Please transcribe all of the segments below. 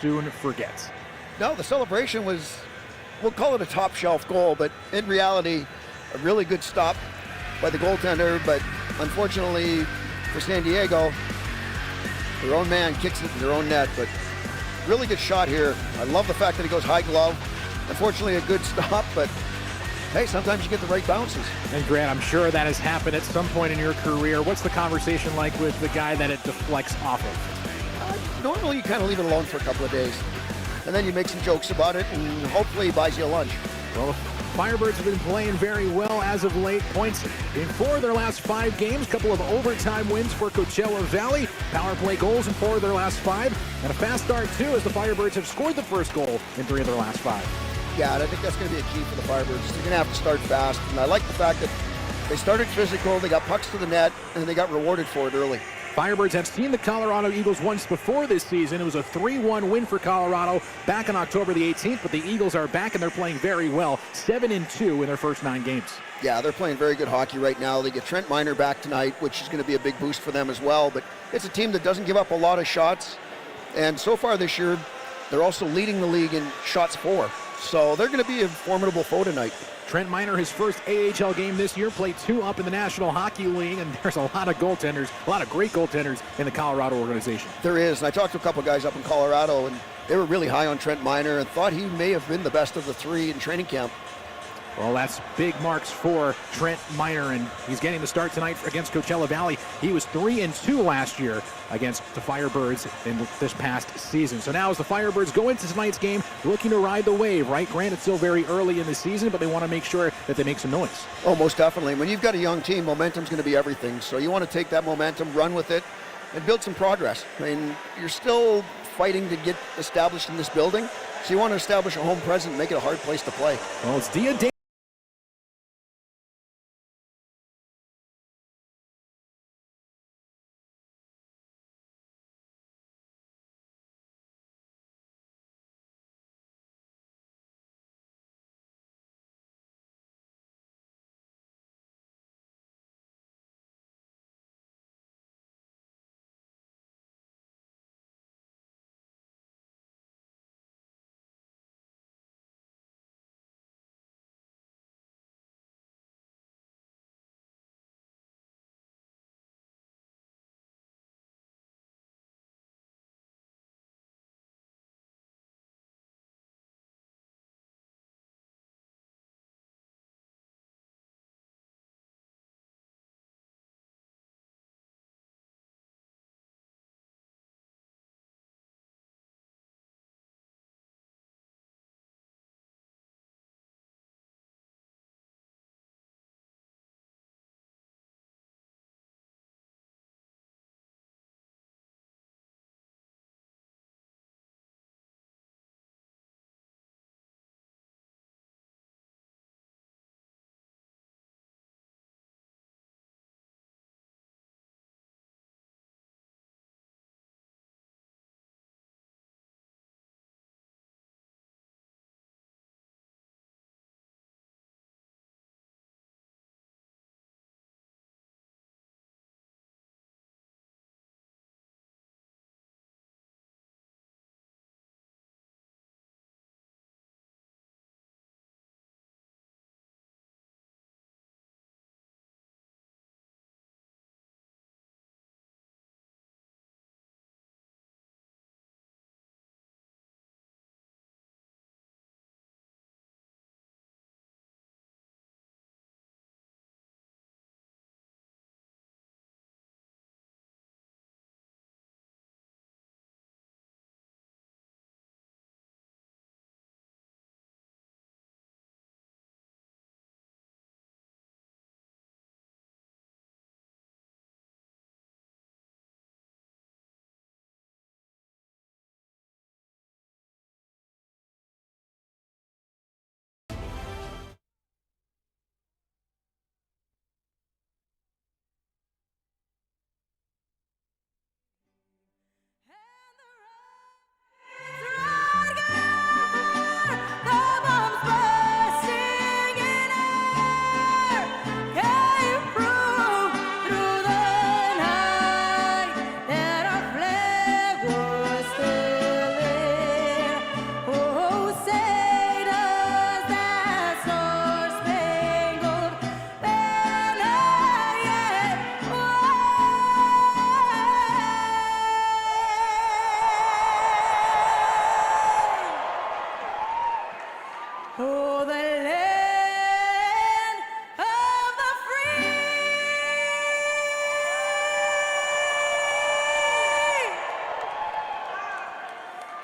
soon forget. No, the celebration was, we'll call it a top shelf goal, but in reality, a really good stop by the goaltender. But unfortunately for San Diego, their own man kicks it in their own net. But really good shot here. I love the fact that he goes high glove. Unfortunately, a good stop, but hey, sometimes you get the right bounces. And Grant, I'm sure that has happened at some point in your career. What's the conversation like with the guy that it deflects off of? Normally, you kind of leave it alone for a couple of days. And then you make some jokes about it, and hopefully he buys you a lunch. Well, the Firebirds have been playing very well as of late. Points in 4 of their last 5 games. Couple of overtime wins for Coachella Valley. Power play goals in 4 of their last 5. And a fast start, too, as the Firebirds have scored the first goal in 3 of their last 5. Yeah, and I think that's going to be a key for the Firebirds. They're going to have to start fast. And I like the fact that they started physical, they got pucks to the net, and they got rewarded for it early. Firebirds have seen the Colorado Eagles once before this season. It was a 3-1 win for Colorado back on October the 18th, but the Eagles are back and they're playing very well. 7-2 in their first 9 games. Yeah, they're playing very good hockey right now. They get Trent Miner back tonight, which is going to be a big boost for them as well. But it's a team that doesn't give up a lot of shots. And so far this year, they're also leading the league in shots for. So they're going to be a formidable foe tonight. Trent Miner, his first AHL game this year, played 2 up in the National Hockey League, and there's a lot of goaltenders, a lot of great goaltenders in the Colorado organization. There is, and I talked to a couple of guys up in Colorado, and they were really high on Trent Miner and thought he may have been the best of the 3 in training camp. Well, that's big marks for Trent Miner, and he's getting the start tonight against Coachella Valley. He was 3-2 last year against the Firebirds in this past season. So now as the Firebirds go into tonight's game, looking to ride the wave, right? Grant, it's still very early in the season, but they want to make sure that they make some noise. Oh, most definitely. When you've got a young team, momentum's going to be everything. So you want to take that momentum, run with it, and build some progress. I mean, you're still fighting to get established in this building, so you want to establish a home presence, make it a hard place to play. Well, it's Dia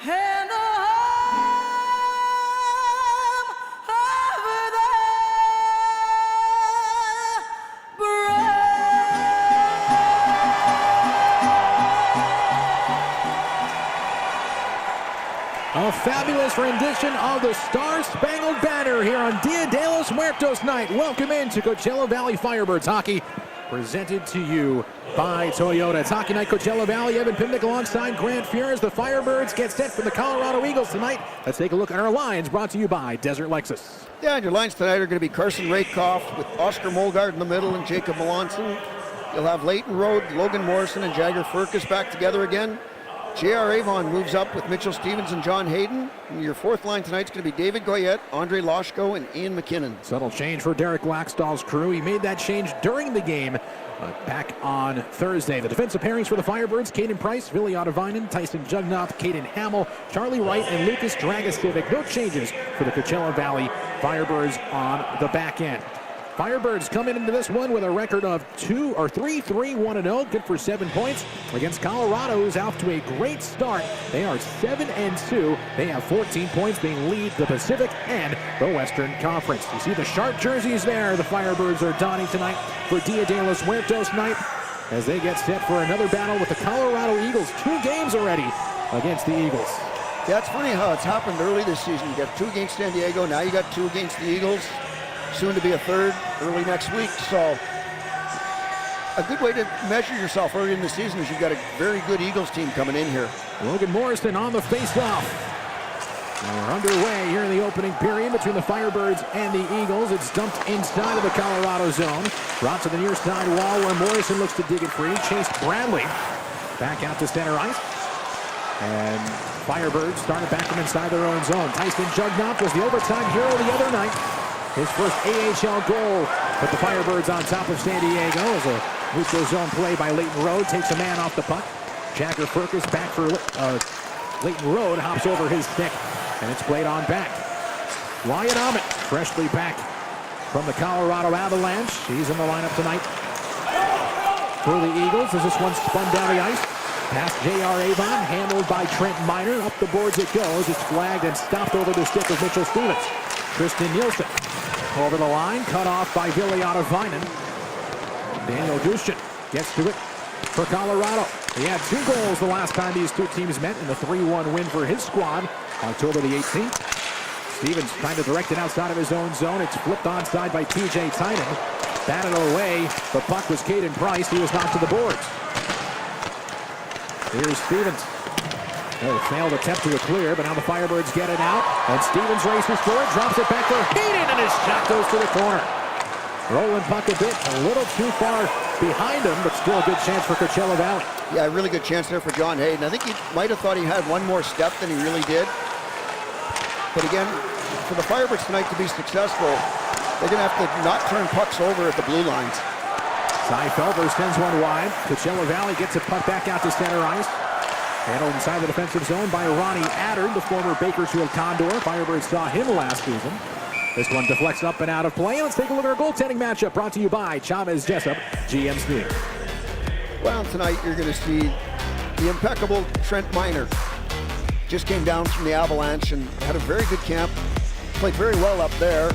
and the home over the A fabulous rendition of the Star-Spangled Banner here on Dia de los Muertos night. Welcome into Coachella Valley Firebirds hockey, presented to you by Toyota. It's Hockey Night Coachella Valley. Evan Pimnick alongside Grant Fuhr as the Firebirds get set for the Colorado Eagles tonight. Let's take a look at our lines, brought to you by Desert Lexus. Yeah, and your lines tonight are going to be Carson Rakoff with Oscar Molgaard in the middle and Jacob Melanson. You'll have Leighton Road, Logan Morrison, and Jagger Furcus back together again. J.R. Avon moves up with Mitchell Stevens and John Hayden. And your fourth line tonight's going to be David Goyette, Andre Loshko, and Ian McKinnon. Subtle change for Derek Laxdal's crew. He made that change during the game back on Thursday. The defensive pairings for the Firebirds: Caden Price, Ville Otavainen, Tyson Jugnoff, Caden Hamill, Charlie Wright, and Lucas Dragosivic. No changes for the Coachella Valley Firebirds on the back end. Firebirds coming into this one with a record of 3-3-1-0, good for 7 points against Colorado, who's out to a great start. They are 7-2. They have 14 points. They lead the Pacific and the Western Conference. You see the sharp jerseys there the Firebirds are donning tonight for Dia de los Muertos night as they get set for another battle with the Colorado Eagles. 2 games already against the Eagles. Yeah, it's funny how it's happened early this season. You got 2 against San Diego, now you got 2 against the Eagles. Soon to be a third early next week. So a good way to measure yourself early in the season is you've got a very good Eagles team coming in here. Logan Morrison on the face-off. We're underway here in the opening period between the Firebirds and the Eagles. It's dumped inside of the Colorado zone. Brought to the near side wall where Morrison looks to dig it free. Chase Bradley back out to center ice. And Firebirds started back from inside their own zone. Tyson Jugnoff was the overtime hero the other night. His first AHL goal put the Firebirds on top of San Diego as a neutral zone play by Leighton Road takes a man off the puck. Jagger Furcus back for Leighton Road, hops over his stick, and it's played on back. Wyatt Ahmet, freshly back from the Colorado Avalanche. He's in the lineup tonight for the Eagles as this one spun down the ice. Past J.R. Avon, handled by Trent Miner. Up the boards it goes. It's flagged and stopped over the stick of Mitchell Stevens. Tristan Nielsen over the line, cut off by Ville Otavainen. Daniel Gushchin gets to it for Colorado. He had 2 goals the last time these 2 teams met in the 3-1 win for his squad, October the 18th. Stevens trying to direct it outside of his own zone. It's flipped onside by TJ Tynan. Batted away. The puck was Caden Price. He was knocked to the boards. Here's Stevens. Oh, failed attempt to a clear, but now the Firebirds get it out. And Stevens races for it, drops it back for Hayden, and his shot goes to the corner. Rolling puck a bit, a little too far behind him, but still a good chance for Coachella Valley. Yeah, a really good chance there for John Hayden. I think he might have thought he had one more step than he really did. But again, for the Firebirds tonight to be successful, they're going to have to not turn pucks over at the blue lines. Cy Felber sends one wide. Coachella Valley gets a puck back out to center ice. Handled inside the defensive zone by Ronnie Addard, the former Bakersfield Condor. Firebirds saw him last season. This one deflects up and out of play. Let's take a look at our goaltending matchup, brought to you by Chavez Jessup GM Steel. Well, tonight you're going to see the impeccable Trent Miner. Just came down from the Avalanche and had a very good camp. Played very well up there.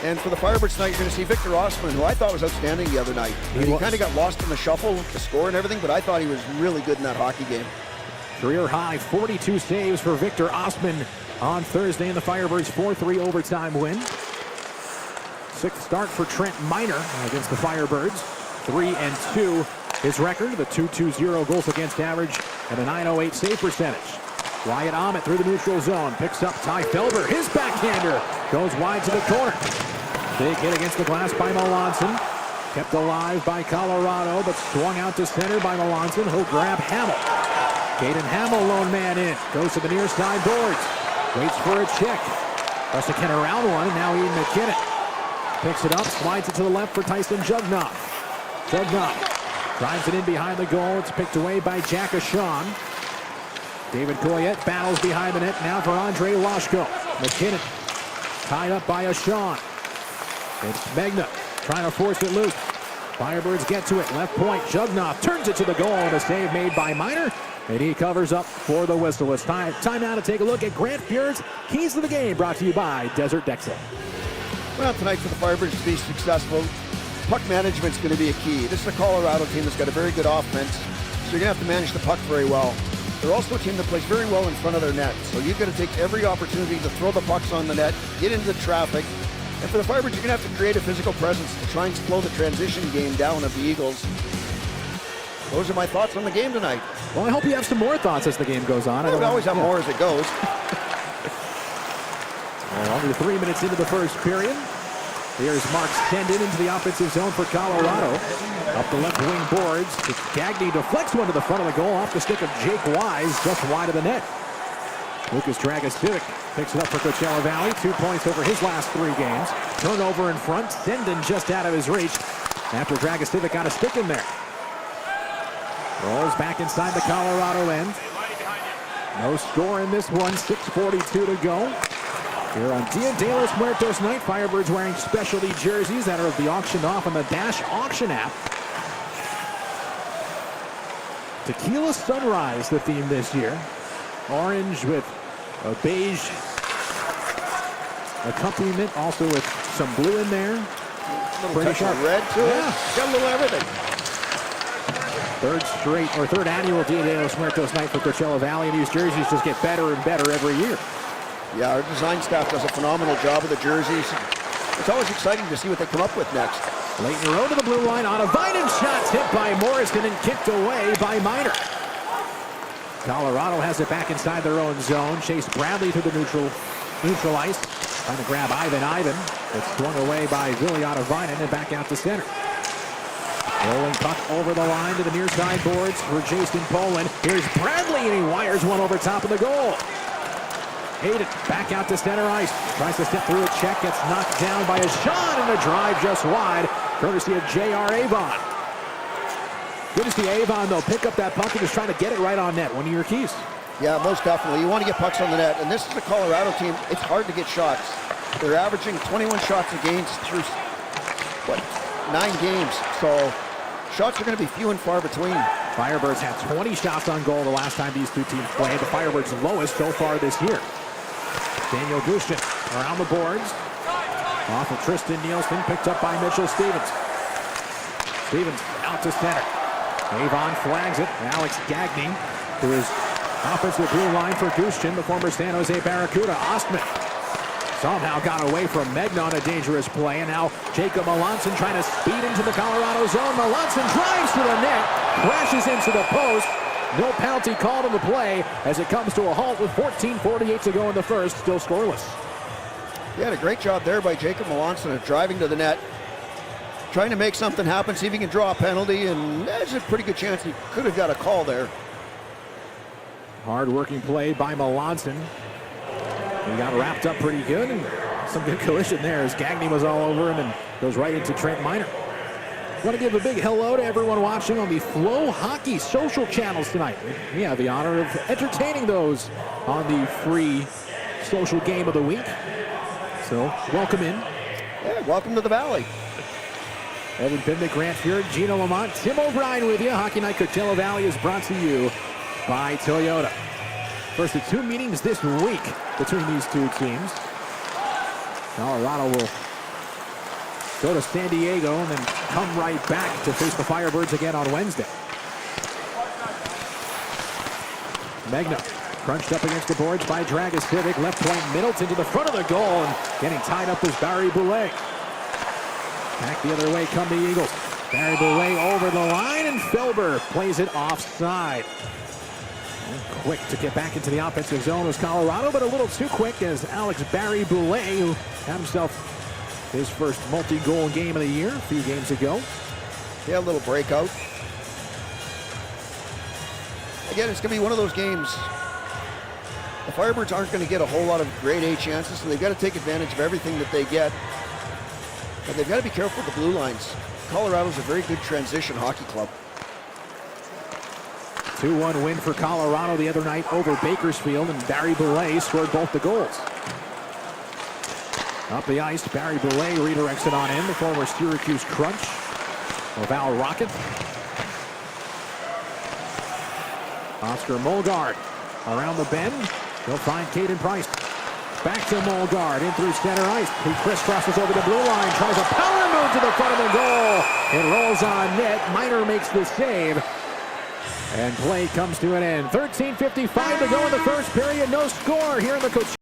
And for the Firebirds tonight, you're going to see Victor Osman, who I thought was outstanding the other night. He kind of got lost in the shuffle, the score and everything, but I thought he was really good in that hockey game. Career high 42 saves for Victor Osman on Thursday in the Firebirds' 4-3 overtime win. 6th start for Trent Miner against the Firebirds. 3-2 his record, the .220 goals against average and a .908 save percentage. Wyatt Ahmet through the neutral zone, picks up Ty Felber. His backhander goes wide to the corner. Big hit against the glass by Melanson. Kept alive by Colorado, but swung out to center by Melanson. He'll grab Hamill. Caden Hamill, lone man in. Goes to the near side boards. Waits for a check. Russican around one, and now Ian McKinnon. Picks it up, slides it to the left for Tyson Jugnoff. Jugnoff drives it in behind the goal. It's picked away by Jack Ashawn. David Goyette battles behind the net now for Andre Loshko. McKinnon tied up by Ashawn. It's Megna trying to force it loose. Firebirds get to it. Left point. Jugnoff turns it to the goal. And a save made by Miner. And he covers up for the whistle. It's time now to take a look at Grant Fuhr's Keys to the Game, brought to you by Desert Dexel. Well, tonight for the Firebirds to be successful, puck management's going to be a key. This is a Colorado team that's got a very good offense, so you're going to have to manage the puck very well. They're also a team that plays very well in front of their net, so you've got to take every opportunity to throw the pucks on the net, get into the traffic. And for the Firebirds, you're going to have to create a physical presence to try and slow the transition game down of the Eagles. Those are my thoughts on the game tonight. Well, I hope you have some more thoughts as the game goes on. I would always have more as it goes. Well, only 3 minutes into the first period. Here's Mark Stendon into the offensive zone for Colorado. Up the left wing boards. Gagne deflects one to the front of the goal off the stick of Jake Wise, just wide of the net. Lucas Dragostivic picks it up for Coachella Valley. 2 points over his last 3 games. Turnover in front. Stendon just out of his reach after Dragostivic got a stick in there. Rolls back inside the Colorado end. No score in this one. 6:42 to go. Here on Dia de los Muertos night, Firebirds wearing specialty jerseys that are the auctioned off on the Dash Auction app. Tequila Sunrise, the theme this year. Orange with a beige accompaniment, also with some blue in there. A little touch of red to it. Got a little everything. Third annual Dia de los Muertos night for Coachella Valley, and these jerseys just get better and better every year. Yeah, our design staff does a phenomenal job of the jerseys. It's always exciting to see what they come up with next. Leighton Rowe to the blue line on a Vinen shot, hit by Morrison and kicked away by Miner. Colorado has it back inside their own zone. Chase Bradley to the neutral ice. Trying to grab Ivan. It's swung away by Ville Vinen and back out to center. Rolling puck over the line to the near side boards for Jason Poland. Here's Bradley, and he wires one over top of the goal. Hayden back out to center ice. Tries to step through a check. Gets knocked down by a shot, and a drive just wide, courtesy of J.R. Avon. Good to see Avon, though, pick up that puck and just trying to get it right on net. One of your keys. Yeah, most definitely. You want to get pucks on the net, and this is a Colorado team. It's hard to get shots. They're averaging 21 shots against through, 9 games. So shots are going to be few and far between. Firebirds had 20 shots on goal the last time these two teams played. The Firebirds' lowest so far this year. Daniel Gushtin around the boards. Off of Tristan Nielsen, picked up by Mitchell Stevens. Stevens out to center. Avon flags it. Alex Gagne to his offensive blue line for Gushtin, the former San Jose Barracuda. Ostman somehow got away from Megna on a dangerous play, and now Jacob Melanson trying to speed into the Colorado zone. Melanson drives to the net, crashes into the post. No penalty called on the play as it comes to a halt with 14:48 to go in the first, still scoreless. He had a great job there by Jacob Melanson of driving to the net, trying to make something happen, see if he can draw a penalty, and there's a pretty good chance he could have got a call there. Hard-working play by Melanson. He got wrapped up pretty good, and some good collision there as Gagne was all over him and goes right into Trent Miner. Want to give a big hello to everyone watching on the FloHockey social channels tonight. We have the honor of entertaining those on the free social game of the week. So, welcome in. Yeah, welcome to the Valley. Evan Pimnick, Grant Fuhr, Gino Lamont, Tim O'Brien with you. Hockey Night Coachella Valley is brought to you by Toyota. First of 2 meetings this week between these two teams. Colorado will go to San Diego and then come right back to face the Firebirds again on Wednesday. Megna crunched up against the boards by Dragostivic. Left point Middleton to the front of the goal, and getting tied up was Barry Boulay. Back the other way come the Eagles. Barry Boulay over the line, and Felber plays it offside. And quick to get back into the offensive zone was Colorado, but a little too quick as Alex Barry Boulay, who had himself his first multi-goal game of the year a few games ago. Yeah, a little breakout. Again, it's going to be one of those games. The Firebirds aren't going to get a whole lot of grade A chances, so they've got to take advantage of everything that they get. But they've got to be careful with the blue lines. Colorado's a very good transition hockey club. 2-1 win for Colorado the other night over Bakersfield, and Barry Boulay scored both the goals. Up the ice, Barry Boulay redirects it on in, the former Syracuse Crunch, Laval Rocket. Oscar Molgaard around the bend. He'll find Caden Price. Back to Molgaard, in through center ice. He crisscrosses over the blue line, tries a power move to the front of the goal. It rolls on net. Miner makes the save. And play comes to an end. 13:55 to go in the first period. No score here in the Coachella.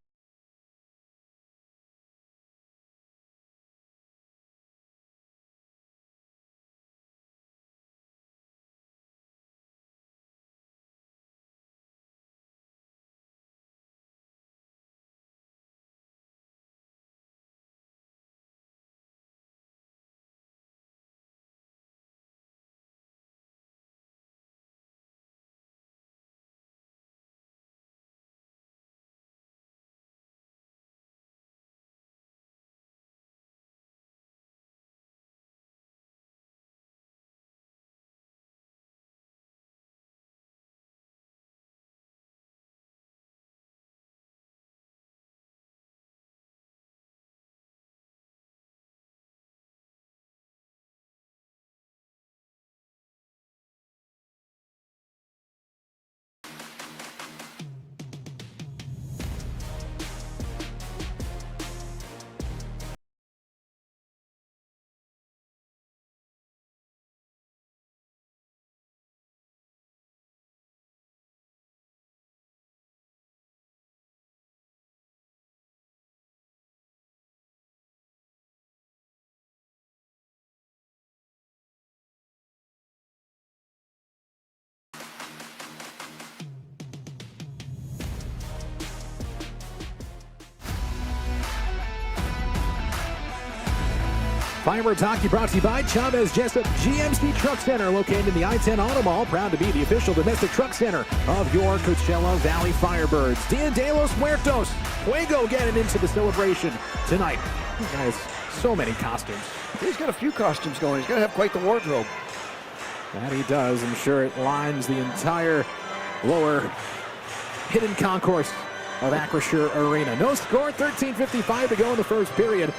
Firebirds Hockey brought to you by Chavez Jessup GMC Truck Center, located in the I-10 Auto Mall. Proud to be the official domestic truck center of your Coachella Valley Firebirds. Dia de los Muertos, Fuego getting into the celebration tonight. He has so many costumes. He's got a few costumes going. He's going to have quite the wardrobe. That he does. I'm sure it lines the entire lower hidden concourse of Acrisure Arena. No score, 13:55 to go in the first period.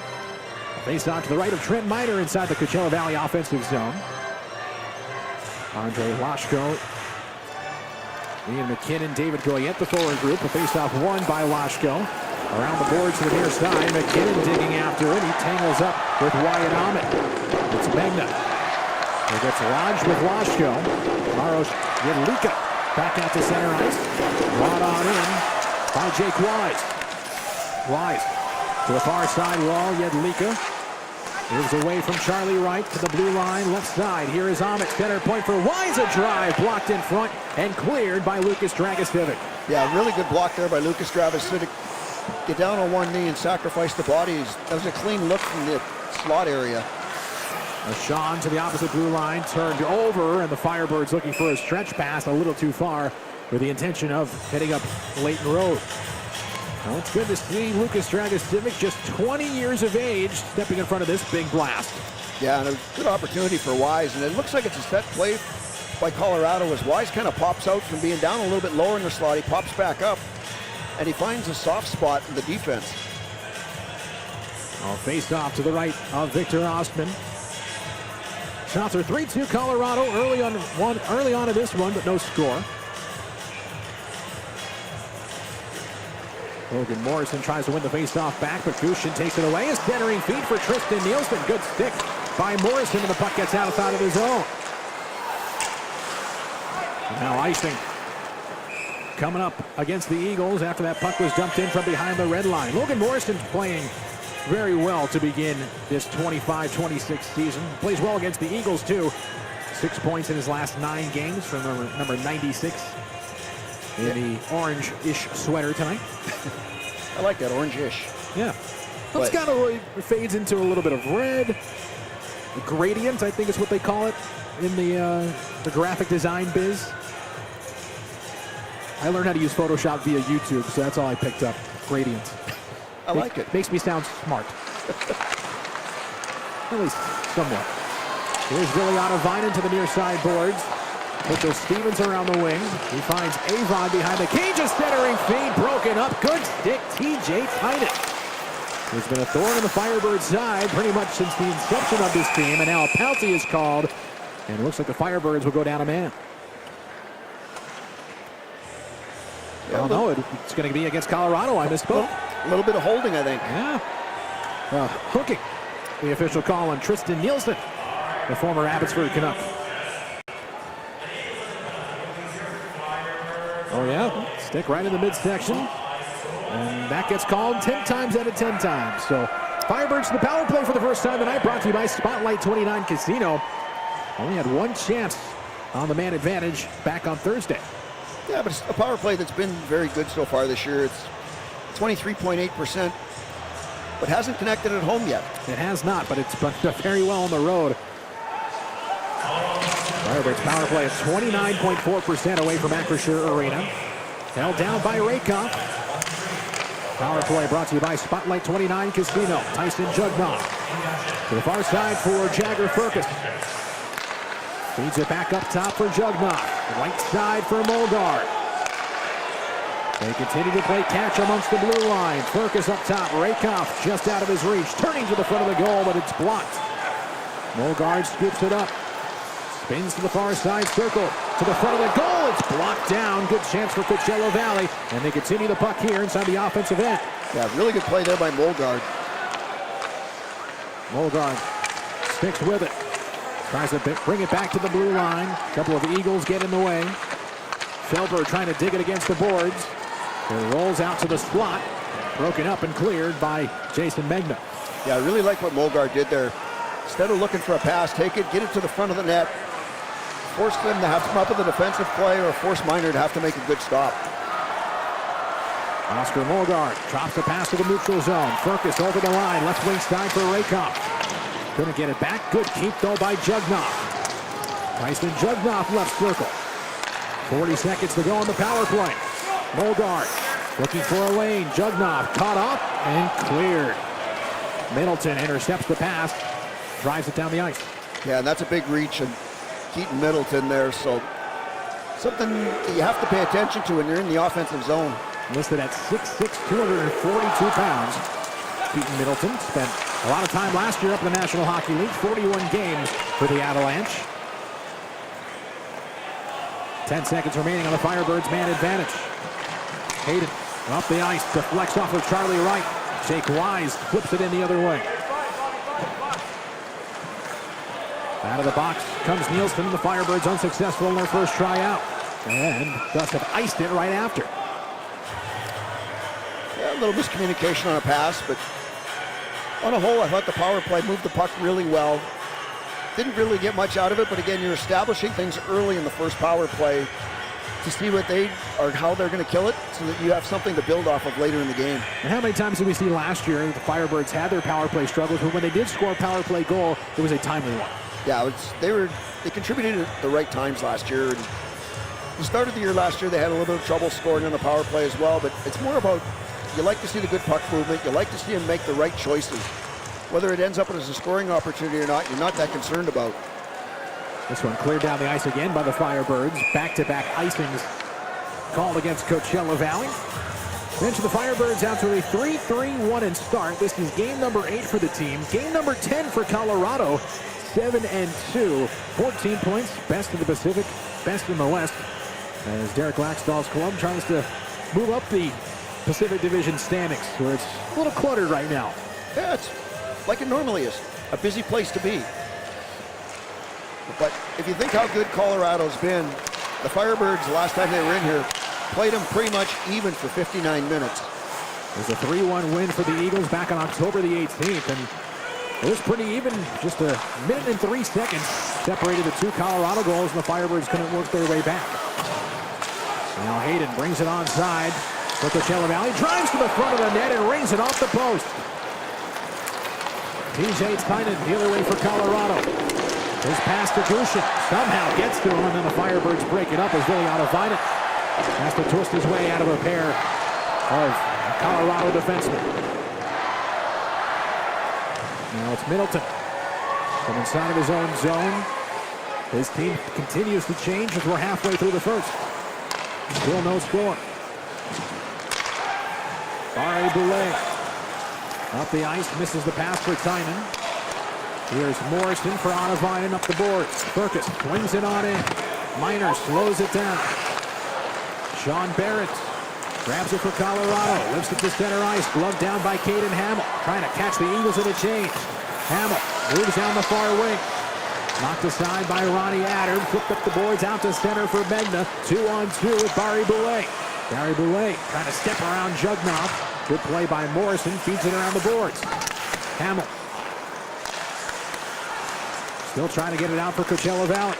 Face off to the right of Trent Miner inside the Coachella Valley offensive zone. Andre Lashko, Ian McKinnon, David Goyette, the forward group. A face-off won by Lashko. Around the boards to the near side. McKinnon digging after it. He tangles up with Wyatt Ahmet. It's Megna. He gets lodged with Lashko. Maros Jedlika back out to center ice. Brought on in by Jake Wise. Wise to the far side wall. Jedlika moves away from Charlie Wright to the blue line, left side. Here is Ahmet, center point for Wise, a drive blocked in front and cleared by Lucas Dragostivic. Yeah, really good block there by Lucas Dragostivic. Get down on one knee and sacrifice the bodies. That was a clean look from the slot area. Sean to the opposite blue line, turned over, and the Firebirds looking for a stretch pass a little too far with the intention of heading up Layton Road. Well, it's good to see Lucas Dragostivic, just 20 years of age, stepping in front of this big blast. Yeah, and a good opportunity for Wise, and it looks like it's a set play by Colorado as Wise kind of pops out from being down a little bit lower in the slot. He pops back up, and he finds a soft spot in the defense. Faced off to the right of Victor Ostman. Shots are 3-2 Colorado early on in this one, but no score. Logan Morrison tries to win the faceoff back, but Gushin takes it away. A centering feed for Tristan Nielsen. Good stick by Morrison, and the puck gets outside of his own. And now icing coming up against the Eagles after that puck was dumped in from behind the red line. Logan Morrison's playing very well to begin this 25-26 season. Plays well against the Eagles, too. 6 points in his last 9 games from number 96 in the orange-ish sweater tonight. I like that orange-ish. Yeah. It's kind of fades into a little bit of red. The gradient, I think is what they call it in the graphic design biz. I learned how to use Photoshop via YouTube, so that's all I picked up. Gradient. I like it. Makes me sound smart. At least somewhat. Here's Viliana Vinen to the near side boards. Mitchell Stevens around the wing. He finds Avon behind the cage. A centering feed broken up. Good stick, TJ Titus. There's been a thorn in the Firebirds' side pretty much since the inception of this team, and now a penalty is called, and it looks like the Firebirds will go down a man. Well, no, it's going to be against Colorado. I misspoke. A little bit of holding, I think. Yeah. Hooking. The official call on Tristan Nielsen, the former Abbotsford Canuck. Oh, yeah. Stick right in the midsection. And that gets called 10 times out of 10 times. So, Firebirds to the power play for the first time tonight, brought to you by Spotlight 29 Casino. Only had one chance on the man advantage back on Thursday. Yeah, but it's a power play that's been very good so far this year. It's 23.8%, but hasn't connected at home yet. It has not, but it's done very well on the road. Firebirds power play at 29.4% away from Acrisure Arena. Held down by Rakoff. Power play brought to you by Spotlight 29 Casino. Tyson Jugnoff to the far side for Jagger Furcus. Feeds it back up top for Jugnoff. Right side for Mulgard. They continue to play catch amongst the blue line. Furcus up top. Rakoff just out of his reach. Turning to the front of the goal, but it's blocked. Mulgard scoops it up. Spins to the far side circle. To the front of the goal. It's blocked down. Good chance for Coachella Valley. And they continue the puck here inside the offensive end. Yeah, really good play there by Mulgard. Mulgard sticks with it. Tries to bring it back to the blue line. A couple of Eagles get in the way. Felber trying to dig it against the boards. It rolls out to the slot. Broken up and cleared by Jason Megna. Yeah, I really like what Mulgard did there. Instead of looking for a pass, take it, get it to the front of the net. Force them to have to come up with a defensive play or force Miner to have to make a good stop. Oscar Mulgard drops the pass to the neutral zone. Furcus over the line. Left wing side for Rakoff. Couldn't get it back. Good keep, though, by Jugnoff. Tyson Jugnoff left circle. 40 seconds to go on the power play. Mulgard looking for a lane. Jugnoff caught up and cleared. Middleton intercepts the pass. Drives it down the ice. Yeah, and that's a big reach. And Keaton Middleton there. So something you have to pay attention to when you're in the offensive zone. Listed at 6'6", 242 pounds. Keaton Middleton spent a lot of time last year up in the National Hockey League. 41 games for the Avalanche. 10 seconds remaining on the Firebirds' man advantage. Hayden off the ice, deflects off of Charlie Wright. Jake Wise flips it in the other way. Out of the box comes Nielsen. The Firebirds unsuccessful in their first tryout. And thus have iced it right after. Yeah, a little miscommunication on a pass, but on a whole, I thought the power play moved the puck really well. Didn't really get much out of it, but again, you're establishing things early in the first power play to see what they or how they're going to kill it, so that you have something to build off of later in the game. And how many times did we see last year the Firebirds had their power play struggles, but when they did score a power play goal, it was a timely one. Yeah, they contributed at the right times last year. And the start of the year last year, they had a little bit of trouble scoring on the power play as well, but it's more about you like to see the good puck movement. You like to see them make the right choices. Whether it ends up as a scoring opportunity or not, you're not that concerned about. This one cleared down the ice again by the Firebirds. Back-to-back icings called against Coachella Valley. Bench of the Firebirds out to a 3-3-1 and start. This is game number 8 for the team. Game number 10 for Colorado. 7-2, 14 points, best in the Pacific, best in the West. As Derek Laxdal's club tries to move up the Pacific Division standings, where it's a little cluttered right now. Yeah, it's like it normally is. A busy place to be. But if you think how good Colorado's been, the Firebirds, the last time they were in here, played them pretty much even for 59 minutes. There's a 3-1 win for the Eagles back on October the 18th, and it was pretty even. Just a minute and 3 seconds separated the two Colorado goals, and the Firebirds couldn't work their way back. Now Hayden brings it onside for Coachella Valley, drives to the front of the net and rings it off the post. TJ Tynan the other way for Colorado. His pass to Dushin somehow gets to him, and then the Firebirds break it up as Willie Ottovinen has to twist his way out of a pair of Colorado defensemen. Now it's Middleton from inside of his own zone. His team continues to change as we're halfway through the first. Still no score. Barry Boulay up the ice, misses the pass for Tynan. Here's Morrison for Ottovinen up the boards. Furcus swings it on in. Miner slows it down. Sean Barrett Grabs it for Colorado. Lifts it to center ice. Gloved down by Caden Hamill. Trying to catch the Eagles in a change. Hamill moves down the far wing. Knocked aside by Ronnie Adder. Flipped up the boards out to center for Megna. 2-on-2 with Barry Boulet. Barry Boulet trying to step around Jugnoff. Good play by Morrison. Feeds it around the boards. Hamill. Still trying to get it out for Coachella Valley.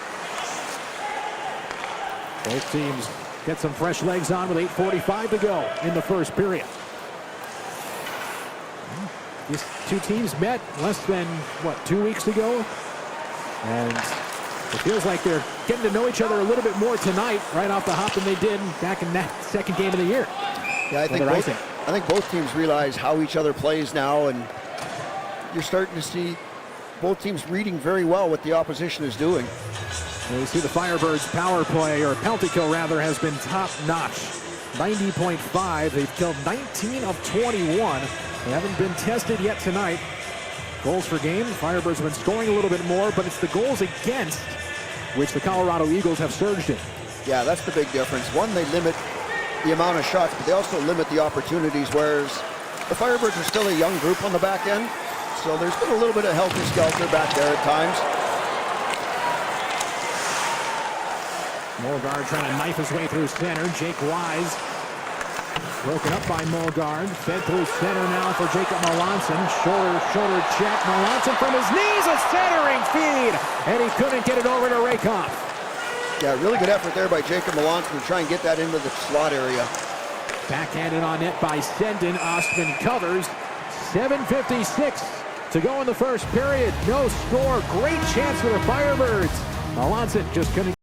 Both teams get some fresh legs on with 8:45 to go in the first period. These two teams met less than, 2 weeks ago? And it feels like they're getting to know each other a little bit more tonight, right off the hop, than they did back in that second game of the year. Yeah, I think both teams realize how each other plays now, and you're starting to see both teams reading very well what the opposition is doing. And you see the Firebirds power play, or penalty kill rather, has been top notch. 90.5. They've killed 19 of 21. They haven't been tested yet tonight. Goals per game, the Firebirds have been scoring a little bit more, but it's the goals against which the Colorado Eagles have surged in. Yeah, that's the big difference. One, they limit the amount of shots, but they also limit the opportunities, whereas the Firebirds are still a young group on the back end, so there's been a little bit of helter-skelter back there at times. Mulgard trying to knife his way through center. Jake Wise broken up by Mulgard. Fed through center now for Jacob Melanson. Shoulder check. Melanson from his knees. A centering feed. And he couldn't get it over to Rakoff. Yeah, really good effort there by Jacob Melanson to try and get that into the slot area. Backhanded on net by Sendon. Ostman covers. 7:56 to go in the first period. No score. Great chance for the Firebirds. Melanson just couldn't.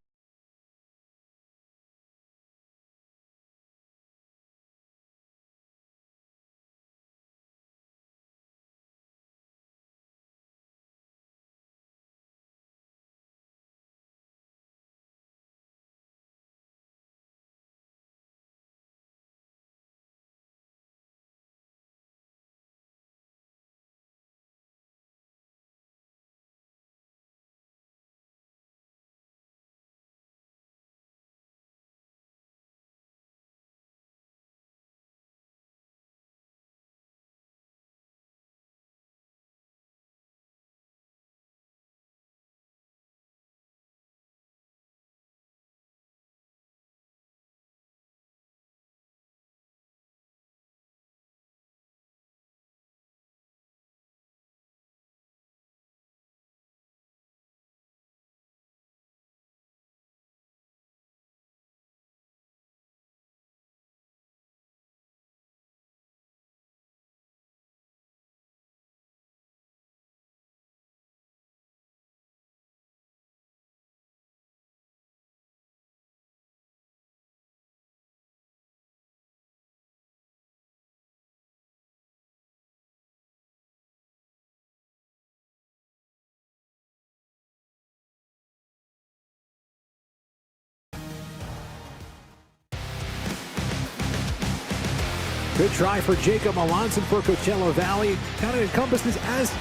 Good try for Jacob Melanson for Coachella Valley. Kind of encompasses as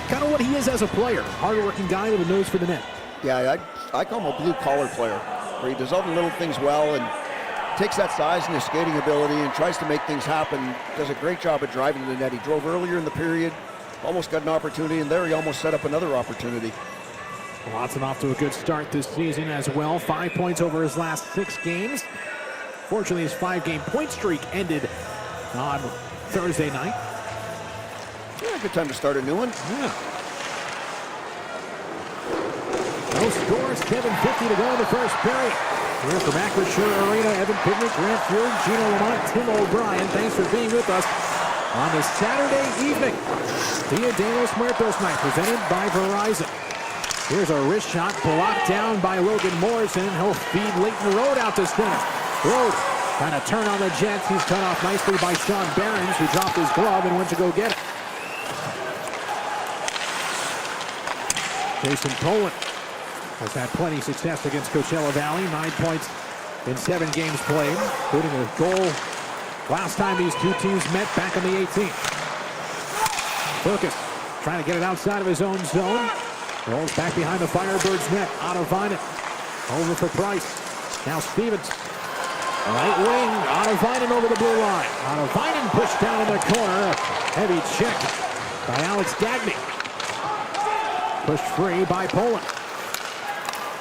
kind of what he is as a player. Hard-working guy with a nose for the net. Yeah, I call him a blue-collar player, where he does all the little things well and takes that size and his skating ability and tries to make things happen. Does a great job at driving to the net. He drove earlier in the period, almost got an opportunity, and there he almost set up another opportunity. Melanson off to a good start this season as well. 5 points over his last 6 games. Fortunately, his 5-game point streak ended on Thursday night. Yeah, good time to start a new one. Yeah. No score, 7:50 to go in the first period. Here from Acrisure Arena, Evan Pidnick, Grant Fury, Gino Lamont, Tim O'Brien. Thanks for being with us on this Saturday evening. Dia de los Muertos night, presented by Verizon. Here's a wrist shot blocked down by Logan Morrison. He'll feed Leighton Road out to center. Road trying to turn on the Jets. He's cut off nicely by Sean Behrens, who dropped his glove and went to go get it. Jason Poland has had plenty of success against Coachella Valley. 9 points in 7 games played, including a goal last time these two teams met back on the 18th. Focus trying to get it outside of his own zone. Rolls back behind the Firebirds net. Out of Vinet. Over for Price. Now Stevens Right wing, Otto over the blue line. Otto pushed down in the corner. Heavy check by Alex Dagny. Pushed free by Poland.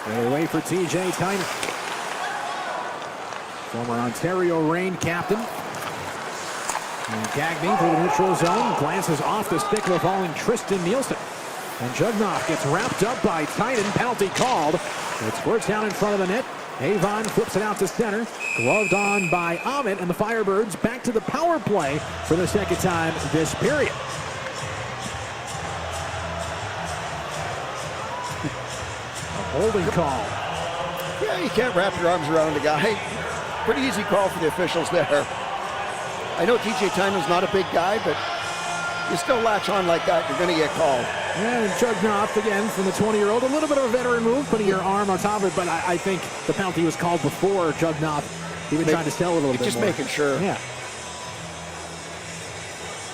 They wait for TJ Tynan. Former Ontario Reign captain. And Gagny through the neutral zone. Glances off the stick of the falling Tristan Nielsen. And Jugnov gets wrapped up by Tynan. Penalty called. It squirts down in front of the net. Avon flips it out to center. Gloved on by Amit, and the Firebirds back to the power play for the second time this period. A holding call. Yeah, you can't wrap your arms around a guy. Pretty easy call for the officials there. I know TJ Tynan's not a big guy, but you still latch on like that, you're going to get called. And Jugnov again from the 20-year-old. A little bit of a veteran move, putting your arm on top of it, but I think the penalty was called before Jugnov even tried to sell it a little bit just more. making sure. Yeah.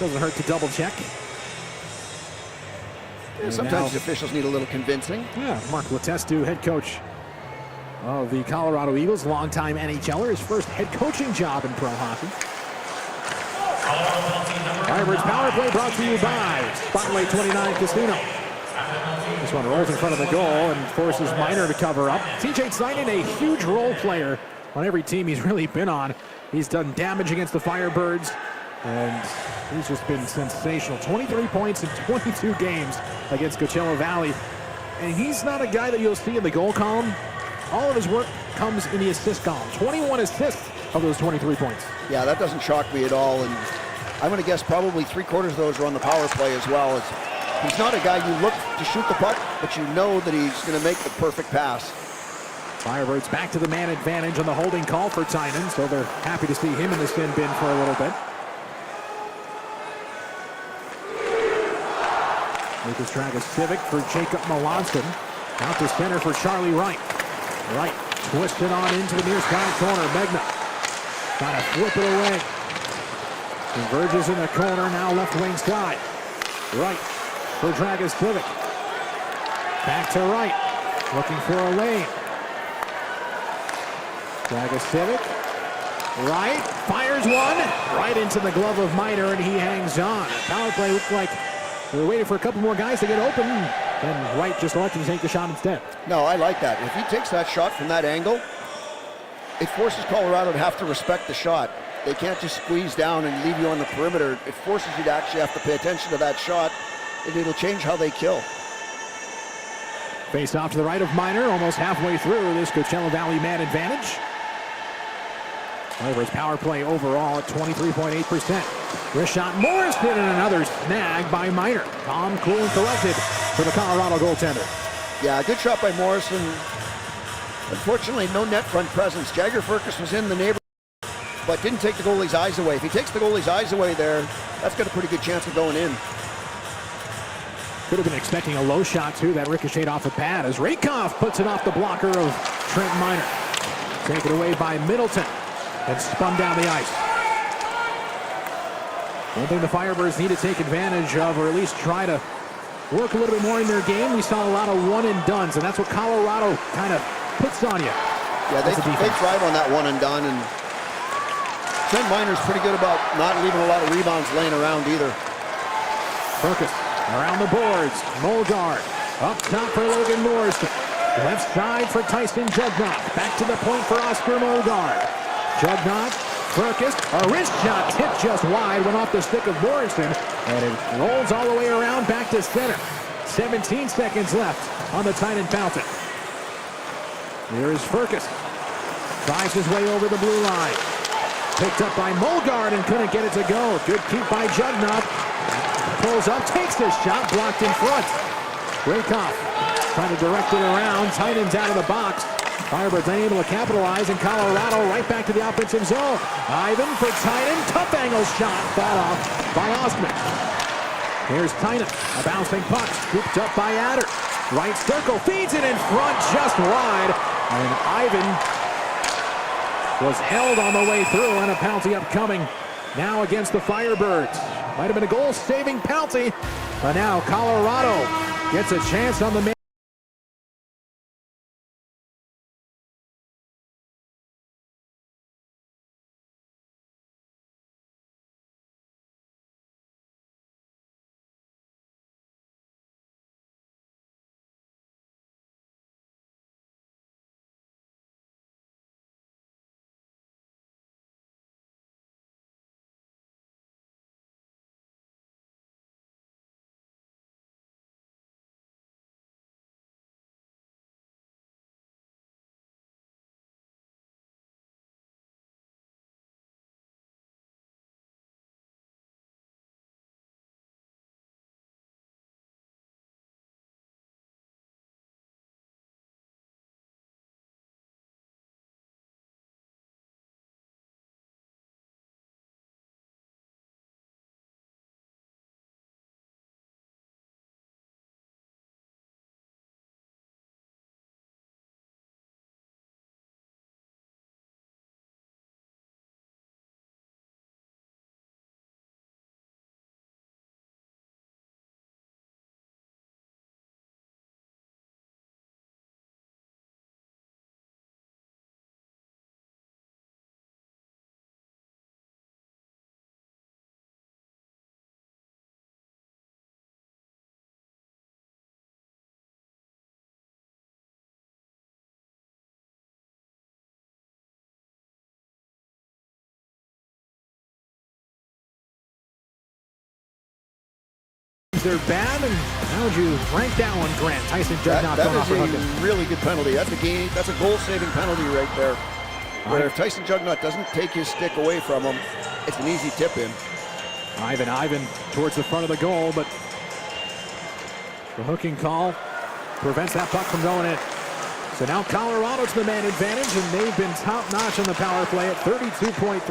Doesn't hurt to double check. Yeah, sometimes the officials need a little convincing. Yeah, Mark Letestu, head coach of the Colorado Eagles, longtime NHLer, his first head coaching job in pro hockey. Firebirds power play brought to you by Spotlight 29 Casino. This one rolls in front of the goal and forces Miner to cover up. TJ Tynan, a huge role player on every team he's really been on. He's done damage against the Firebirds, and he's just been sensational. 23 points in 22 games against Coachella Valley. And he's not a guy that you'll see in the goal column. All of his work comes in the assist column. 21 assists of those 23 points. Yeah, that doesn't shock me at all. And I'm going to guess probably 3/4 of those are on the power play as well. He's not a guy you look to shoot the puck, but you know that he's going to make the perfect pass. Firebirds back to the man advantage on the holding call for Tynan, so they're happy to see him in the sin bin for a little bit. Lucas Dragicevic for Jacob Melanson. Out to center for Charlie Wright. Wright twisted on into the near side corner. Megna trying to flip it away. Converges in the corner, now left wing side. Wright for Dragicevic. Back to Wright, looking for a lane. Dragicevic. Wright fires one right into the glove of Miner, and he hangs on. Power play looked like they were waiting for a couple more guys to get open, and Wright just elected to take the shot instead. No, I like that. If he takes that shot from that angle, it forces Colorado to have to respect the shot. They can't just squeeze down and leave you on the perimeter. It forces you to actually have to pay attention to that shot, and it'll change how they kill. Face off to the right of Miner, almost halfway through this Coachella Valley man advantage. Firebirds power play overall at 23.8%. Wrist shot Morrison, and another snag by Miner. Calm, cool, and collected for the Colorado goaltender. Yeah, good shot by Morrison. Unfortunately, no net front presence. Jagger Firkus was in the neighborhood, but didn't take the goalie's eyes away. If he takes the goalie's eyes away there, that's got a pretty good chance of going in. Could have been expecting a low shot, too. That ricocheted off the pad as Rakoff puts it off the blocker of Trent Miner. Taken away by Middleton and spun down the ice. One thing the Firebirds need to take advantage of, or at least try to work a little bit more in their game. We saw a lot of one-and-dones, and that's what Colorado kind of puts on you. Yeah, they thrive on that one-and-done, and Trent Miner's pretty good about not leaving a lot of rebounds laying around either. Firkus around the boards. Mulgard up top for Logan Morrison. Left side for Tyson Jugnov. Back to the point for Oscar Mulgard. Jugnov, Firkus, a wrist shot tipped just wide, went off the stick of Morrison, and it rolls all the way around back to center. 17 seconds left on the Tynan fountain. Here is Firkus. Drives his way over the blue line. Picked up by Mulgard and couldn't get it to go. Good keep by Jugnov. Pulls up, takes the shot, blocked in front. Rakoff trying to direct it around. Tynan's out of the box. Firebirds unable to capitalize, and Colorado right back to the offensive zone. Ivan for Tynan. Tough angle shot. Fought off by Osman. Here's Tynan. A bouncing puck. Scooped up by Adder. Right circle. Feeds it in front just wide. And Ivan was held on the way through, and a penalty upcoming now against the Firebirds. Might have been a goal-saving penalty, but now Colorado gets a chance on the man. they're bad. And how would you rank that one, Grant? Tyson Jugnaut going off for hooking. That is a really good penalty. That's a goal-saving penalty right there. Where if Tyson Jugnaut doesn't take his stick away from him, it's an easy tip-in. Ivan towards the front of the goal, but the hooking call prevents that puck from going in. So now Colorado's the man advantage, and they've been top-notch on the power play at 32.3%.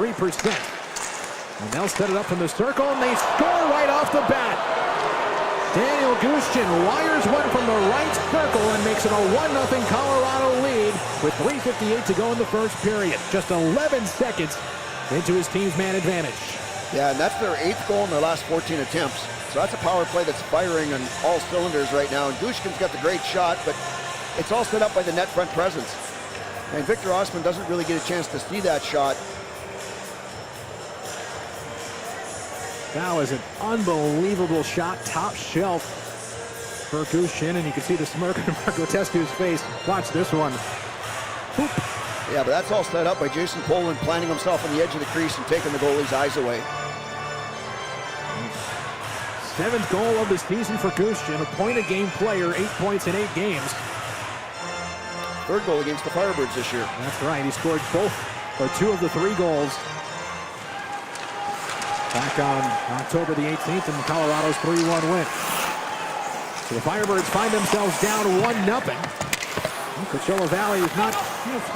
And they'll set it up from the circle, and they score right off the bat. Daniel Gushchin wires one from the right circle and makes it a 1-0 Colorado lead with 3:58 to go in the first period. Just 11 seconds into his team's man advantage. Yeah, and that's their 8th goal in their last 14 attempts. So that's a power play that's firing on all cylinders right now. And Gushkin's got the great shot, but it's all set up by the net front presence. And Victor Osman doesn't really get a chance to see that shot. That was an unbelievable shot, top shelf for Gushchin, and you can see the smirk on Marco Testu's face. Watch this one. Boop. Yeah, but that's all set up by Jason Poland planting himself on the edge of the crease and taking the goalie's eyes away. 7th goal of the season for Gushchin, a point-a-game player, 8 points in 8 games. 3rd goal against the Firebirds this year. That's right, he scored 2 of the 3 goals back on October the 18th in Colorado's 3-1 win. So the Firebirds find themselves down 1-0. Coachella Valley is not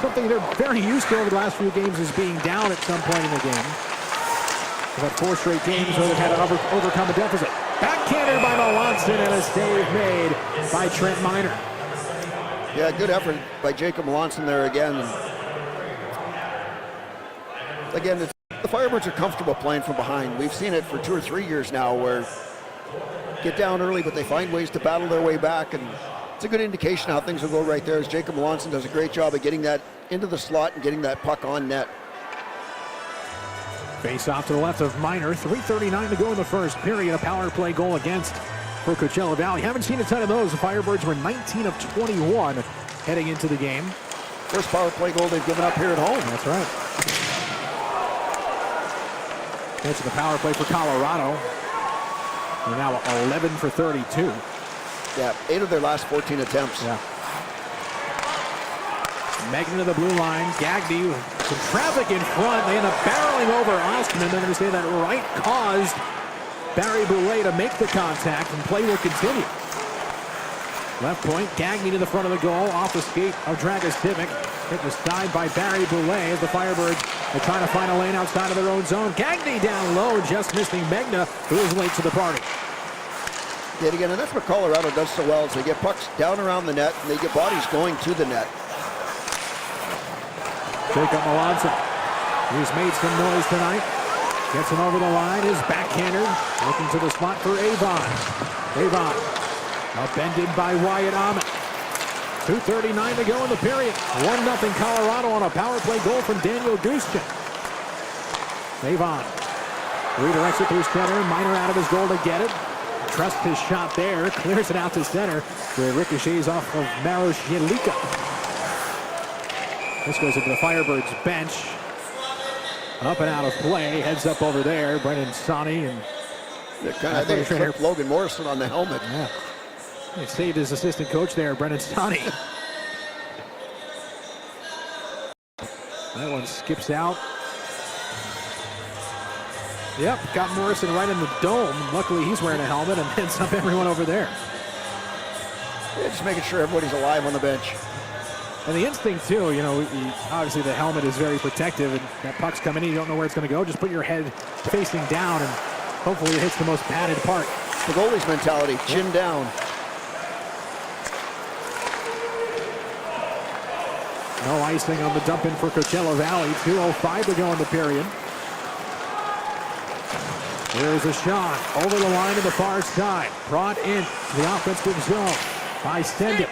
something they're very used to over the last few games, is being down at some point in the game. They've had 4 straight games where they've had to overcome a deficit. Backhanded by Melanson and a save made by Trent Miner. Yeah, good effort by Jacob Melanson there again. Again, the Firebirds are comfortable playing from behind. We've seen it for 2 or 3 years now where get down early, but they find ways to battle their way back. And it's a good indication how things will go right there as Jacob Melanson does a great job of getting that into the slot and getting that puck on net. Face off to the left of Miner. 3:39 to go in the first period. A power play goal against for Coachella Valley. Haven't seen a ton of those. The Firebirds were 19 of 21 heading into the game. First power play goal they've given up here at home. That's right. That's the power play for Colorado. They're now 11 for 32. Yeah, 8 of their last 14 attempts. Yeah. Megna to the blue line. Gagny, some traffic in front. They end up barreling over Ostman. They're going to say that right caused Barry Boulay to make the contact, and play will continue. Left point, Gagny to the front of the goal, off the skate of Dragus Divic. Hit the side by Barry Boulay as the Firebirds are trying to find a lane outside of their own zone. Gagny down low, just missing Megna, who is late to the party. Yet again, and that's what Colorado does so well, is they get pucks down around the net, and they get bodies going to the net. Jacob Melanson, he's made some noise tonight. Gets him over the line, is backhander, looking to the spot for Avon. Avon, upended by Wyatt Ahmed. 2:39 to go in the period. 1-0 Colorado on a power play goal from Daniel Gushchin. Avon redirects it through center. Miner out of his goal to get it. Trusts his shot there. Clears it out to center. The ricochets off of Maros Jelika. This goes into the Firebirds bench. Up and out of play. Heads up over there. Brendan Sonny and I think it clipped Logan Morrison on the helmet. Yeah. He saved his assistant coach there, Brendan Sonny. That one skips out. Yep, got Morrison right in the dome. Luckily, he's wearing a helmet and heads up everyone over there. Yeah, just making sure everybody's alive on the bench. And the instinct, too, obviously the helmet is very protective, and that puck's coming in, you don't know where it's going to go. Just put your head facing down, and hopefully it hits the most padded part. The goalie's mentality, chin down. No icing on the dump-in for Coachella Valley. 2:05 to go in the period. Here's a shot over the line to the far side. Brought in to the offensive zone by Stendit.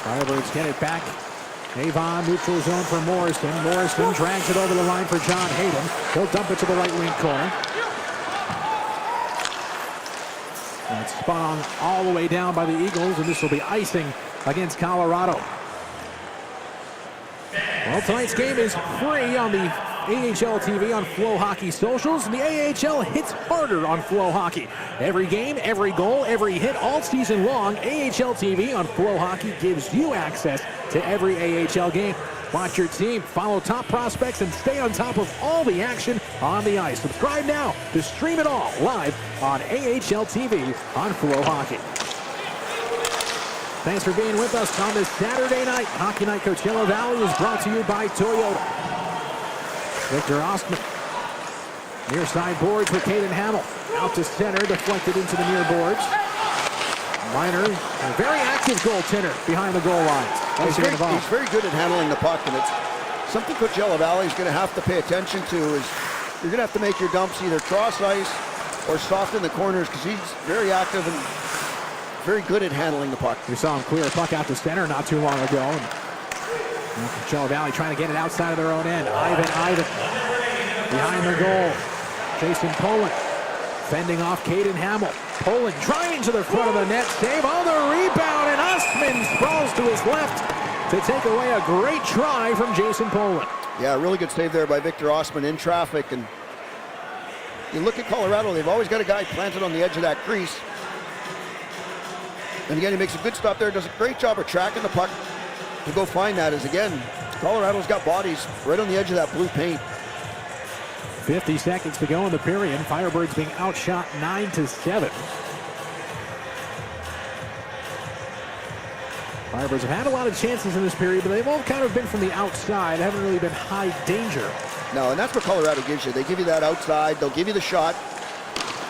Firebirds get it back. Avon, neutral zone for Morrison. Morrison drags it over the line for John Hayden. He'll dump it to the right wing corner. And it's spun on all the way down by the Eagles, and this will be icing against Colorado. Well, tonight's game is free on the AHL TV on FloHockey socials, and the AHL hits harder on FloHockey. Every game, every goal, every hit all season long, AHL TV on FloHockey gives you access to every AHL game. Watch your team, follow top prospects, and stay on top of all the action on the ice. Subscribe now to stream it all live on AHL TV on FloHockey. Thanks for being with us on this Saturday night. Hockey Night Coachella Valley is brought to you by Toyota. Victor Ostman. Near side boards for Caden Hamill. Out to center, deflected into the near boards. Miner, a very active goaltender behind the goal line. He's very good at handling the puck, and it's something Coachella Valley is going to have to pay attention to. Is you're going to have to make your dumps either cross ice or soft in the corners, because he's very active and very good at handling the puck. We saw him clear a puck out to center not too long ago. And Coachella Valley trying to get it outside of their own end. Ivan behind the goal. Jason Poland fending off Caden Hamill. Poland driving to the front of the net. Save on the rebound, and Ostman sprawls to his left to take away a great try from Jason Poland. Yeah, really good save there by Victor Ostman in traffic. And you look at Colorado, they've always got a guy planted on the edge of that crease. And again, he makes a good stop there, does a great job of tracking the puck to go find that. As again, Colorado's got bodies right on the edge of that blue paint. 50 seconds to go in the period. Firebirds being outshot 9-7. Firebirds have had a lot of chances in this period, but they've all kind of been from the outside. They haven't really been high danger. No, and that's what Colorado gives you. They give you that outside. They'll give you the shot.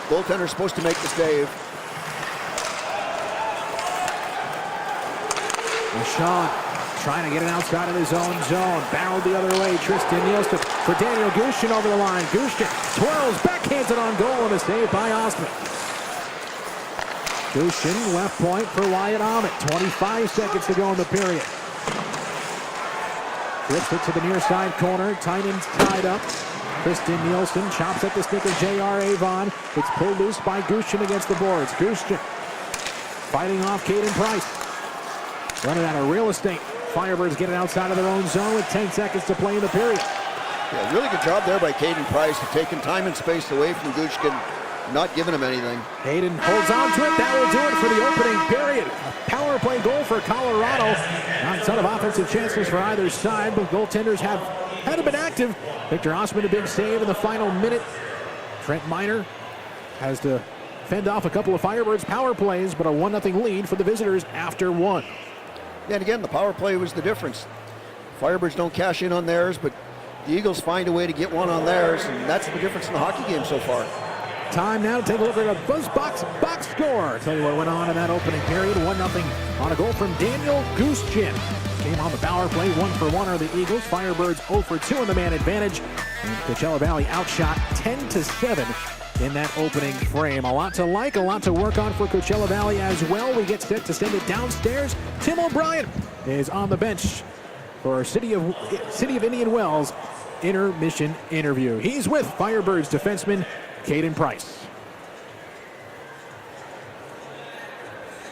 Goaltender's supposed to make the save. Sean trying to get it outside of his own zone. Barreled the other way. Tristan Nielsen for Daniel Gushchin over the line. Gushchin twirls, backhands it on goal, and a save by Ostman. Gushchin left point for Wyatt Ahmet. 25 seconds to go in the period. Flips it to the near side corner. Tynan's tied up. Tristan Nielsen chops at the stick of J.R. Avon. It's pulled loose by Gushchin against the boards. Gushchin fighting off Caden Price. Running out of real estate. Firebirds get it outside of their own zone with 10 seconds to play in the period. Yeah, really good job there by Caden Price, taking time and space away from Gushchin, not giving him anything. Caden holds on to it. That will do it for the opening period. A power play goal for Colorado. Not a ton of offensive chances for either side, but goaltenders hadn't been active. Victor Ostman a big save in the final minute. Trent Miner has to fend off a couple of Firebirds power plays, but a 1-0 lead for the visitors after one. Yeah, and again, the power play was the difference. Firebirds don't cash in on theirs, but the Eagles find a way to get one on theirs, and that's the difference in the hockey game so far. Time now to take a look at a buzz box score. Tell you what went on in that opening period. 1-0 on a goal from Daniel Gushchin. Came on the power play. 1-for-1 are the Eagles. Firebirds 0-for-2 in the man advantage. And Coachella Valley outshot 10-7 in that opening frame. A lot to like, a lot to work on for Coachella Valley as well. We get set to send it downstairs. Tim O'Brien is on the bench for our City of Indian Wells intermission interview. He's with Firebirds defenseman Caden Price.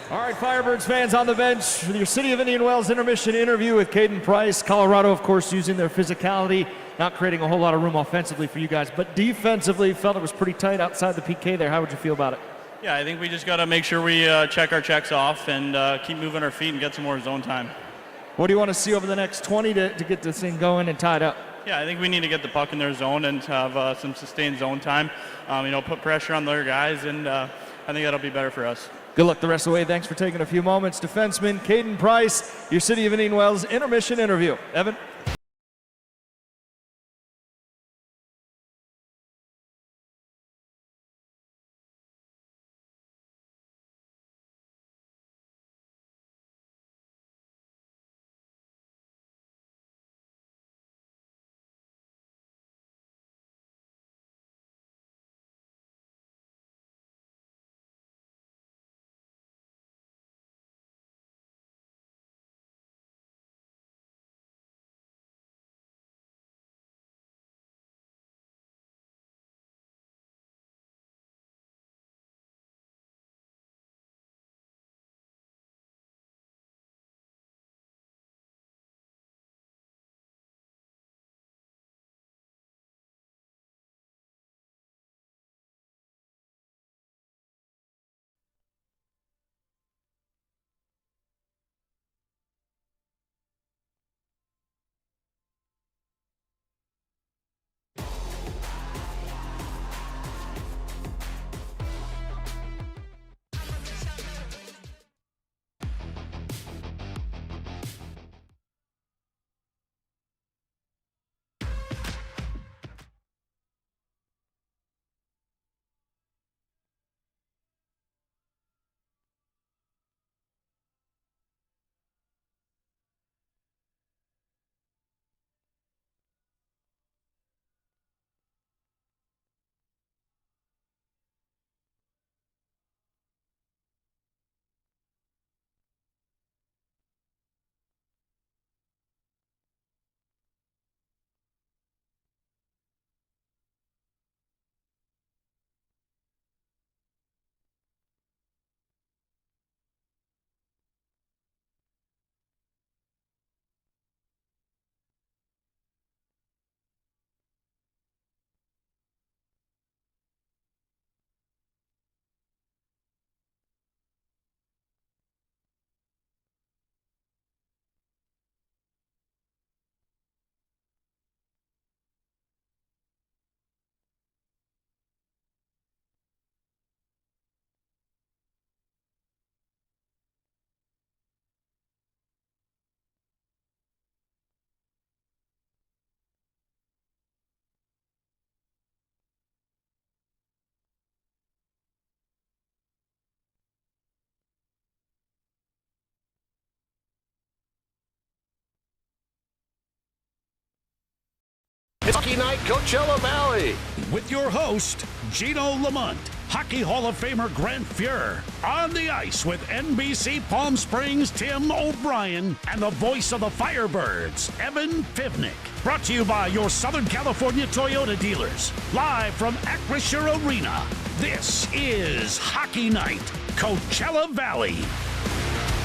All right, Firebirds fans on the bench for your City of Indian Wells intermission interview with Caden Price. Colorado, of course, using their physicality, not creating a whole lot of room offensively for you guys, but defensively felt it was pretty tight outside the PK there. How would you feel about it? Yeah, I think we just got to make sure we check our checks off and keep moving our feet and get some more zone time. What do you want to see over the next 20 to get this thing going and tied up? Yeah, I think we need to get the puck in their zone and have some sustained zone time. Put pressure on their guys, and I think that'll be better for us. Good luck the rest of the way. Thanks for taking a few moments. Defenseman Caden Price, your City of Indian Wells intermission interview. Evan? Hockey Night Coachella Valley with your host, Gino Lamont, Hockey Hall of Famer Grant Fuhr, on the ice with NBC Palm Springs' Tim O'Brien, and the voice of the Firebirds, Evan Pivnik. Brought to you by your Southern California Toyota dealers, live from Acrisure Arena. This is Hockey Night Coachella Valley.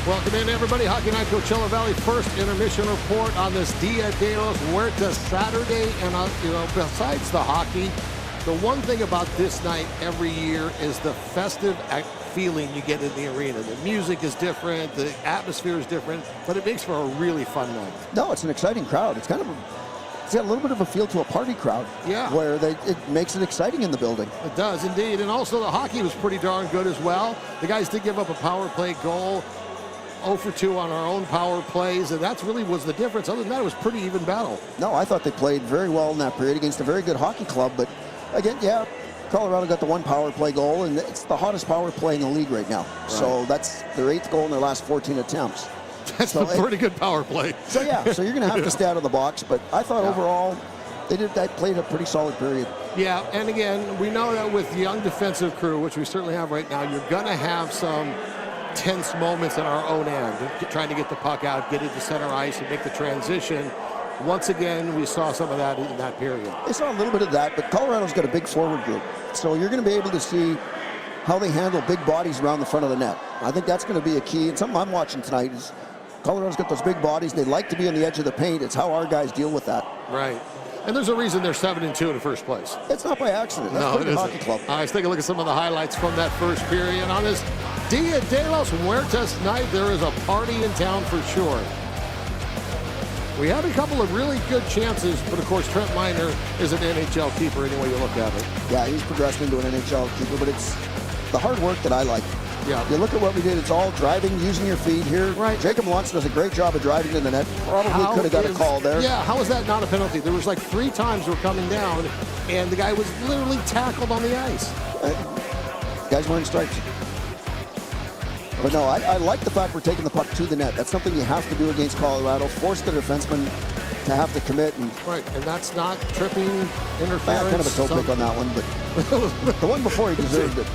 Welcome in, everybody. Hockey Night Coachella Valley, first intermission report on this Dia de los Muertos Saturday. And, besides the hockey, the one thing about this night every year is the festive feeling you get in the arena. The music is different, the atmosphere is different, but it makes for a really fun night. No, it's an exciting crowd. It's got a little bit of a feel to a party crowd. Yeah. Where it makes it exciting in the building. It does, indeed. And also the hockey was pretty darn good as well. The guys did give up a power play goal. 0 for 2 on our own power plays, and that really was the difference. Other than that, it was pretty even battle. No, I thought they played very well in that period against a very good hockey club, but again, yeah, Colorado got the 1 power play goal, and it's the hottest power play in the league right now. Right. So that's their 8th goal in their last 14 attempts. That's a pretty good power play. So yeah, so you're going to have to stay out of the box, but I thought overall they played a pretty solid period. Yeah, and again, we know that with young defensive crew, which we certainly have right now, you're going to have some tense moments in our own end, trying to get the puck out, get it to center ice, and make the transition. Once again, we saw some of that in that period. They saw a little bit of that, but Colorado's got a big forward group. So you're going to be able to see how they handle big bodies around the front of the net. I think that's going to be a key. And something I'm watching tonight is Colorado's got those big bodies. They like to be on the edge of the paint. It's how our guys deal with that. Right. And there's a reason they're 7-2 in the first place. It's not by accident. That's pretty good hockey club. All right, let's take a look at some of the highlights from that first period. On this Dia de los Muertos night, there is a party in town for sure. We had a couple of really good chances, but of course Trent Miner is an NHL keeper any way you look at it. Yeah, he's progressed into an NHL keeper, but it's the hard work that I like. Yeah. You look at what we did, it's all driving, using your feet here. Right. Jacob Lutz does a great job of driving to the net. Probably could have got a call there. Yeah, how is that not a penalty? There was like 3 times we're coming down, and the guy was literally tackled on the ice. Guys wearing stripes. But no, I like the fact we're taking the puck to the net. That's something you have to do against Colorado. Force the defenseman to have to commit. Right, and that's not tripping, interference. Kind of a toe pick on that one, but the one before he deserved it.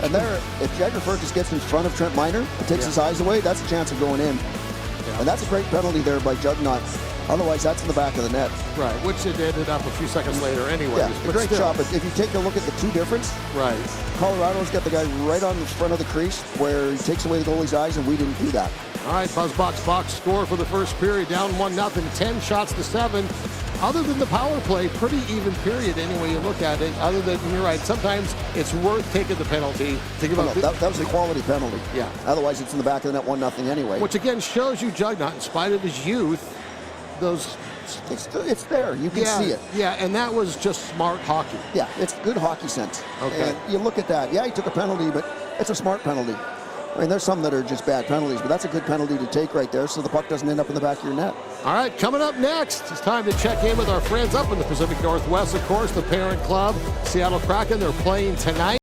And there, if Jagger Fergus gets in front of Trent Miner and takes his eyes away, that's a chance of going in. Yeah. And that's a great penalty there by Jugnaut. Otherwise, that's in the back of the net. Right, which it ended up a few seconds later anyway. Yeah, but great job. But if you take a look at the two difference, right, Colorado's got the guy right on the front of the crease where he takes away the goalie's eyes, and we didn't do that. All right, Buzzbox score for the first period, down 1-0, 10 shots to 7. Other than the power play, pretty even period any way you look at it. Other than, you're right, sometimes it's worth taking the penalty. That was a quality penalty. Yeah. Otherwise, it's in the back of the net 1-0 anyway. Which again shows you Jugnaut, in spite of his youth, it's there. You can see it. Yeah, and that was just smart hockey. Yeah, it's good hockey sense. Okay. And you look at that. Yeah, he took a penalty, but it's a smart penalty. I mean, there's some that are just bad penalties, but that's a good penalty to take right there so the puck doesn't end up in the back of your net. All right, coming up next, it's time to check in with our friends up in the Pacific Northwest, of course, the parent club, Seattle Kraken. They're playing tonight.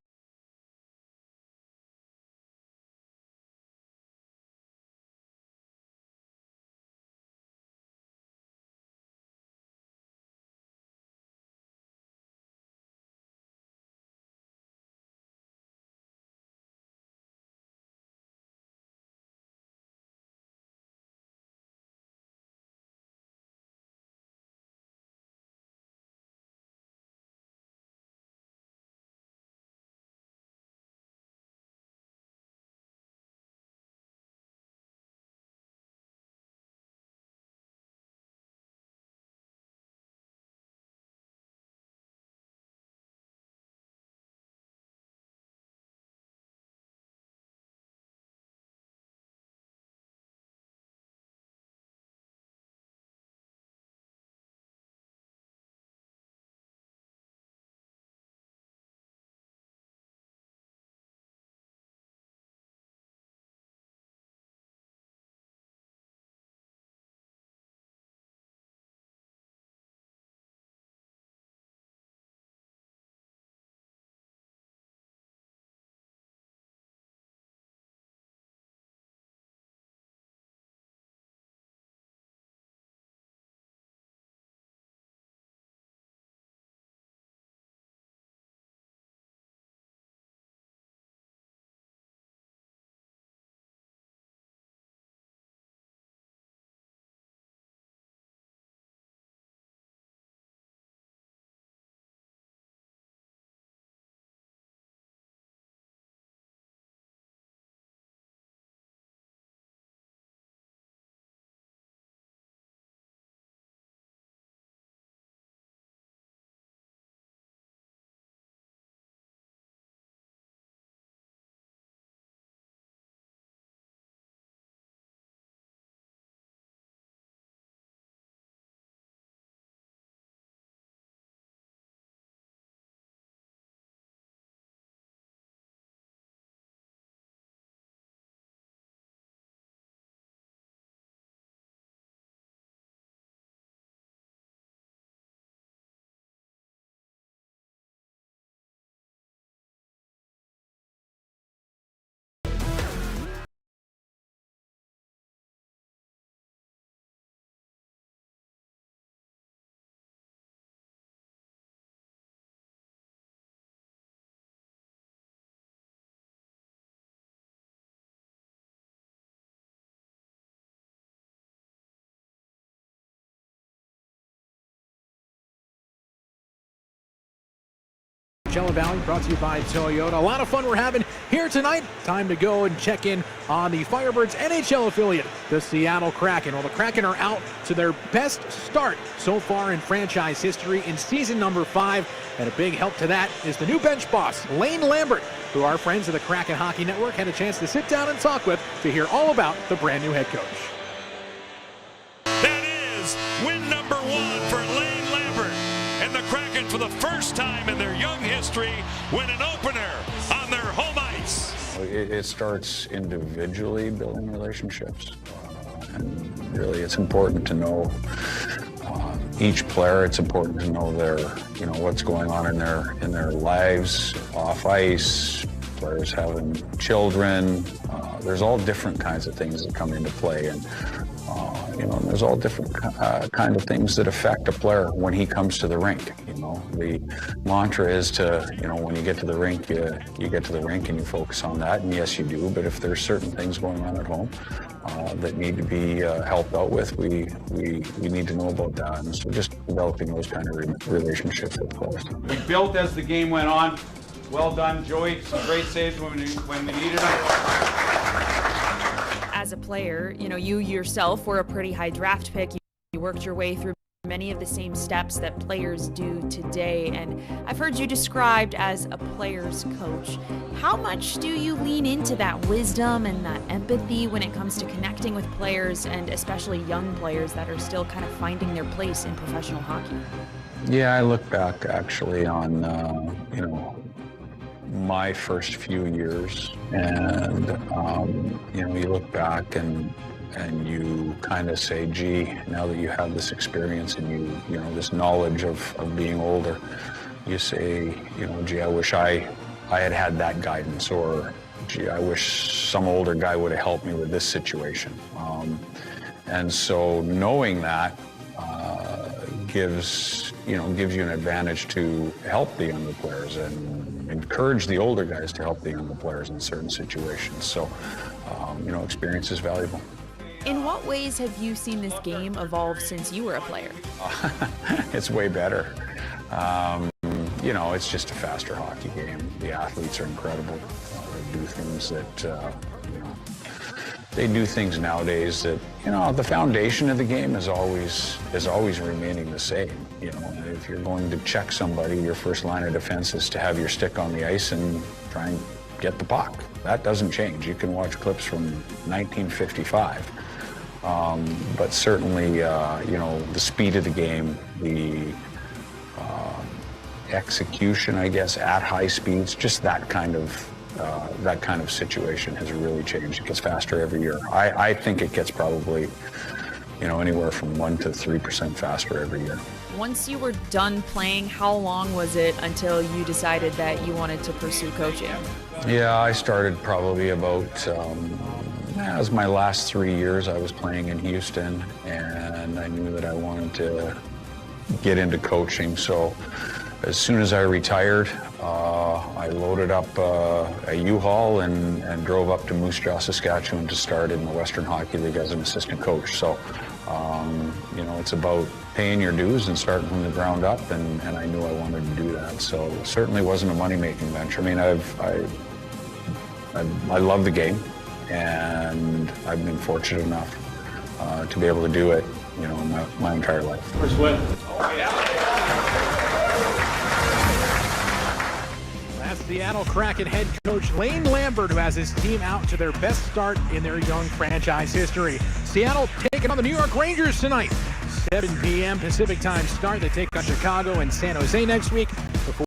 Coachella Valley, brought to you by Toyota. A lot of fun we're having here tonight. Time to go and check in on the Firebirds NHL affiliate, the Seattle Kraken. Well, the Kraken are out to their best start so far in franchise history in season number 5. And a big help to that is the new bench boss, Lane Lambert, who our friends of the Kraken Hockey Network had a chance to sit down and talk with to hear all about the brand new head coach. That is win number 1 for Lane Lambert. And the Kraken, for the first time in their young history, win an opener on their home ice. It starts individually building relationships. And really, it's important to know each player. It's important to know their, what's going on in their lives off ice. Players having children. There's all different kinds of things that come into play, and there's all different kind of things that affect a player when he comes to the rink. The mantra is to, when you get to the rink, you get to the rink and you focus on that, and yes, you do. But if there's certain things going on at home that need to be helped out with, we need to know about that. And so just developing those kind of relationships with players. We built as the game went on. Well done, Joey. Some great saves when we needed them. As a player, you yourself were a pretty high draft pick. You worked your way through many of the same steps that players do today, and I've heard you described as a player's coach. How much do you lean into that wisdom and that empathy when it comes to connecting with players, and especially young players that are still kind of finding their place in professional hockey? Yeah, I look back actually on, my first few years, and you look back and you kind of say, gee, now that you have this experience and this knowledge of being older, you say, gee, I wish I had that guidance, or gee, I wish some older guy would have helped me with this situation. And so knowing that gives you an advantage to help the younger players and encourage the older guys to help the younger players in certain situations. So, experience is valuable. In what ways have you seen this game evolve since you were a player? It's way better. It's just a faster hockey game. The athletes are incredible. They do things that, they do things nowadays that, the foundation of the game is always remaining the same. If you're going to check somebody, your first line of defense is to have your stick on the ice and try and get the puck. That doesn't change. You can watch clips from 1955. But certainly, the speed of the game, the execution, I guess, at high speeds, just that kind of situation has really changed. It gets faster every year. I think it gets probably, anywhere from 1% to 3% faster every year. Once you were done playing, how long was it until you decided that you wanted to pursue coaching? Yeah, I started probably about, it was my last 3 years I was playing in Houston, and I knew that I wanted to get into coaching. So as soon as I retired, I loaded up a U-Haul and drove up to Moose Jaw, Saskatchewan to start in the Western Hockey League as an assistant coach. So, it's about paying your dues and starting from the ground up, and I knew I wanted to do that. So it certainly wasn't a money-making venture. I mean, I love the game, and I've been fortunate enough to be able to do it, my entire life. First win. Oh, yeah. Seattle Kraken head coach Lane Lambert, who has his team out to their best start in their young franchise history. Seattle taking on the New York Rangers tonight. 7 p.m. Pacific time start. They take on Chicago and San Jose next week. Before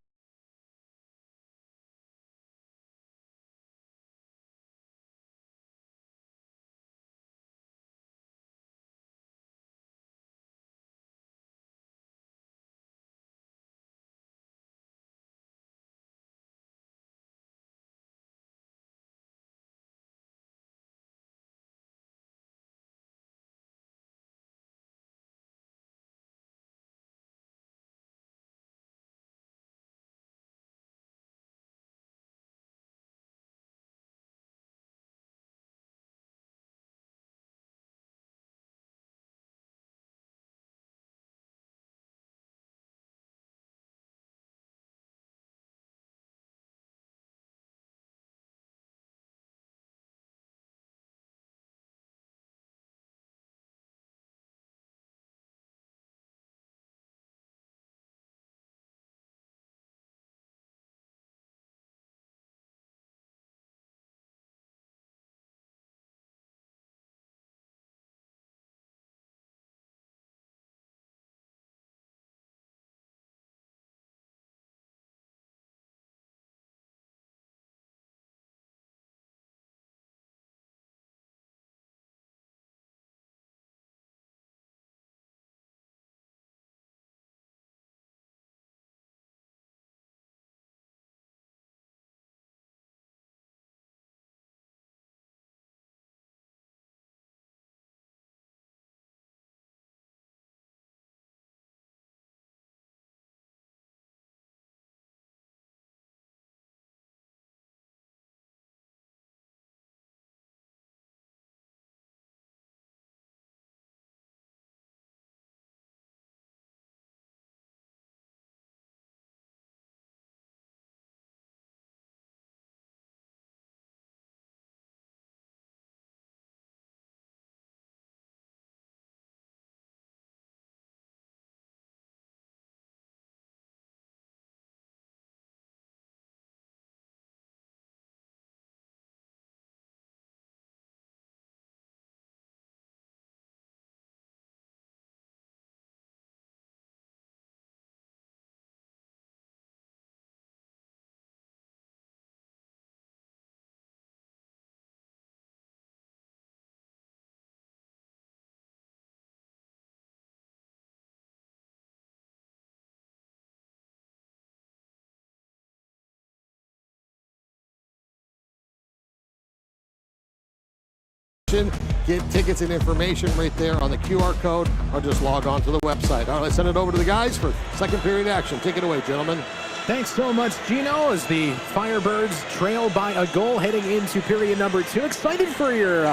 Get tickets and information right there on the QR code, or just log on to the website. All right, let's send it over to the guys for second period action. Take it away, gentlemen. Thanks so much, Gino, as the Firebirds trail by a goal heading into period number 2. Excited for your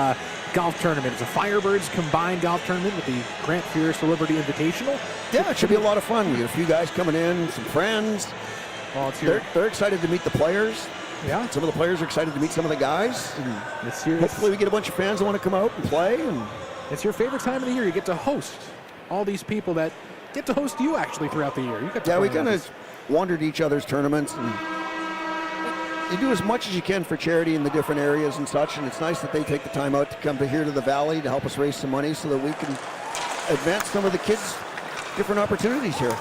golf tournament. It's a Firebirds combined golf tournament with the Grant Fuhr Celebrity Invitational. Yeah, it should be a lot of fun. We have a few guys coming in, some friends. Well, they're excited to meet the players. Yeah. Some of the players are excited to meet some of the guys. Hopefully we get a bunch of fans that want to come out and play. And it's your favorite time of the year. You get to host all these people that get to host you actually throughout the year. We kind of wander to each other's tournaments, and you do as much as you can for charity in the different areas and such, and it's nice that they take the time out to come to here to the Valley to help us raise some money so that we can advance some of the kids' different opportunities here.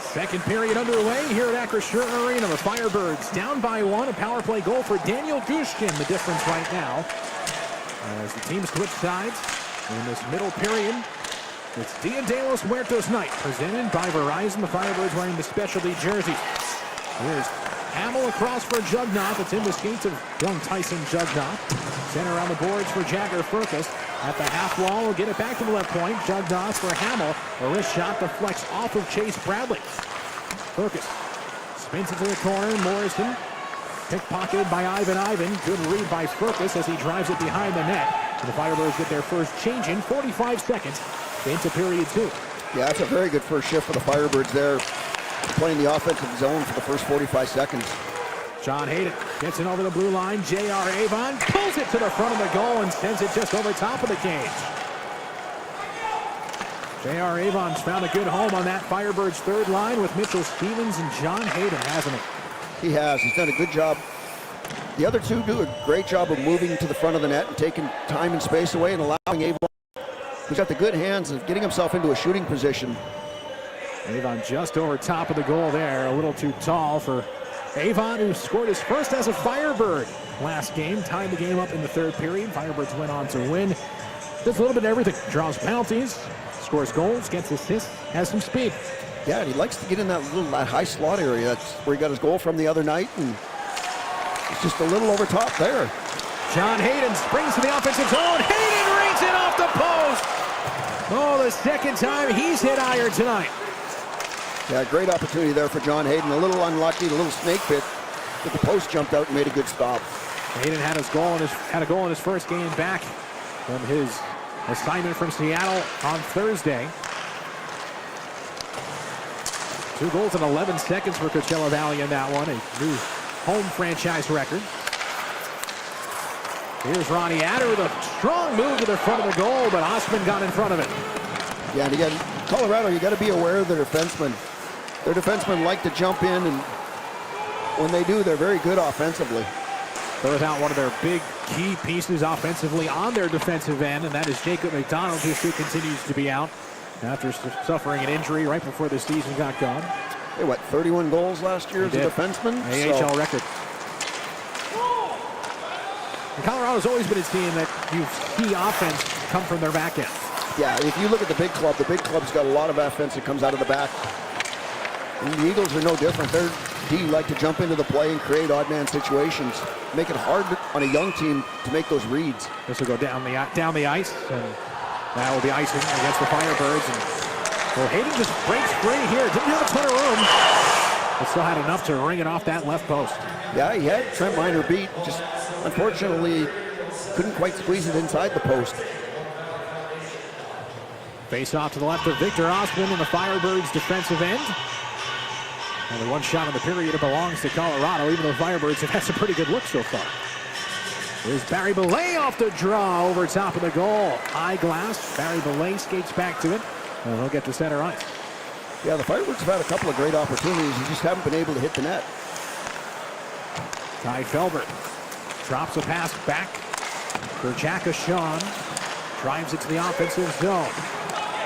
Second period underway here at Acrisure Arena. The Firebirds down by 1. A power play goal for Daniel Gushkin, the difference right now. As the teams switch sides in this middle period, it's Dia de los Muertos night, presented by Verizon. The Firebirds wearing the specialty jerseys. Here's Hamill across for Jugnoth. It's in the skates of young Tyson Jugnoth. Center on the boards for Jagger Furcus. At the half wall, will get it back to the left point. Jugnoth for Hamill. A wrist shot deflects off of Chase Bradley. Furcus spins it to the corner. Morrison pickpocketed by Ivan. Good read by Furcus as he drives it behind the net. And the Firebirds get their first change in 45 seconds into period 2. Yeah, that's a very good first shift for the Firebirds there, playing the offensive zone for the first 45 seconds. John Hayden gets it over the blue line. J.R. Avon pulls it to the front of the goal and sends it just over top of the cage. J.R. Avon's found a good home on that Firebirds third line with Mitchell Stevens and John Hayden, hasn't he? He has. He's done a good job. The other two do a great job of moving to the front of the net and taking time and space away and allowing Avon, who's got the good hands of getting himself into a shooting position. Avon just over top of the goal there, a little too tall for Avon, who scored his first as a Firebird last game, tied the game up in the third period. Firebirds went on to win. Does a little bit of everything. Draws penalties, scores goals, gets assists, has some speed. Yeah, and he likes to get in that high slot area. That's where he got his goal from the other night, and it's just a little over top there. John Hayden springs to the offensive zone. Hayden rings it off the post. Oh, the second time he's hit iron tonight. Yeah, great opportunity there for John Hayden. A little unlucky, a little snake pit, but the post jumped out and made a good stop. Hayden had a goal in his first game back from his assignment from Seattle on Thursday. 2 goals in 11 seconds for Coachella Valley in that one, a new home franchise record. Here's Ronnie Adder with a strong move to the front of the goal, but Osman got in front of it. Yeah, and again, Colorado, you got to be aware of their defensemen. Their defensemen like to jump in, and when they do, they're very good offensively. They're without one of their big key pieces offensively on their defensive end, and that is Jacob McDonald, who continues to be out after suffering an injury right before the season got going. Hey, what, 31 goals last year as a defenseman? AHL record. And Colorado's always been a team that you see offense come from their back end. Yeah, if you look at the big club's got a lot of offense that comes out of the back. And the Eagles are no different. Their D like to jump into the play and create odd man situations, make it hard on a young team to make those reads. This will go down the ice, and that will be icing against the Firebirds. And well, Hayden just breaks free here. Didn't have a ton of room, but still had enough to ring it off that left post. Yeah, he had Trent Miner beat. Just unfortunately couldn't quite squeeze it inside the post. Face off to the left of Victor Osman in the Firebirds defensive end. Only one shot in the period. It belongs to Colorado, even though Firebirds have had some pretty good looks so far. Here's Barry Belay off the draw over top of the goal. High glass. Barry Belay skates back to it, and he'll get to center ice. Yeah, the Firebirds have had a couple of great opportunities. You just haven't been able to hit the net. Ty Felbert drops a pass back for Jack Ashawn. Drives it to the offensive zone.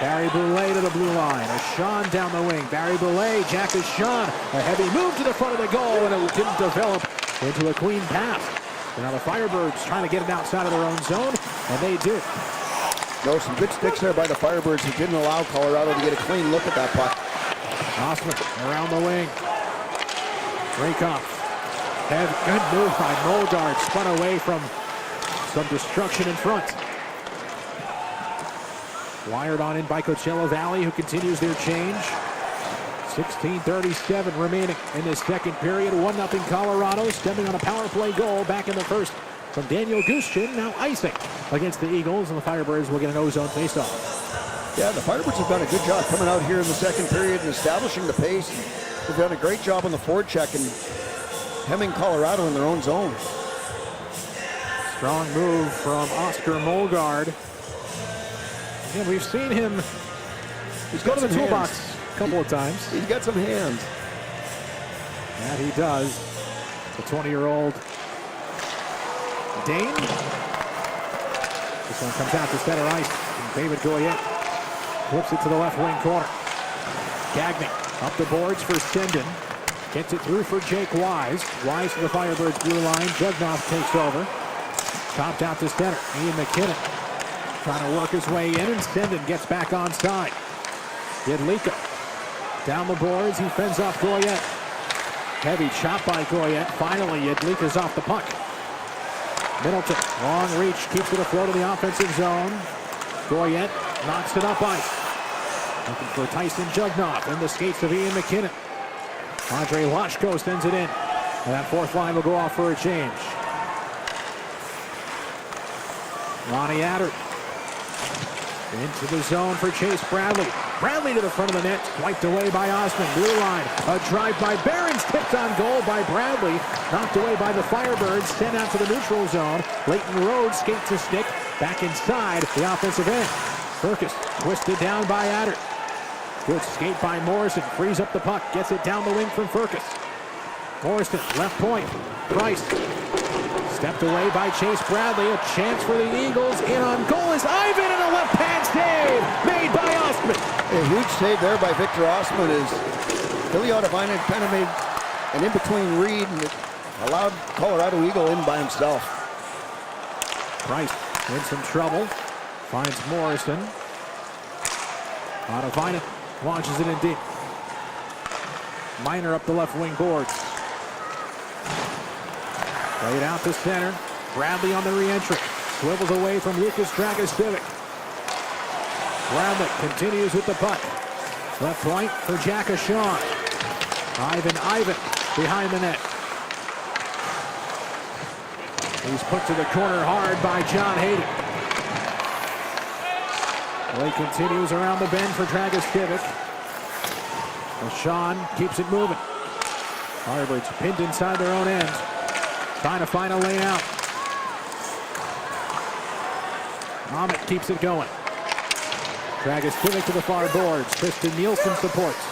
Barry Boulay to the blue line. Ashawn down the wing. Barry Boulay, Jack Ashawn. A heavy move to the front of the goal, and it didn't develop into a clean pass. And now the Firebirds trying to get it outside of their own zone, and they do. No, some good sticks there by the Firebirds who didn't allow Colorado to get a clean look at that puck. Osman around the wing. Rakoff. Good move by Moldard. Spun away from some destruction in front. Wired on in by Coachella Valley, who continues their change. 16:37 remaining in this second period. 1-0 Colorado, stemming on a power play goal back in the first from Daniel Guschin, now icing against the Eagles, and the Firebirds will get an ozone faceoff. Yeah, the Firebirds have done a good job coming out here in the second period and establishing the pace. They've done a great job on the forecheck and hemming Colorado in their own zone. Strong move from Oscar Molgaard. Again, we've seen him. He's go to the toolbox a couple of times. He's got some hands. That he does. The 20-year-old Dane. This one comes out to center ice. And David Goyette flips it to the left wing corner. Gagnon up the boards for Sinden. Gets it through for Jake Wise. Wise to the Firebirds blue line. Jugnoff takes over. Chopped out to center. Ian McKinnon trying to work his way in, and Sinden gets back onside. Yedlika down the boards. He fends off Goyette. Heavy chop by Goyette. Finally, Yedlika's off the puck. Middleton, long reach, keeps it afloat in the offensive zone. Goyette knocks it up ice. Looking for Tyson Jugnoff in the skates of Ian McKinnon. Andre Lashko sends it in. And that fourth line will go off for a change. Ronnie Adder into the zone for Chase Bradley. Bradley to the front of the net, wiped away by Osmond. Blue line, a drive by Barons, tipped on goal by Bradley. Knocked away by the Firebirds, sent out to the neutral zone. Leighton Rhodes skates to stick, back inside the offensive end. Firkus twisted down by Adder. Good skate by Morrison, frees up the puck, gets it down the wing from Firkus. Morrison, left point, Price. Stepped away by Chase Bradley. A chance for the Eagles. In on goal is Ivan, and a left-hand save made by Osman. A huge save there by Victor Osman as Billy Ottavinen kind of made an in-between read and allowed Colorado Eagle in by himself. Price in some trouble. Finds Morrison. Ottavinen launches it in deep. Minor up the left wing boards. Played out to center. Bradley on the re-entry. Swivels away from Lucas Dragostevic. Bradley continues with the puck. Left point for Jack Ashawn. Ivan behind the net. He's put to the corner hard by John Hayden. Play continues around the bend for Dragostevic. Ashawn keeps it moving. Firebirds pinned inside their own end. Trying to find a lane out. Ahmet keeps it going. Dragostevic to the far boards. Tristan Nielsen supports.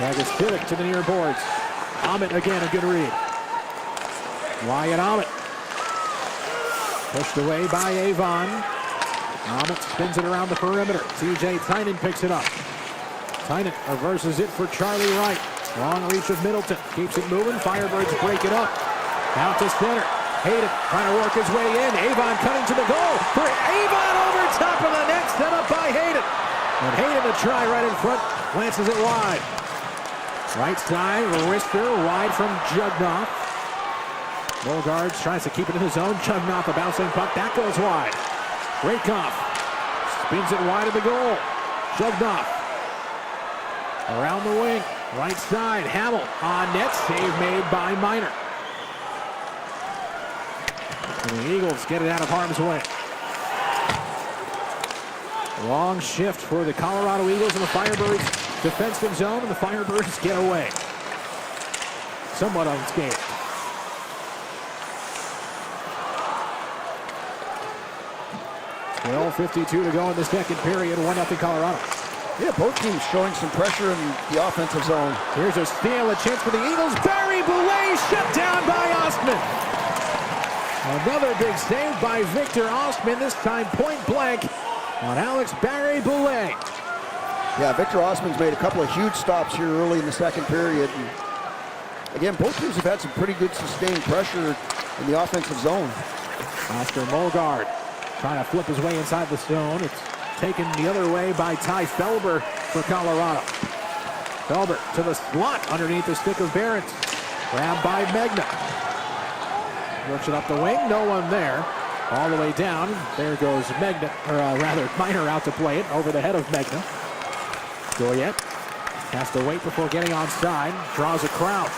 Dragostevic to the near boards. Ahmet again, a good read. Wyatt Ahmet. Pushed away by Avon. Ahmet spins it around the perimeter. TJ Tynan picks it up. Tynan reverses it for Charlie Wright. Long reach of Middleton. Keeps it moving. Firebirds break it up. Out to center. Hayden trying to work his way in. Avon cutting to the goal. For Avon over top of the net. Set up by Hayden. And Hayden to try right in front. Lances it wide. Right side. Rister wide from Jugnoff. Molgaard tries to keep it in his zone. Jugnoff a bouncing puck. That goes wide. Rakoff spins it wide of the goal. Jugnoff around the wing. Right side, Hamill on net, save made by Minor. And the Eagles get it out of harm's way. Long shift for the Colorado Eagles in the Firebirds defensive zone, and the Firebirds get away. Somewhat unscathed. .52 to go in the second period, 1-0 Colorado. Yeah, both teams showing some pressure in the offensive zone. Here's a steal, a chance for the Eagles. Barry Boulay shut down by Osman. Another big save by Victor Osman, this time point blank on Alex Barry Boulay. Yeah, Victor Osman's made a couple of huge stops here early in the second period. And again, both teams have had some pretty good sustained pressure in the offensive zone. Oscar Molgaard trying to flip his way inside the zone. It's taken the other way by Ty Felber for Colorado. Felber to the slot underneath the stick of Barons. Grabbed by Megna. Works it up the wing. No one there. All the way down. There goes Miner out to play it over the head of Megna. Goyette has to wait before getting onside. Draws a crowd.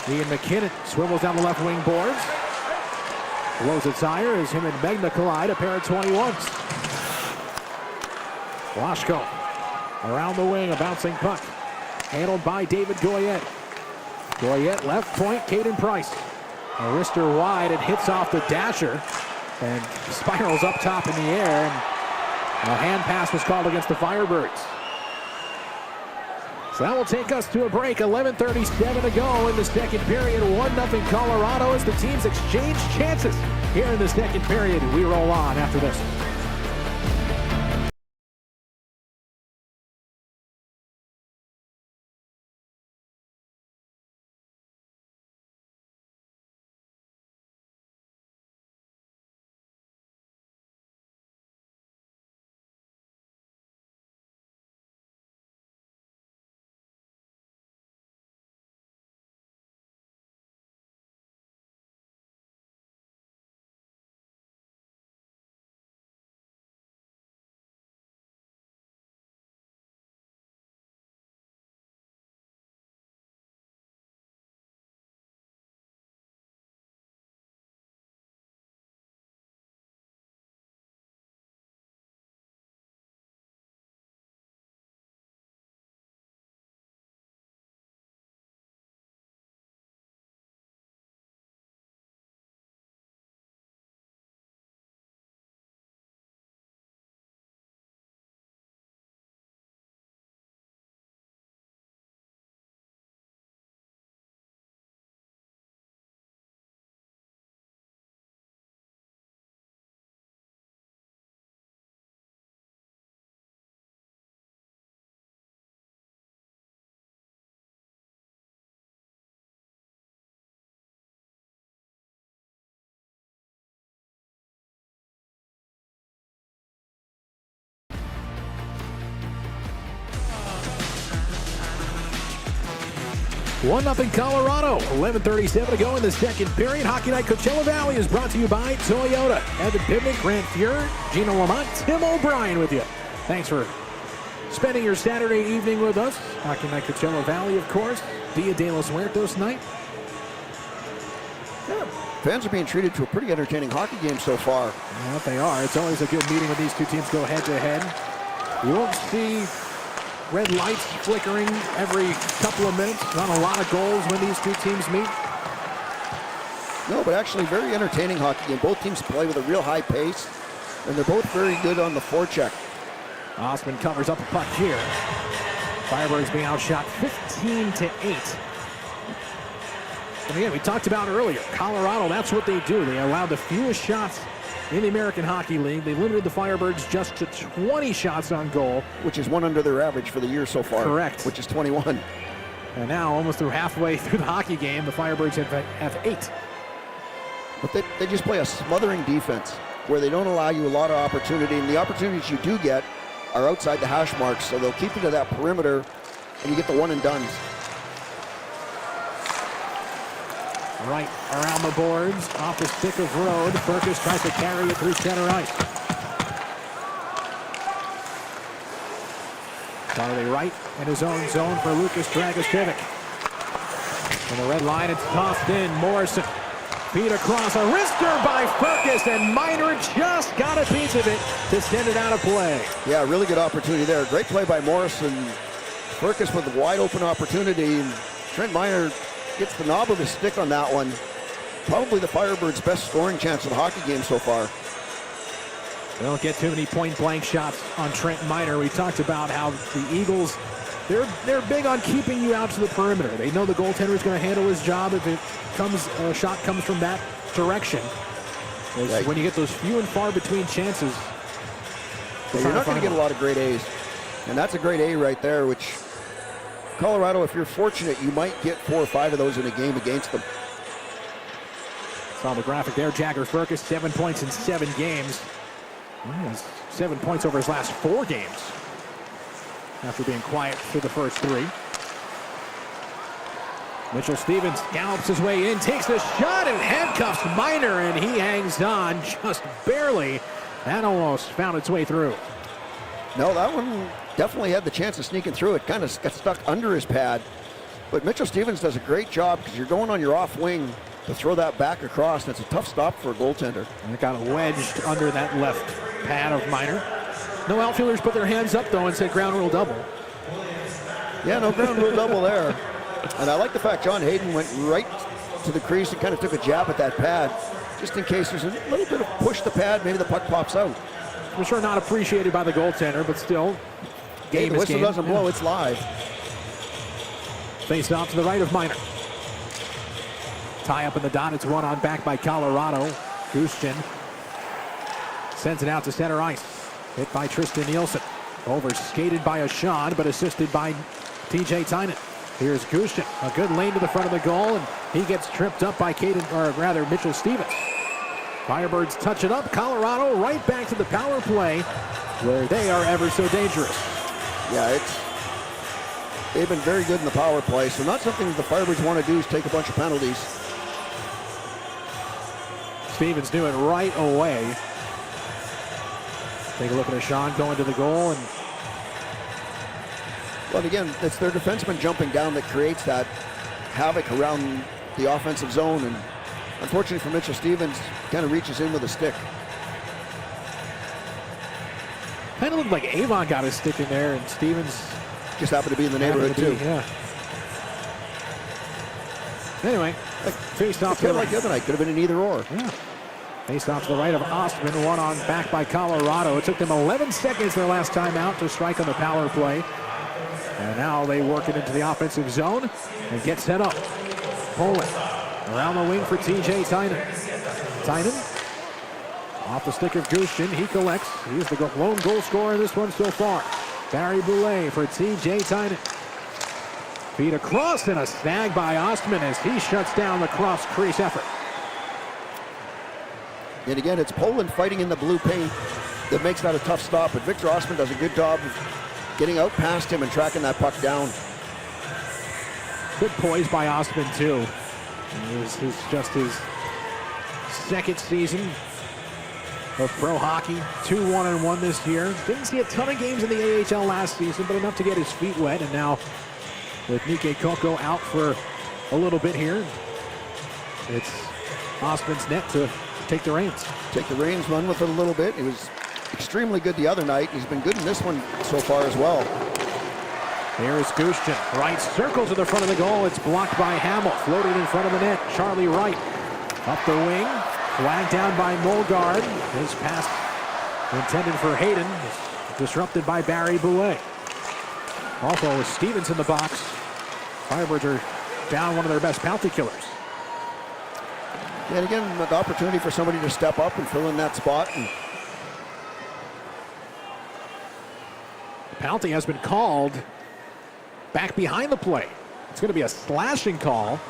Ian McKinnon swivels down the left wing boards. Blows it higher as him and Megna collide. A pair of 21s. Washko around the wing. A bouncing puck. Handled by David Goyette. Goyette left point. Caden Price. A wrister wide. It hits off the dasher and spirals up top in the air. And a hand pass was called against the Firebirds. So that will take us to a break. 11:37 to go in the second period. 1-0 Colorado as the teams exchange chances here in the second period. We roll on after this. One 0 Colorado. 11:37 to go in the second period. Hockey Night Coachella Valley is brought to you by Toyota. Evan Pivnik, Grant Fuhrer, Gino Lamont, Tim O'Brien with you. Thanks for spending your Saturday evening with us. Hockey Night Coachella Valley, of course. Dia de los Muertos night. Yeah, fans are being treated to a pretty entertaining hockey game so far. Yeah, they are. It's always a good meeting when these two teams go head to head. You won't see red lights flickering every couple of minutes. Not a lot of goals when these two teams meet. No, but actually very entertaining hockey game. Both teams play with a real high pace, and they're both very good on the forecheck. Osman covers up a puck here. Firebirds being outshot 15-8. And again, we talked about earlier, Colorado, that's what they do. They allowed the fewest shots in the American Hockey League. They limited the Firebirds just to 20 shots on goal. Which is one under their average for the year so far. Correct. Which is 21. And now, almost through halfway through the hockey game, the Firebirds have 8. But they just play a smothering defense where they don't allow you a lot of opportunity. And the opportunities you do get are outside the hash marks. So they'll keep you to that perimeter, and you get the one and dones. Right around the boards, off the stick of Road. Ferkus tries to carry it through center ice. Farley right in his own zone for Lucas Dragicevic. On the red line, it's tossed in. Morrison feed across, a wrister by Ferkus, and Miner just got a piece of it to send it out of play. Yeah, really good opportunity there. Great play by Morrison. Ferkus with a wide open opportunity. Trent Miner gets the knob of his stick on that one. Probably the Firebirds' best scoring chance of the hockey game so far. They don't get too many point-blank shots on Trent Miner. We talked about how the Eagles, they're big on keeping you out to the perimeter. They know the goaltender is going to handle his job if a shot comes from that direction. Right. When you get those few and far between chances, you're not going to get a lot of grade A's. And that's a grade A right there, which Colorado, if you're fortunate, you might get 4 or 5 of those in a game against them. Saw the graphic there. Jagger Ferkus, 7 points in 7 games. He has 7 points over his last 4 games after being quiet for the first 3. Mitchell Stevens gallops his way in, takes the shot, and handcuffs Miner, and he hangs on just barely. That almost found its way through. No, that one definitely had the chance of sneaking through. It kind of got stuck under his pad. But Mitchell Stevens does a great job because you're going on your off wing to throw that back across, and it's a tough stop for a goaltender. And it got wedged under that left pad of Miner. No outfielders put their hands up, though, and said ground rule double. Yeah, no ground rule double there. And I like the fact John Hayden went right to the crease and kind of took a jab at that pad, just in case there's a little bit of push the pad, maybe the puck pops out. I'm sure not appreciated by the goaltender, but still, Hey, the whistle doesn't blow, it's live. Face off to the right of Miner. Tie up in the dot, it's one on back by Colorado. Gushchin sends it out to center ice. Hit by Tristan Nielsen. Over-skated by Ashawn, but assisted by TJ Tynan. Here's Gushchin, a good lane to the front of the goal, and he gets tripped up by Mitchell Stevens. Firebirds touch it up. Colorado right back to the power play, where they are ever so dangerous. Yeah, they've been very good in the power play, so not something that the Firebirds want to do is take a bunch of penalties. Stevens knew it right away. Take a look at Ashawn going to the goal, and well, again, it's their defenseman jumping down that creates that havoc around the offensive zone, and unfortunately for Mitchell Stevens, kind of reaches in with a stick. Kind of looked like Avon got his stick in there, and Stevens just happened to be in the neighborhood too. Yeah. Anyway, faced off. Like the other night, could have been an either or. Yeah. Faced off to the right of Ostman, one on back by Colorado. It took them 11 seconds their last time out to strike on the power play. And now they work it into the offensive zone and get set up. Poland around the wing for TJ Tynan. Tynan off the stick of Gushchin. He collects. He's the lone goal scorer in this one so far. Barry Boulay for TJ Tynan. Feed across and a snag by Ostman as he shuts down the cross crease effort. And again, it's Poland fighting in the blue paint that makes that a tough stop. But Victor Ostman does a good job of getting out past him and tracking that puck down. Good poise by Ostman, too. This is just his second season of pro hockey. 2-1-1 this year. Didn't see a ton of games in the AHL last season, but enough to get his feet wet. And now with Nike Coco out for a little bit here, it's Ostman's net to take the reins. Take the reins, run with it a little bit. He was extremely good the other night. He's been good in this one so far as well. Here's Gushchin. Right circle to the front of the goal. It's blocked by Hamill. Floating in front of the net. Charlie Wright up the wing. Flagged down by Mulgard. His pass intended for Hayden. Disrupted by Barry Boulay. Also with Stevens in the box. Firebirds are down one of their best penalty killers. And again, the opportunity for somebody to step up and fill in that spot. And the penalty has been called back behind the play. It's going to be a slashing call.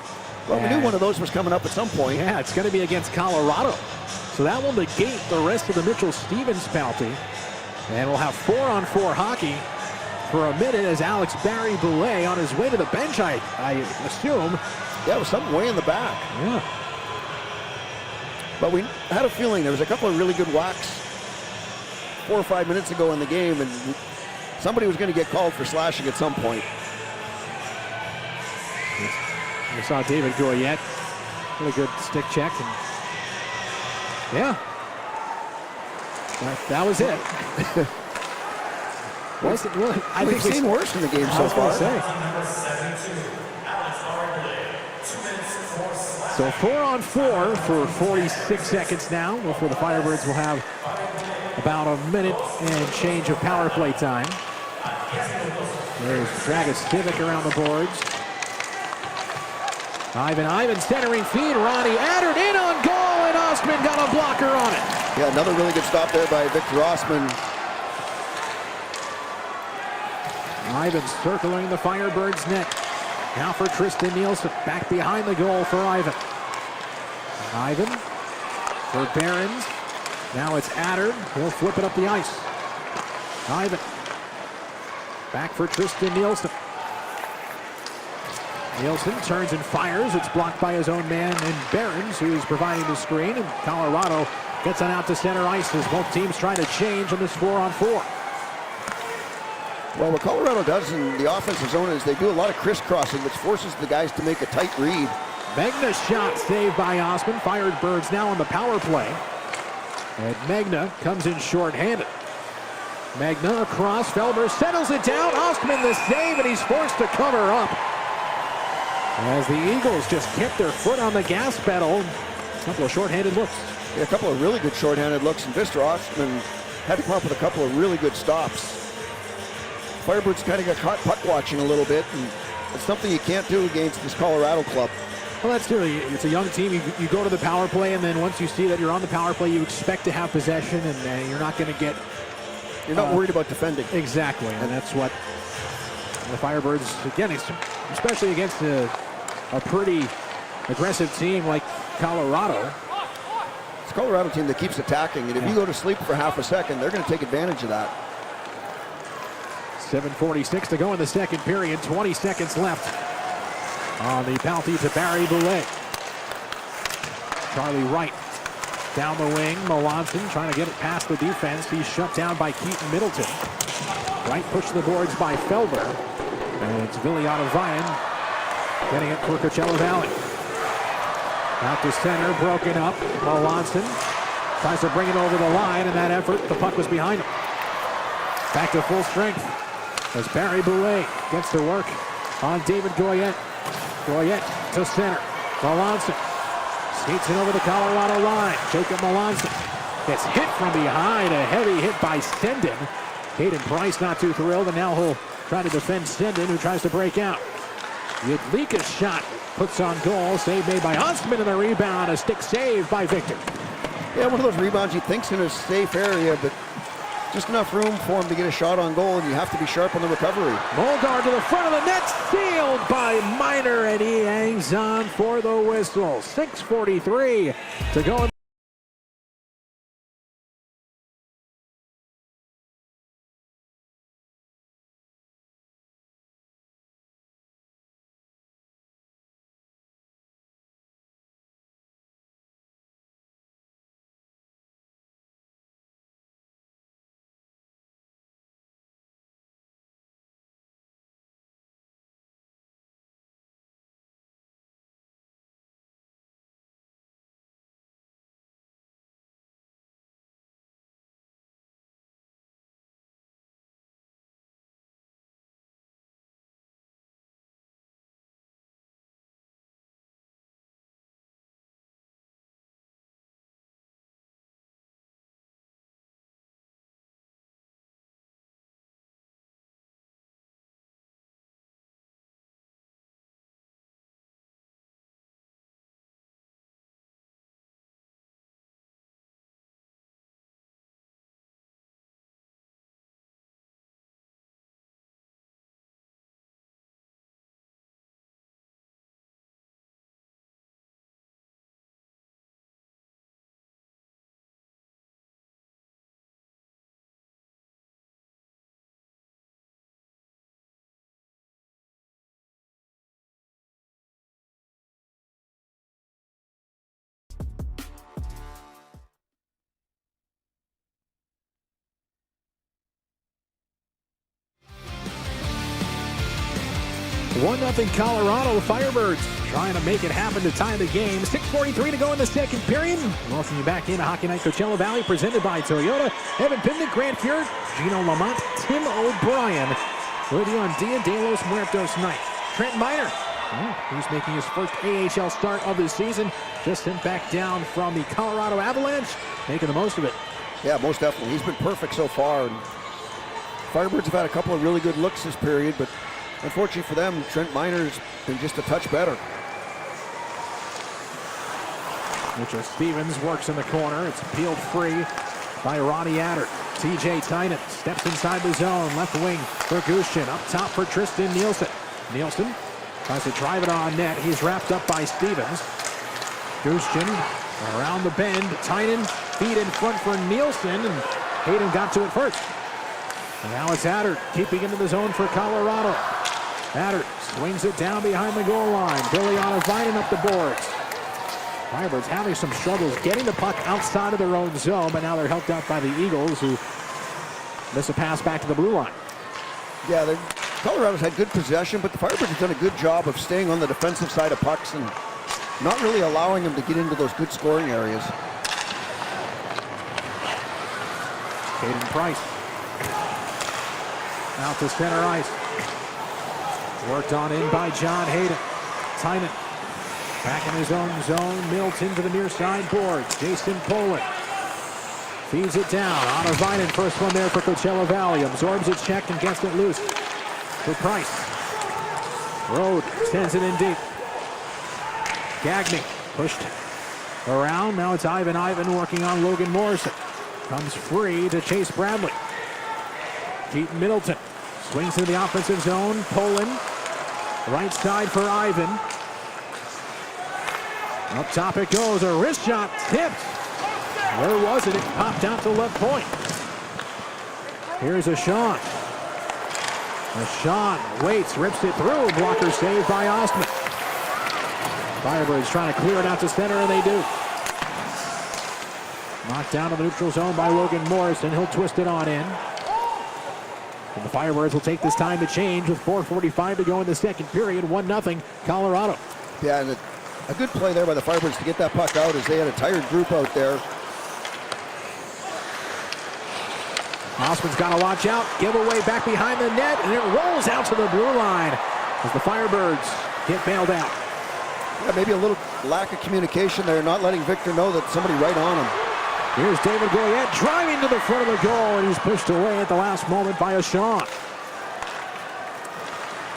Well, we knew one of those was coming up at some point. Yeah, it's going to be against Colorado. So that will negate the rest of the Mitchell Stevens penalty. And we'll have 4-on-4 hockey for a minute as Alex Barry Boulay on his way to the bench, I assume. Yeah, it was something way in the back. Yeah. But we had a feeling there was a couple of really good whacks 4 or 5 minutes ago in the game, and somebody was going to get called for slashing at some point. We saw David Goyette. Really good stick check. And yeah. That was it. I think we've seen worse in the game so far. So 4-on-4 for 46 seconds now before the Firebirds will have about a minute and change of power play time. There's Dragus Civic around the boards. Ivan centering feed. Ronnie Adder in on goal, and Ostman got a blocker on it. Yeah, another really good stop there by Victor Ostman. Ivan circling the Firebirds net. Now for Tristan Nielsen, back behind the goal for Ivan. Ivan for Behrens. Now it's Adder. He'll flip it up the ice. Ivan back for Tristan Nielsen. Nielsen turns and fires. It's blocked by his own man in Behrens, who's providing the screen. And Colorado gets on out to center ice as both teams try to change on this 4-on-4. Well, what Colorado does in the offensive zone is they do a lot of crisscrossing, which forces the guys to make a tight read. Magna shot saved by Osman. Firebirds now on the power play. And Magna comes in short-handed. Magna across. Felber settles it down. Osman the save, and he's forced to cover up. As the Eagles just kept their foot on the gas pedal. A couple of short-handed looks. Yeah, a couple of really good short-handed looks, and Victor Osman had to come up with a couple of really good stops. Firebirds kind of got caught puck watching a little bit, and it's something you can't do against this Colorado club. Well, that's true. It's a young team. You go to the power play, and then once you see that you're on the power play, you expect to have possession, and you're not going to get... You're not worried about defending. Exactly, and that's what the Firebirds, again, especially against a pretty aggressive team like Colorado. It's a Colorado team that keeps attacking, and if you go to sleep for half a second, they're going to take advantage of that. 7:46 to go in the second period. 20 seconds left on the penalty to Barry Boulet. Charlie Wright down the wing. Melanson trying to get it past the defense. He's shut down by Keaton Middleton. Wright pushed the boards by Felber. And it's Vilianovayan getting it for Coachella Valley. Out to center, broken up. Melanson tries to bring it over the line. In that effort, the puck was behind him. Back to full strength as Barry Boulet gets to work on David Goyette. Goyette to center. Melanson skates it over the Colorado line. Jacob Melanson gets hit from behind. A heavy hit by Sendin. Caden Price not too thrilled, and now he'll try to defend Sendin, who tries to break out. Yudlika's shot puts on goal. Save made by Huntsman, and the rebound. A stick save by Victor. Yeah, one of those rebounds he thinks in a safe area, but just enough room for him to get a shot on goal, and you have to be sharp on the recovery. Mulgard to the front of the net, sealed by Miner, and he hangs on for the whistle. 6:43 to go. One 0 Colorado. Firebirds trying to make it happen to tie the game. 6:43 to go in the second period. Welcome you back into Hockey Night Coachella Valley, presented by Toyota. Evan Pimnick, Grant Fuhr, Gino Lamont, Tim O'Brien with you on Dia de los Muertos night. Trent Miner, he's making his first AHL start of the season. Just sent back down from the Colorado Avalanche, making the most of it. Yeah, most definitely. He's been perfect so far. And Firebirds have had a couple of really good looks this period, but unfortunately for them, Trent Miner's been just a touch better. Mitchell Stevens works in the corner. It's peeled free by Ronnie Adder. TJ Tynan steps inside the zone. Left wing for Gushchin. Up top for Tristan Nielsen. Nielsen tries to drive it on net. He's wrapped up by Stevens. Gushchin around the bend. Tynan feet in front for Nielsen, and Hayden got to it first. And now it's Adder keeping into the zone for Colorado. Batter swings it down behind the goal line. Billy Vinen up the boards. Firebirds having some struggles getting the puck outside of their own zone, but now they're helped out by the Eagles, who miss a pass back to the blue line. Yeah, Colorado's had good possession, but the Firebirds have done a good job of staying on the defensive side of pucks and not really allowing them to get into those good scoring areas. Caden Price out to center ice. Worked on in by John Hayden. Tynan back in his own zone. Milt into the near side boards. Jason Poland feeds it down. Vinen, first one there for Coachella Valley. Absorbs it, check, and gets it loose for Price. Rode sends it in deep. Gagne pushed around. Now it's Ivan working on Logan Morrison. Comes free to Chase Bradley. Keaton Middleton swings into the offensive zone. Poland, right side for Ivan. Up top it goes. A wrist shot tipped. Where was it? It popped out to left point. Here's Ashawn. Ashawn waits, rips it through. Blocker saved by Ostman. Firebirds trying to clear it out to center, and they do. Knocked down to the neutral zone by Logan Morrison. He'll twist it on in. And the Firebirds will take this time to change with 4:45 to go in the second period. 1-0 Colorado. Yeah, and a good play there by the Firebirds to get that puck out as they had a tired group out there. Osman's got to watch out. Giveaway back behind the net, and it rolls out to the blue line as the Firebirds get bailed out. Yeah, maybe a little lack of communication there, not letting Victor know that somebody right on him. Here's David Goyette driving to the front of the goal, and he's pushed away at the last moment by Ashawn.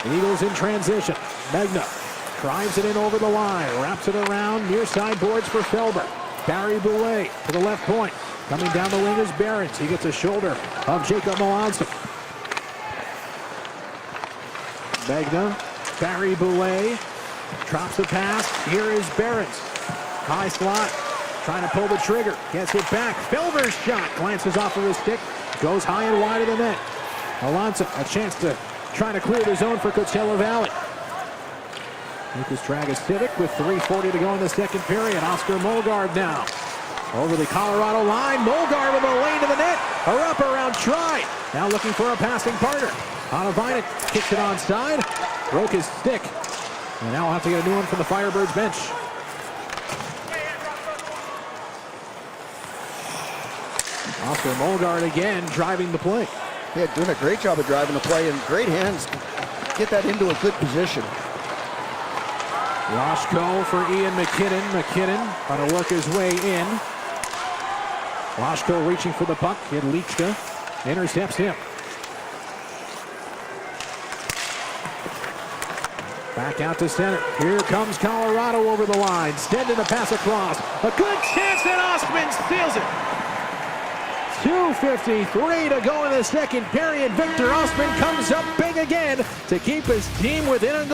Eagles in transition. Megna drives it in over the line, wraps it around, near side boards for Felber. Barry Boulay to the left point. Coming down the wing is Behrens. He gets a shoulder of Jacob Melanson. Megna, Barry Boulay, drops the pass. Here is Behrens. High slot, trying to pull the trigger. Gets it back. Felber's shot glances off of his stick. Goes high and wide of the net. Melanson, a chance to try to clear the zone for Coachella Valley. Lucas Dragicevic with 3:40 to go in the second period. Oscar Molgard now. Over the Colorado line. Molgard with a lane to the net. A wraparound try. Now looking for a passing partner. Vinen kicks it onside. Broke his stick. And now we'll have to get a new one from the Firebirds bench. Oscar Molgard again driving the play. Yeah, doing a great job of driving the play and great hands to get that into a good position. Lashko for Ian McKinnon. McKinnon trying to work his way in. Lashko reaching for the puck. Lichka intercepts him. Back out to center. Here comes Colorado over the line. Sending a pass across. A good chance, and Ostman steals it. 2:53 to go in the second period. Victor Ostman comes up big again to keep his team within a goal.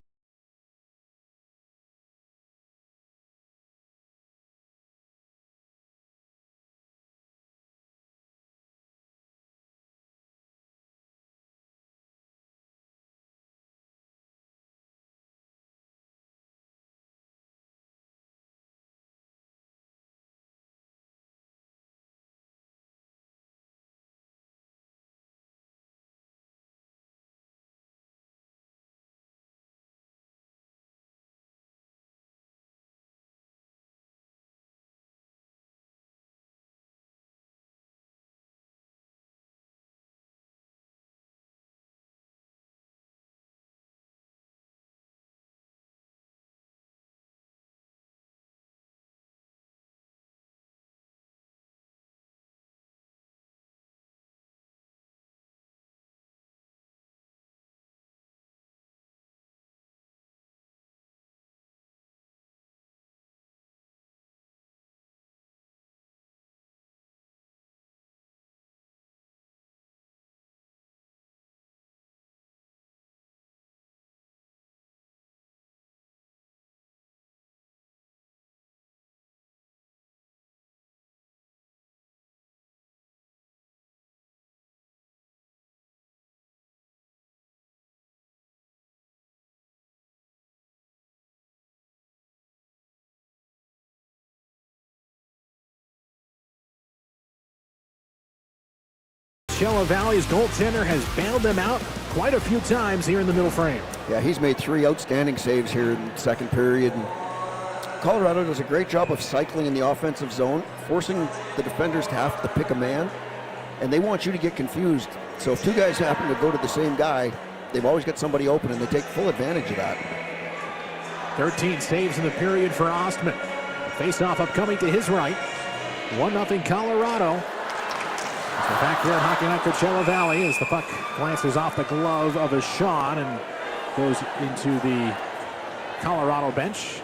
Coachella Valley's goaltender has bailed them out quite a few times here in the middle frame. Yeah, he's made 3 outstanding saves here in the second period. And Colorado does a great job of cycling in the offensive zone, forcing the defenders to have to pick a man, and they want you to get confused. So if 2 guys happen to go to the same guy, they've always got somebody open, and they take full advantage of that. 13 saves in the period for Ostman. Face-off upcoming to his right. 1-0 Colorado. It's the back there at Hockey Night Coachella Valley as the puck glances off the glove of a Sean and goes into the Colorado bench.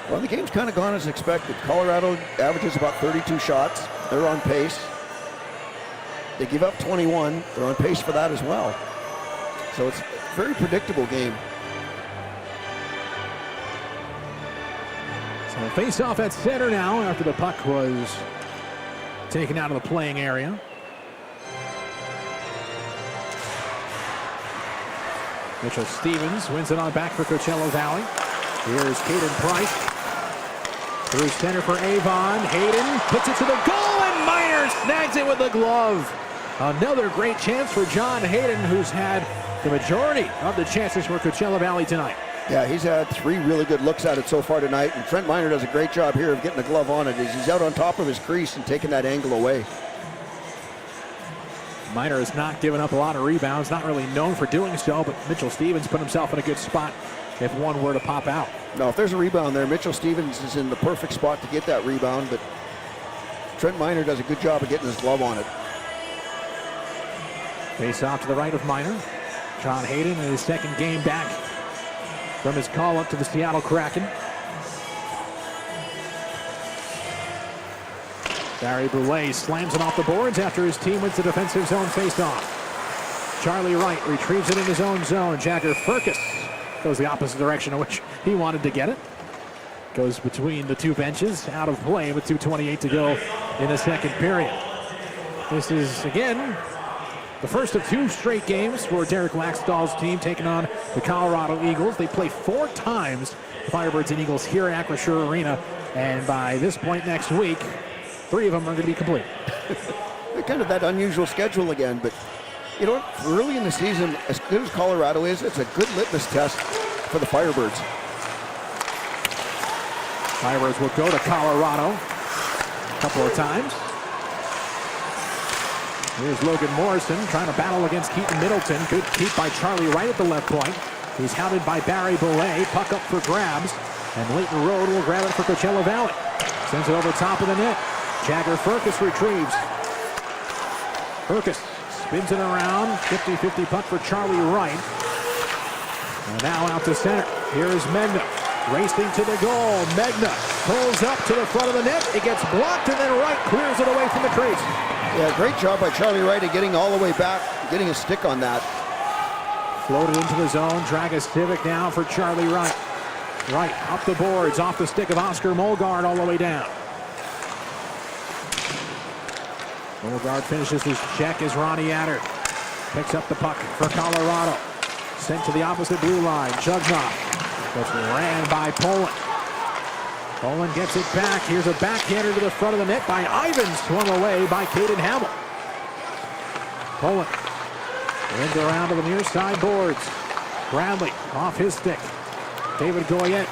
Well, the game's kind of gone as expected. Colorado averages about 32 shots. They're on pace. They give up 21. They're on pace for that as well. So it's a very predictable game. So face-off at center now after the puck was taken out of the playing area. Mitchell Stevens wins it on back for Coachella Valley. Here's Caden Price. Through center for Avon. Hayden puts it to the goal, and Miner snags it with the glove. Another great chance for John Hayden, who's had the majority of the chances for Coachella Valley tonight. Yeah, he's had 3 really good looks at it so far tonight, and Trent Miner does a great job here of getting the glove on it as he's out on top of his crease and taking that angle away. Miner has not given up a lot of rebounds, not really known for doing so, but Mitchell Stevens put himself in a good spot if one were to pop out. No, if there's a rebound there, Mitchell Stevens is in the perfect spot to get that rebound, but Trent Miner does a good job of getting his glove on it. Face off to the right of Miner. John Hayden in his second game back from his call up to the Seattle Kraken. Barry Boulay slams it off the boards after his team wins the defensive zone face-off. Charlie Wright retrieves it in his own zone. Jagger Firkus goes the opposite direction in which he wanted to get it. Goes between the 2 benches, out of play with 2:28 to go in the second period. This is, again, the first of 2 straight games for Derek Laxdal's team taking on the Colorado Eagles. They play 4 times, Firebirds and Eagles, here at Acrisure Arena. And by this point next week, 3 of them are going to be complete. Kind of that unusual schedule again, but you know what? Early in the season, as good as Colorado is, it's a good litmus test for the Firebirds. Firebirds will go to Colorado a couple of times. Here's Logan Morrison trying to battle against Keaton Middleton. Good keep by Charlie Wright at the left point. He's hounded by Barry Boulay. Puck up for grabs. And Leighton Road will grab it for Coachella Valley. Sends it over top of the net. Jagger Firkus retrieves. Firkus spins it around. 50-50 puck for Charlie Wright. And now out to center. Here's Megna. Racing to the goal. Megna pulls up to the front of the net. It gets blocked, and then Wright clears it away from the crease. Yeah, great job by Charlie Wright of getting all the way back, getting a stick on that. Floated into the zone. Dragicevic down for Charlie Wright. Wright up the boards, off the stick of Oscar Molgaard all the way down. Molgaard finishes his check as Ronnie Adder picks up the puck for Colorado. Sent to the opposite blue line. Jugnauth. That's ran by Poland. Poland gets it back. Here's a backhander to the front of the net by Ivans, swung away by Caden Hamill. Poland wins around to the near side boards. Bradley off his stick. David Goyette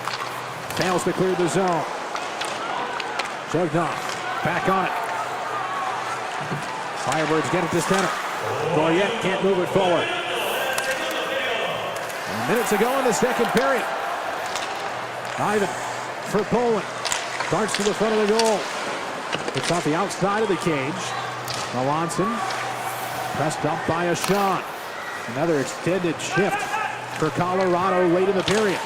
fails to clear the zone. Jugnauth back on it. Firebirds get it to center. Goyette can't move it forward. And minutes ago in the second period. Ivan for Poland. Darts to the front of the goal. It's off the outside of the cage. Melanson pressed up by a shot. Another extended shift for Colorado late in the period.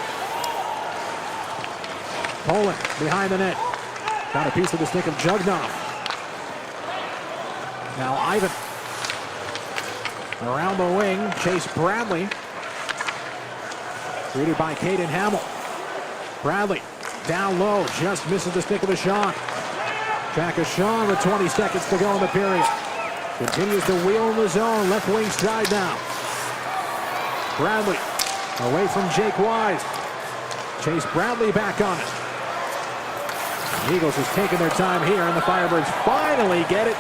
Poland behind the net. Got a piece of the stick of Jugnauth. Now Ivan around the wing. Chase Bradley. Greeted by Caden Hamill. Bradley down low. Just misses the stick of the shot. Jack Sean with 20 seconds to go in the period. Continues to wheel in the zone. Left wing side now. Bradley away from Jake Wise. Chase Bradley back on it. The Eagles just taking their time here, and the Firebirds finally get it.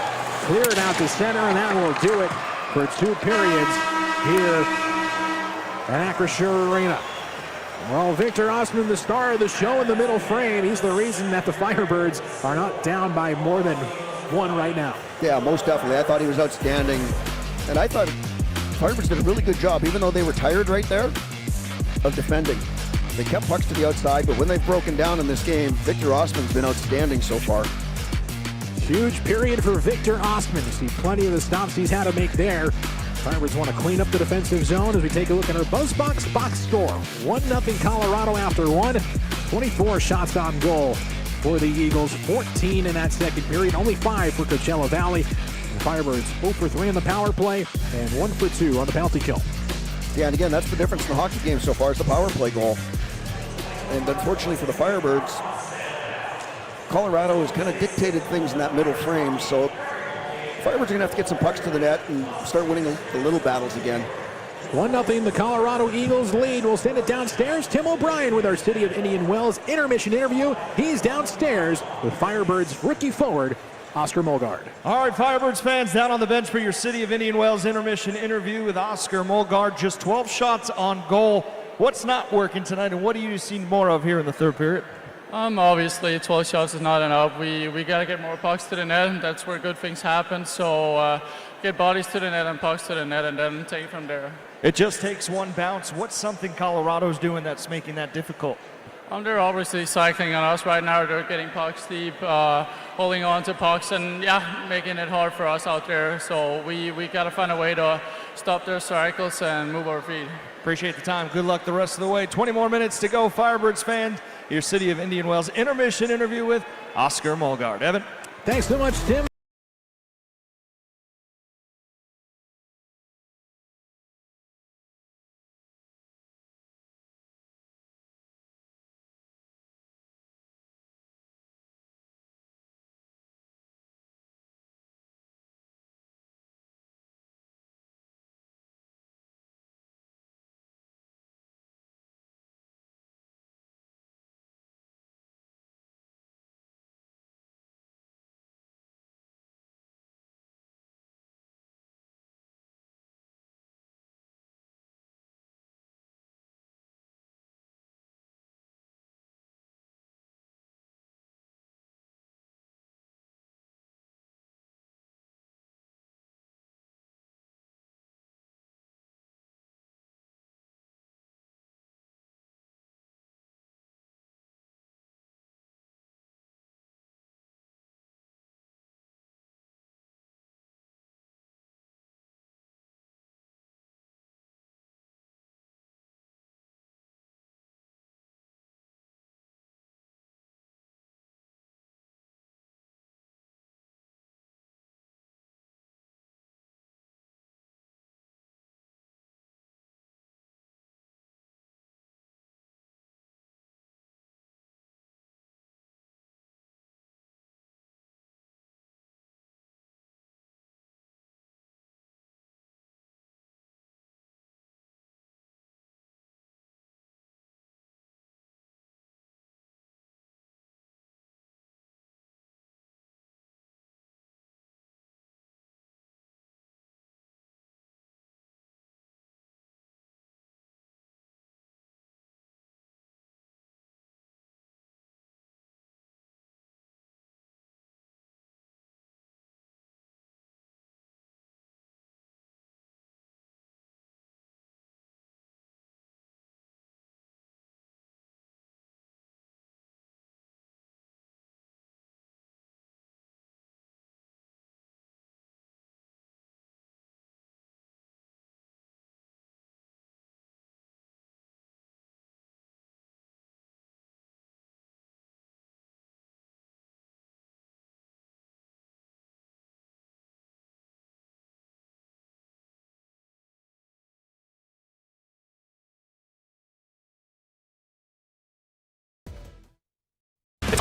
Clear it out to center, and that will do it for 2 periods here at Acrisure Arena. Well, Victor Ostman, the star of the show in the middle frame. He's the reason that the Firebirds are not down by more than 1 right now. Yeah, most definitely. I thought he was outstanding. And I thought Firebirds did a really good job, even though they were tired right there, of defending. They kept pucks to the outside, but when they've broken down in this game, Victor Ostman's been outstanding so far. Huge period for Victor Ostman. You see plenty of the stops he's had to make there. Firebirds want to clean up the defensive zone as we take a look at our BuzzBox box score. 1-0 Colorado after 1. 24 shots on goal for the Eagles. 14 in that second period. Only 5 for Coachella Valley. The Firebirds 0 for 3 on the power play and 1 for 2 on the penalty kill. Yeah, and again, that's the difference in the hockey game so far is the power play goal. And unfortunately for the Firebirds, Colorado has kind of dictated things in that middle frame, so Firebirds are going to have to get some pucks to the net and start winning the little battles again. 1-0, the Colorado Eagles lead. We'll send it downstairs. Tim O'Brien with our City of Indian Wells intermission interview. He's downstairs with Firebirds rookie forward, Oscar Molgaard. All right, Firebirds fans, down on the bench for your City of Indian Wells intermission interview with Oscar Molgaard. Just 12 shots on goal. What's not working tonight, and what do you see more of here in the third period? Obviously, 12 shots is not enough. We got to get more pucks to the net. That's where good things happen. So get bodies to the net and pucks to the net, and then take it from there. It just takes one bounce. What's something Colorado's doing that's making that difficult? They're obviously cycling on us right now. They're getting pucks deep, holding on to pucks, and making it hard for us out there. So we got to find a way to stop their cycles and move our feet. Appreciate the time. Good luck the rest of the way. 20 more minutes to go, Firebirds fans. Your City of Indian Wells intermission interview with Oscar Molgaard. Evan. Thanks so much, Tim.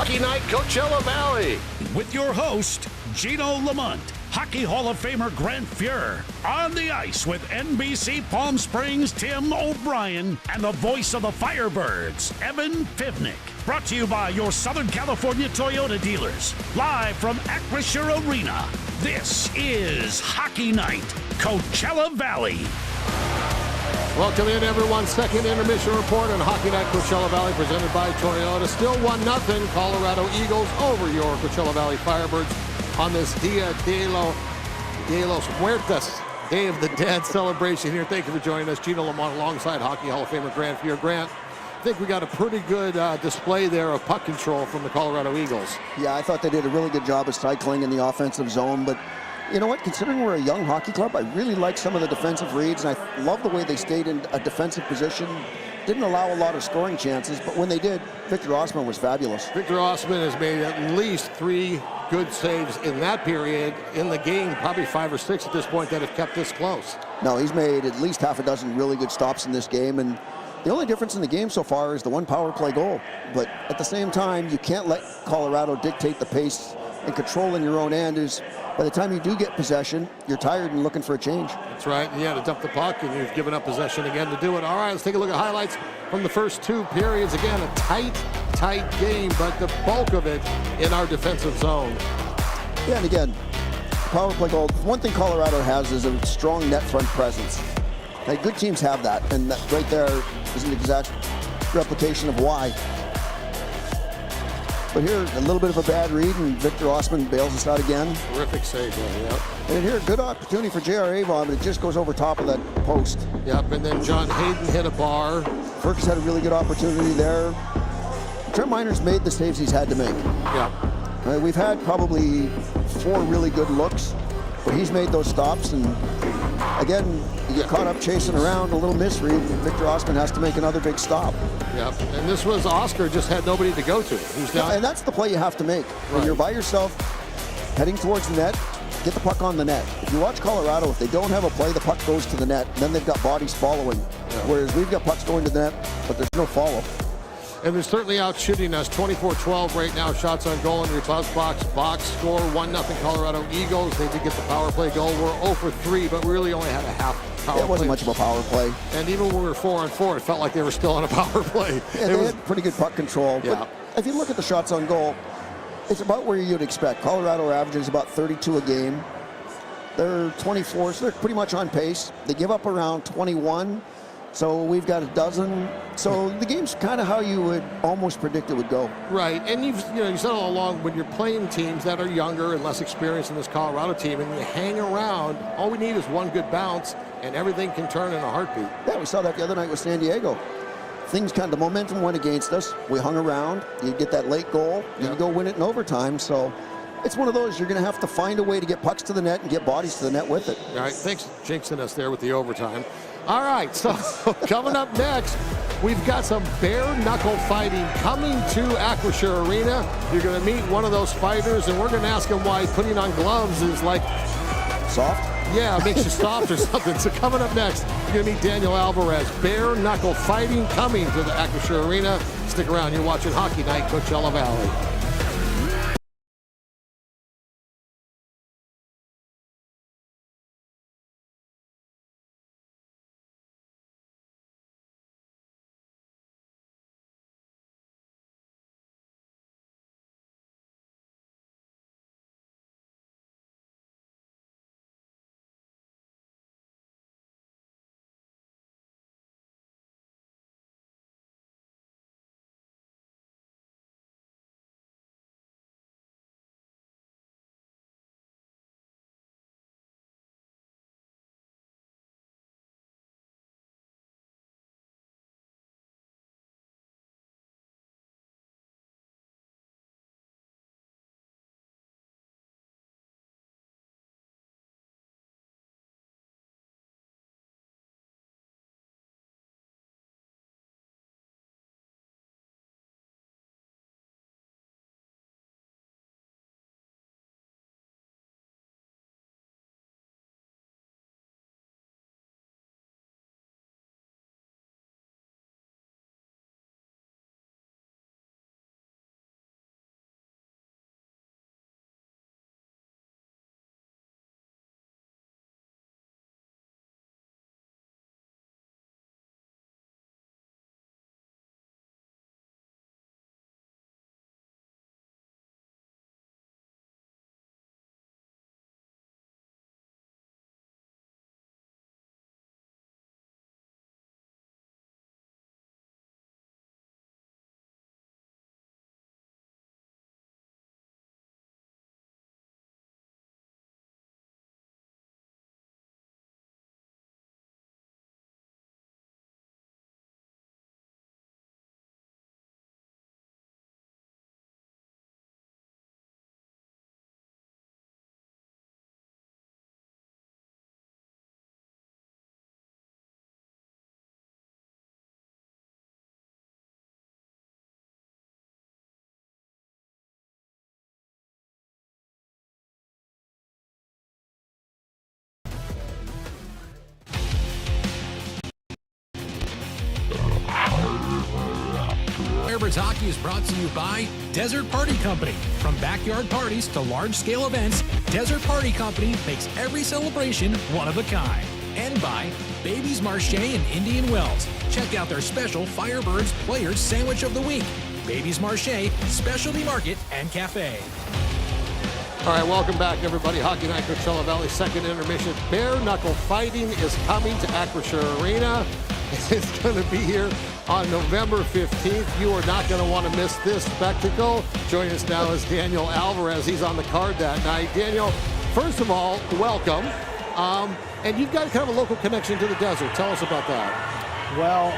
Hockey Night Coachella Valley. With your host, Gino Lamont, Hockey Hall of Famer Grant Fuhr, on the ice with NBC Palm Springs' Tim O'Brien, and the voice of the Firebirds, Evan Pivnik. brought to you by your Southern California Toyota dealers. Live from Acrisure Arena, this is Hockey Night, Coachella Valley. Welcome in, everyone. Second intermission report on Hockey Night Coachella Valley, presented by Toyota. Still 1-0 Colorado Eagles over your Coachella Valley Firebirds on this Dia de los Muertos, Day of the Dead celebration here. Thank you for joining us. Gino Lamont alongside Hockey Hall of Famer Grant Fuhr. Grant, I think we got a pretty good display there of puck control from the Colorado Eagles. Yeah, I thought they did a really good job of cycling in the offensive zone, but you know what? Considering we're a young hockey club, I really like some of the defensive reads, and I love the way they stayed in a defensive position. Didn't allow a lot of scoring chances, but when they did, Victor Osman was fabulous. Victor Osman has made at least 3 good saves in that period in the game, probably 5 or 6 at this point, that have kept this close. No, he's made at least half a dozen really good stops in this game, and the only difference in the game so far is the 1 power play goal. But at the same time, you can't let Colorado dictate the pace and control in your own end. Is by the time you do get possession, you're tired and looking for a change. That's right. You had to dump the puck, and you've given up possession again to do it. All right, let's take a look at highlights from the first 2 periods. Again, a tight game, but the bulk of it in our defensive zone. Yeah, and again, power play goal. One thing Colorado has is a strong net front presence. Like, good teams have that, and that right there is an exact replication of why. But here, a little bit of a bad read, and Victor Osman bails us out again. Terrific save there, yep. And here, good opportunity for J.R. Avon, but it just goes over top of that post. Yep, and then John Hayden hit a bar. Fergus had a really good opportunity there. Trent Miner's made the saves he's had to make. Yeah. We've had probably 4 really good looks, but he's made those stops, and again, you get caught up chasing around, a little misread. Victor Osman has to make another big stop. Yep, and this was Oscar just had nobody to go to. He's down. And that's the play you have to make. When you're by yourself, heading towards the net, get the puck on the net. If you watch Colorado, if they don't have a play, the puck goes to the net, and then they've got bodies following. Whereas we've got pucks going to the net, but there's no follow. And they're certainly out shooting us. 24-12 right now. Shots on goal in your box score. 1-0 Colorado Eagles. They did get the power play goal. We're 0 for 3, but we really only had a half power play. It wasn't much of a power play. And even when we were 4 on 4, it felt like they were still on a power play. Yeah, they had pretty good puck control. Yeah. But if you look at the shots on goal, it's about where you'd expect. Colorado averages about 32 a game. They're 24, so they're pretty much on pace. They give up around 21. So we've got a dozen. So the game's kind of how you would almost predict it would go. Right, and you said all along, when you're playing teams that are younger and less experienced than this Colorado team, and you hang around, all we need is one good bounce, and everything can turn in a heartbeat. Yeah, we saw that the other night with San Diego. Things kind of, the momentum went against us. We hung around. You get that late goal, you go win it in overtime. So it's one of those, you're going to have to find a way to get pucks to the net and get bodies to the net with it. All right, thanks for jinxing us there with the overtime. All right, so coming up next, we've got some bare-knuckle fighting coming to Acrisure Arena. You're going to meet one of those fighters, and we're going to ask him why putting on gloves is like... Soft? Yeah, it makes you soft or something. So coming up next, you're going to meet Daniel Alvarez. Bare-knuckle fighting coming to the Acrisure Arena. Stick around. You're watching Hockey Night, Coachella Valley. Firebirds Hockey is brought to you by Desert Party Company. From backyard parties to large-scale events, Desert Party Company makes every celebration one of a kind. And by Babies Marche in Indian Wells. Check out their special Firebirds Players Sandwich of the Week. Babies Marche, Specialty Market and Cafe. All right, welcome back, everybody. Hockey Night Coachella Valley, second intermission. Bare knuckle fighting is coming to Acrisure Arena. It's going to be here on November 15th. You are not going to want to miss this spectacle. Joining us now is Daniel Alvarez. He's on the card that night. Daniel, first of all, welcome. And you've got kind of a local connection to the desert. Tell us about that. Well,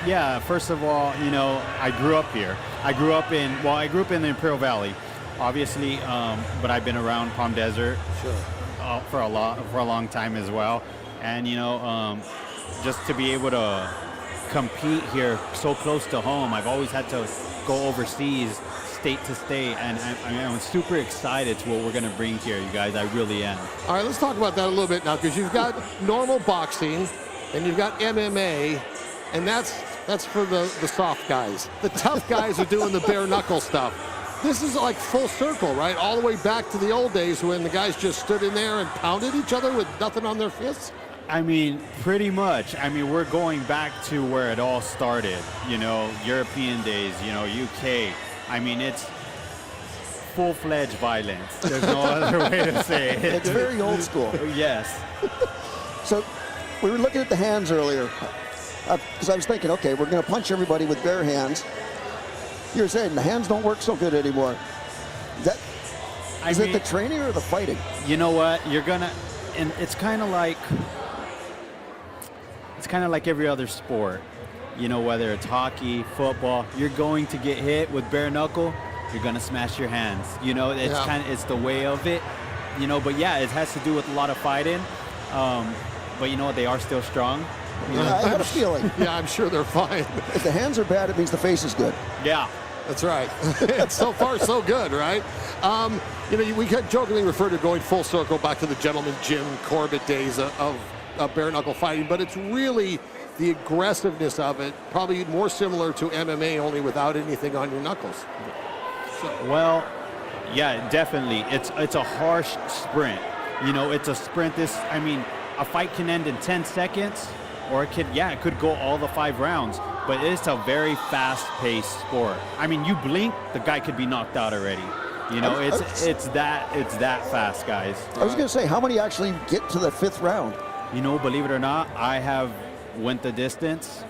yeah, first of all, you know, I grew up here. I grew up in the Imperial Valley, obviously, but I've been around Palm Desert for a long time as well. And, you know, just to be able to compete here so close to home, I've always had to go overseas, state to state, and I'm super excited to what we're going to bring here, you guys. I really am. All right, let's talk about that a little bit now, because you've got normal boxing and you've got MMA, and that's for the soft guys. The tough guys are doing the bare knuckle stuff. This is like full circle, right? All the way back to the old days when the guys just stood in there and pounded each other with nothing on their fists. I mean, pretty much. I mean, we're going back to where it all started, you know, European days, you know, UK. I mean, it's full-fledged violence. There's no other way to say it. It's very old school. Yes. So we were looking at the hands earlier, because I was thinking, okay, we're going to punch everybody with bare hands. You're saying the hands don't work so good anymore. Is it the training or the fighting? You know what? And it's kind of like every other sport. You know, whether it's hockey, football, you're going to get hit with bare knuckle, you're going to smash your hands. You know, it's the way of it. You know, but yeah, it has to do with a lot of fighting. But you know what? They are still strong. You know? I got a feeling. Yeah, I'm sure they're fine. If the hands are bad, it means the face is good. Yeah. That's right. So far, so good, right? You know, we could jokingly refer to going full circle back to the gentleman Jim Corbett days of bare knuckle fighting, but it's really the aggressiveness of it, probably more similar to MMA, only without anything on your knuckles. Well, yeah, definitely. It's a harsh sprint. You know, it's a sprint. A fight can end in 10 seconds, or it could go all the 5 rounds. But it's a very fast-paced sport. I mean, you blink, the guy could be knocked out already. You know, it's that fast, guys. I was going to say, how many actually get to the 5th round? You know, believe it or not, I have went the distance,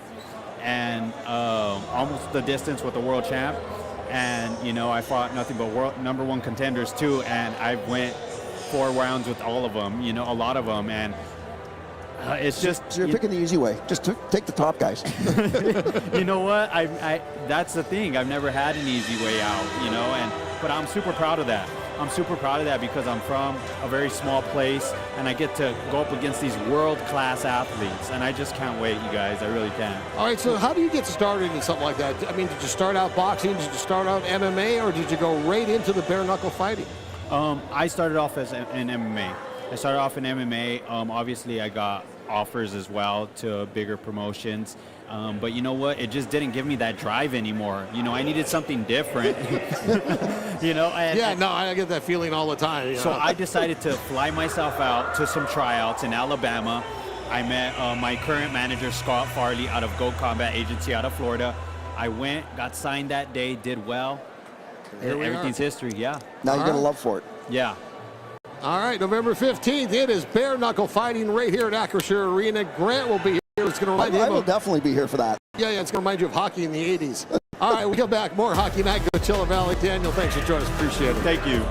and almost the distance with the world champ. And you know, I fought nothing but world #1 contenders too, and I went 4 rounds with all of them. You know, a lot of them, and. It's just so you're picking the easy way. Just take the top guys. You know what? That's the thing. I've never had an easy way out. You know, but I'm super proud of that. I'm super proud of that because I'm from a very small place and I get to go up against these world-class athletes, and I just can't wait, you guys. I really can. All right. So how do you get started in something like that? I mean, did you start out boxing? Did you start out MMA, or did you go right into the bare knuckle fighting? I started off as in MMA. I started off in MMA. Obviously, I got offers as well to bigger promotions. But you know what? It just didn't give me that drive anymore. You know, I needed something different. You know? I get that feeling all the time. So I decided to fly myself out to some tryouts in Alabama. I met my current manager, Scott Farley, out of Go Combat Agency out of Florida. I went, got signed that day, did well. Everything's history, yeah. Now you're going to love for it. Yeah. All right, November 15th, it is bare knuckle fighting right here at Acrisure Arena. Grant will be here. It's going to remind I will definitely be here for that. Yeah, it's going to remind you of hockey in the 80s. All right, we come back. More Hockey Night, Coachella Valley. Daniel, thanks for joining us. Appreciate it. Thank you.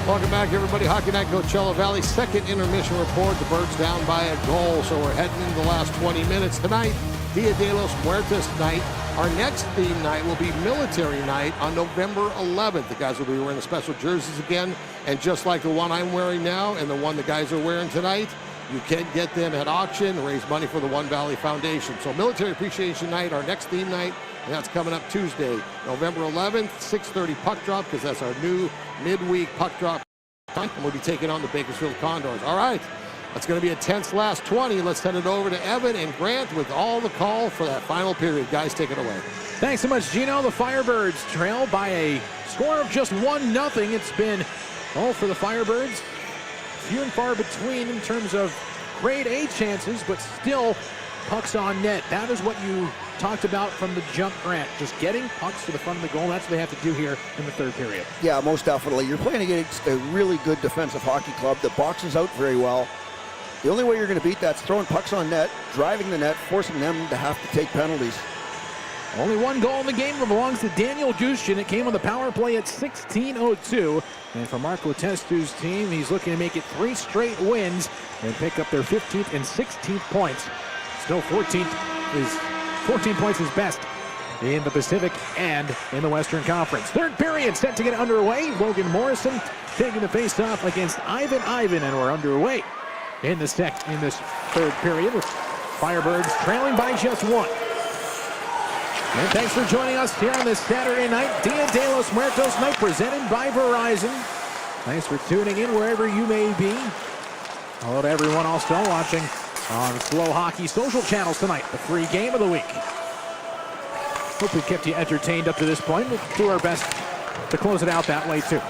Welcome back, everybody. Hockey Night Coachella Valley, second intermission report. The Birds down by a goal, so we're heading into the last 20 minutes. Tonight, Dia de los Muertos night. Our next theme night will be Military Night on November 11th. The guys will be wearing the special jerseys again, and just like the one I'm wearing now and the one the guys are wearing tonight, you can get them at auction and raise money for the One Valley Foundation. So Military Appreciation Night, our next theme night, and that's coming up Tuesday, November 11th, 6:30 puck drop, because that's our new midweek puck drop time, and we'll be taking on the Bakersfield Condors. All right, that's going to be a tense last 20. Let's send it over to Evan and Grant with all the call for that final period. Guys, take it away. Thanks so much, Gino. The Firebirds trail by a score of just 1-0. It's been all for the Firebirds. Few and far between in terms of grade A chances, but still pucks on net. That is what you talked about from the jump, Grant. Just getting pucks to the front of the goal. That's what they have to do here in the third period. Yeah, most definitely. You're playing against a really good defensive hockey club that boxes out very well. The only way you're going to beat that is throwing pucks on net, driving the net, forcing them to have to take penalties. Only one goal in the game belongs to Daniel Gushchin. It came on the power play at 16:02. And for Marco Testu's team, he's looking to make it 3 straight wins and pick up their 15th and 16th points. Still 14 points is best in the Pacific and in the Western Conference. Third period set to get underway. Logan Morrison taking the face-off against Ivan, and we're underway in this third period with Firebirds trailing by just 1. And thanks for joining us here on this Saturday night, Dia de los Muertos night, presented by Verizon. Thanks for tuning in wherever you may be. Hello to everyone also watching on FloHockey social channels tonight, the free game of the week. Hope we've kept you entertained up to this point. We'll do our best to close it out that way, too.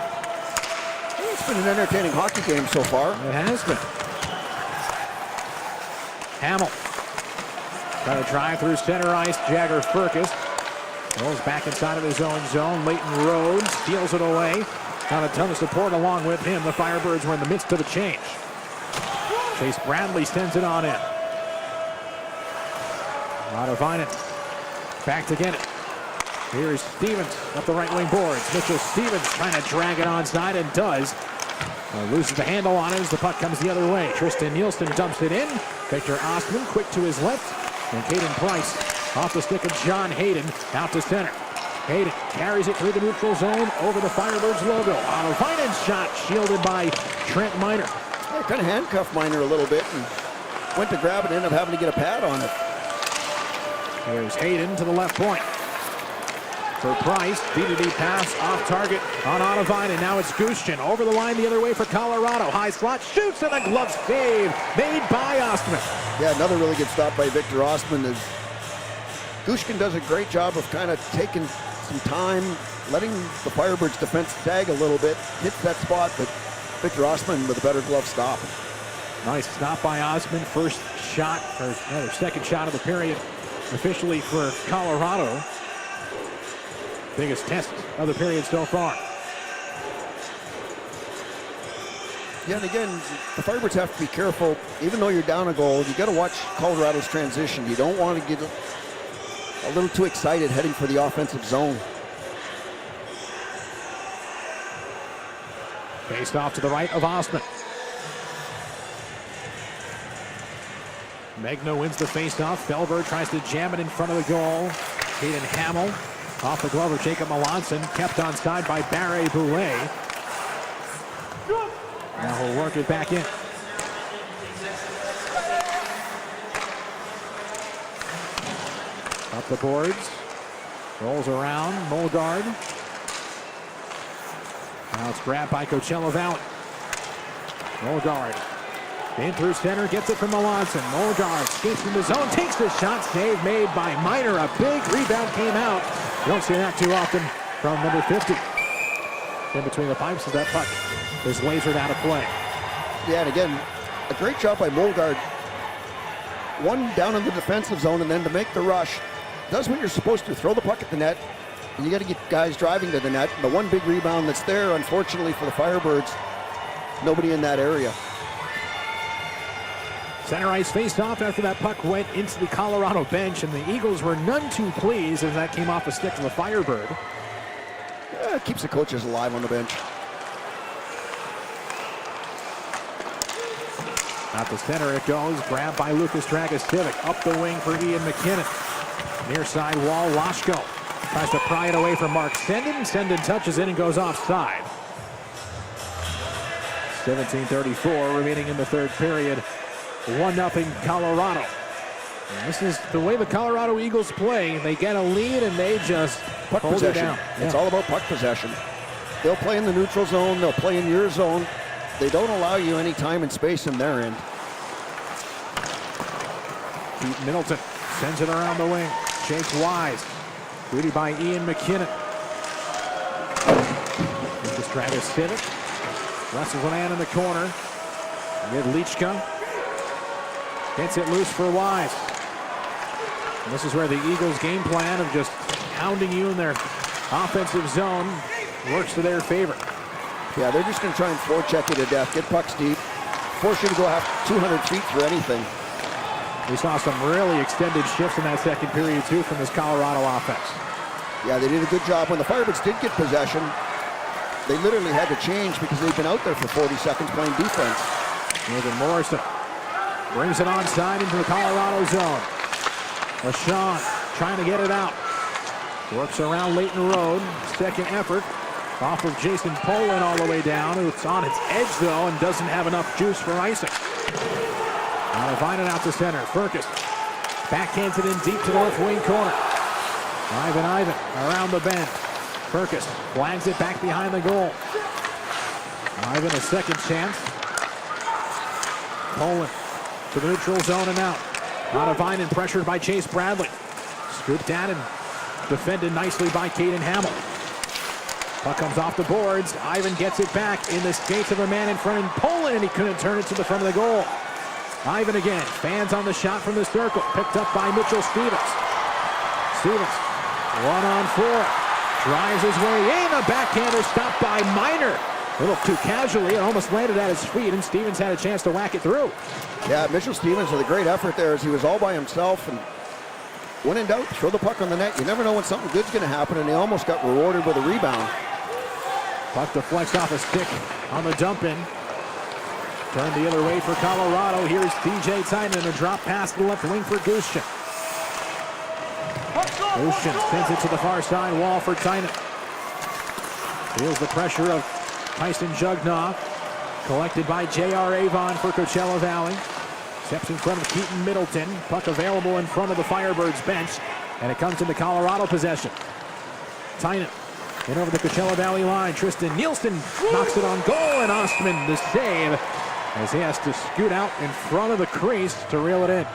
It's been an entertaining hockey game so far. It has been. Hamill trying to drive through center ice. Jagger Firkus rolls back inside of his own zone. Leighton Rhodes steals it away. Not a ton of support along with him. The Firebirds were in the midst of a change. Chase Bradley sends it on in. Otto back to get it. Here's Stevens up the right wing boards. Mitchell Stevens trying to drag it onside and does. Loses the handle on it as the puck comes the other way. Tristan Nielsen dumps it in. Victor Ostman quick to his left. And Caden Price off the stick of John Hayden out to center. Hayden carries it through the neutral zone over the Firebirds logo. Otto shot shielded by Trent Miner. Yeah, kind of handcuffed Miner a little bit and went to grab it and ended up having to get a pad on it. Here's Hayden to the left point. For Price, DDD pass off target on Ottovine, and now it's Gushchin over the line the other way for Colorado. High slot, shoots, and a glove save made by Ostman. Yeah, another really good stop by Victor Ostman. Gushchin does a great job of kind of taking some time, letting the Firebirds defense sag a little bit, hits that spot, but Victor Ostman with a better glove stop. Nice stop by Ostman. First shot, or second shot of the period officially for Colorado. Biggest test of the period so far. Yeah, and again, the Firebirds have to be careful. Even though you're down a goal, you got to watch Colorado's transition. You don't want to get a little too excited heading for the offensive zone. Faced off to the right of Ostman. Megna wins the face-off. Felber tries to jam it in front of the goal. Caden Hamill off the glove of Jacob Melanson, kept onside by Barre Boulet. Now he'll work it back in. Up the boards, rolls around, Molgard. Now it's grabbed by Coachella Valley. Molgard in through center, gets it from Melanson. Molgard skates from the zone, takes the shot, save made by Miner. A big rebound came out. You don't see that too often from number 50. In between the pipes as that puck is lasered out of play. Yeah, and again, a great job by Molgard. One down in the defensive zone, and then to make the rush, does what you're supposed to, throw the puck at the net. And you got to get guys driving to the net. The one big rebound that's there, unfortunately for the Firebirds, nobody in that area. Center ice faced off after that puck went into the Colorado bench, and the Eagles were none too pleased as that came off the stick of the Firebird. Yeah, it keeps the coaches alive on the bench. Out the center it goes. Grabbed by Lucas Dragicevic. Up the wing for Ian McKinnon. Near side wall, Lashko tries to pry it away from Mark Sendin. Sendin touches in and goes offside. 17:34 remaining in the third period. 1-0 Colorado. And this is the way the Colorado Eagles play. They get a lead and they just puck hold possession. it down. It's all about puck possession. They'll play in the neutral zone. They'll play in your zone. They don't allow you any time and space in their end. Pete Middleton sends it around the wing. Jake Wise. Booty by Ian McKinnon. Lucas Dragicevic. Wrestles a man in the corner. Mid Lichka. Gets it loose for Wise. And this is where the Eagles' game plan of just hounding you in their offensive zone works to their favor. Yeah, they're just going to try and forecheck you to death, get pucks deep, force you to go half 200 feet for anything. We saw some really extended shifts in that second period, too, from this Colorado offense. Yeah, they did a good job. When the Firebirds did get possession, they literally had to change because they've been out there for 40 seconds playing defense. Morgan Morrison brings it onside into the Colorado zone. LaShawn trying to get it out. Works around Leighton Road. Second effort off of Jason Poland all the way down. It's on its edge, though, and doesn't have enough juice for icing. Now Vinen out to center. Furcus backhands it in deep to the left wing corner. Ivan around the bend. Furcus flags it back behind the goal. Ivan a second chance. Poland to the neutral zone and out. Out of Vinen, pressured by Chase Bradley. Scooped at and defended nicely by Caden Hamill. Puck comes off the boards. Ivan gets it back in the skates of a man in front in Poland, and he couldn't turn it to the front of the goal. Ivan again. Fans on the shot from the circle. Picked up by Mitchell Stevens. Stevens, 1-on-4. Drives his way in. A backhander stopped by Miner. A little too casually. It almost landed at his feet, and Stevens had a chance to whack it through. Yeah, Mitchell Stevens with a great effort there as he was all by himself. And when in doubt, throw the puck on the net. You never know when something good's going to happen, and he almost got rewarded with a rebound. Puck deflects off a stick on the dump-in. Turned the other way for Colorado. Here's DJ Tynan, a drop pass to the left wing for Gushchin. Gushchin sends it to the far side wall for Tynan. Feels the pressure of Tyson Jugnaw. Collected by J.R. Avon for Coachella Valley. Steps in front of Keaton Middleton. Puck available in front of the Firebirds bench. And it comes into Colorado possession. Tynan in over the Coachella Valley line. Tristan Nielsen knocks it on goal, and Ostman the save as he has to scoot out in front of the crease to reel it in.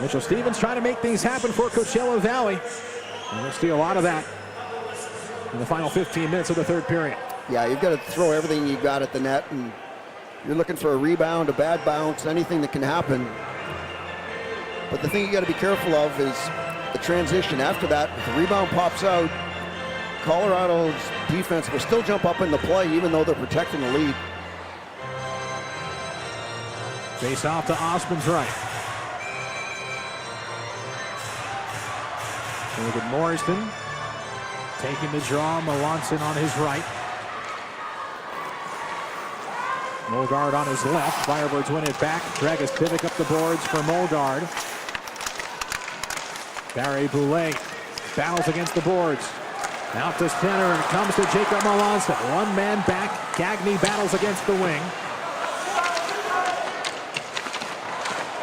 Mitchell Stevens trying to make things happen for Coachella Valley. And we'll see a lot of that in the final 15 minutes of the third period. Yeah, you've got to throw everything you got at the net, and you're looking for a rebound, a bad bounce, anything that can happen. But the thing you got to be careful of is the transition. After that, if the rebound pops out, Colorado's defense will still jump up in the play even though they're protecting the lead. Face off to Osmond's right. David Morrison taking the draw. Melanson on his right. Molgard on his left. Firebirds win it back. Dragicevic up the boards for Molgard. Barry Boulay battles against the boards. Out to center, and it comes to Jacob Melanson. One man back. Gagne battles against the wing.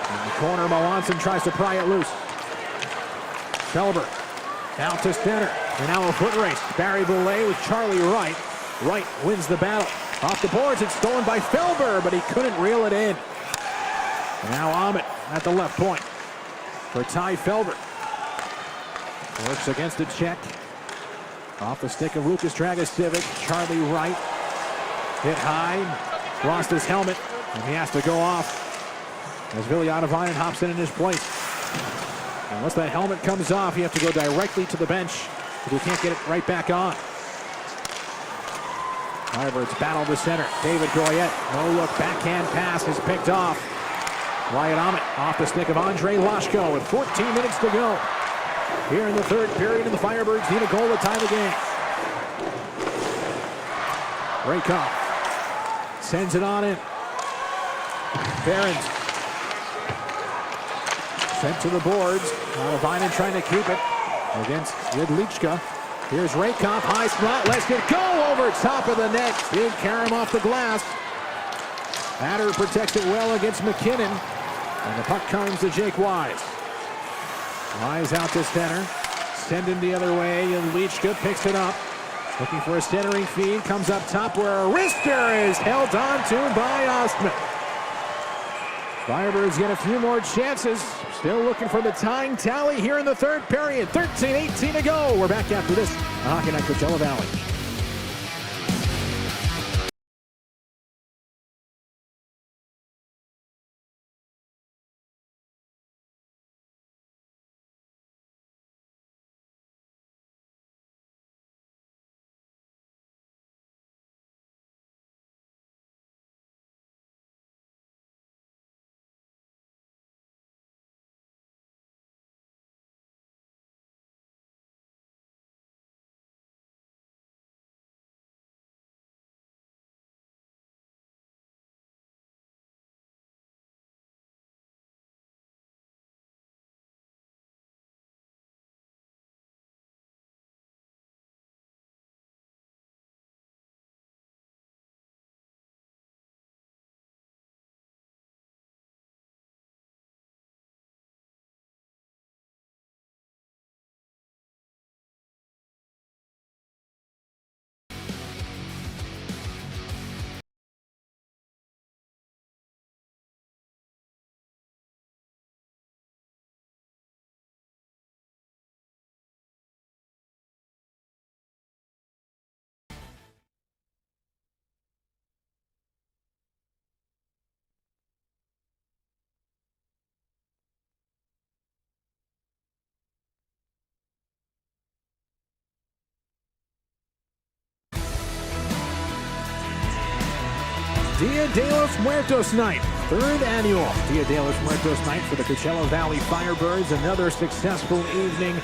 In the corner, Melanson tries to pry it loose. Felber out to center. And now a foot race. Barry Boulay with Charlie Wright. Wright wins the battle. Off the boards, it's stolen by Felber, but he couldn't reel it in. And now Ahmet at the left point for Ty Felber. Works against the check. Off the stick of Lucas Dragicevic. Charlie Wright hit high, lost his helmet, and he has to go off as Viljadovinen hops in his place. And once that helmet comes off, you have to go directly to the bench if you can't get it right back on. Firebirds battle the center. David Goyette, no look, backhand pass is picked off. Wyatt Ahmet off the stick of Andre Lashko with 14 minutes to go. Here in the third period, and the Firebirds need a goal to tie the game. Raykoff sends it on in. Barons sent to the boards. Alavainen trying to keep it against Jedlichka. Here's Rakoff, high slot, lets it go over top of the net. Big carom off the glass. Adder protects it well against McKinnon. And the puck comes to Jake Wise. Wise out to center. Send him the other way, and Jedlichka picks it up. Looking for a centering feed, comes up top where a wrister is held on to by Ostman. Firebirds get a few more chances. Still looking for the tying tally here in the third period. 13-18 to go. We're back after this on Hockey Night Coachella Valley. Dia de los Muertos Night, third annual Dia de los Muertos Night for the Coachella Valley Firebirds. Another successful evening.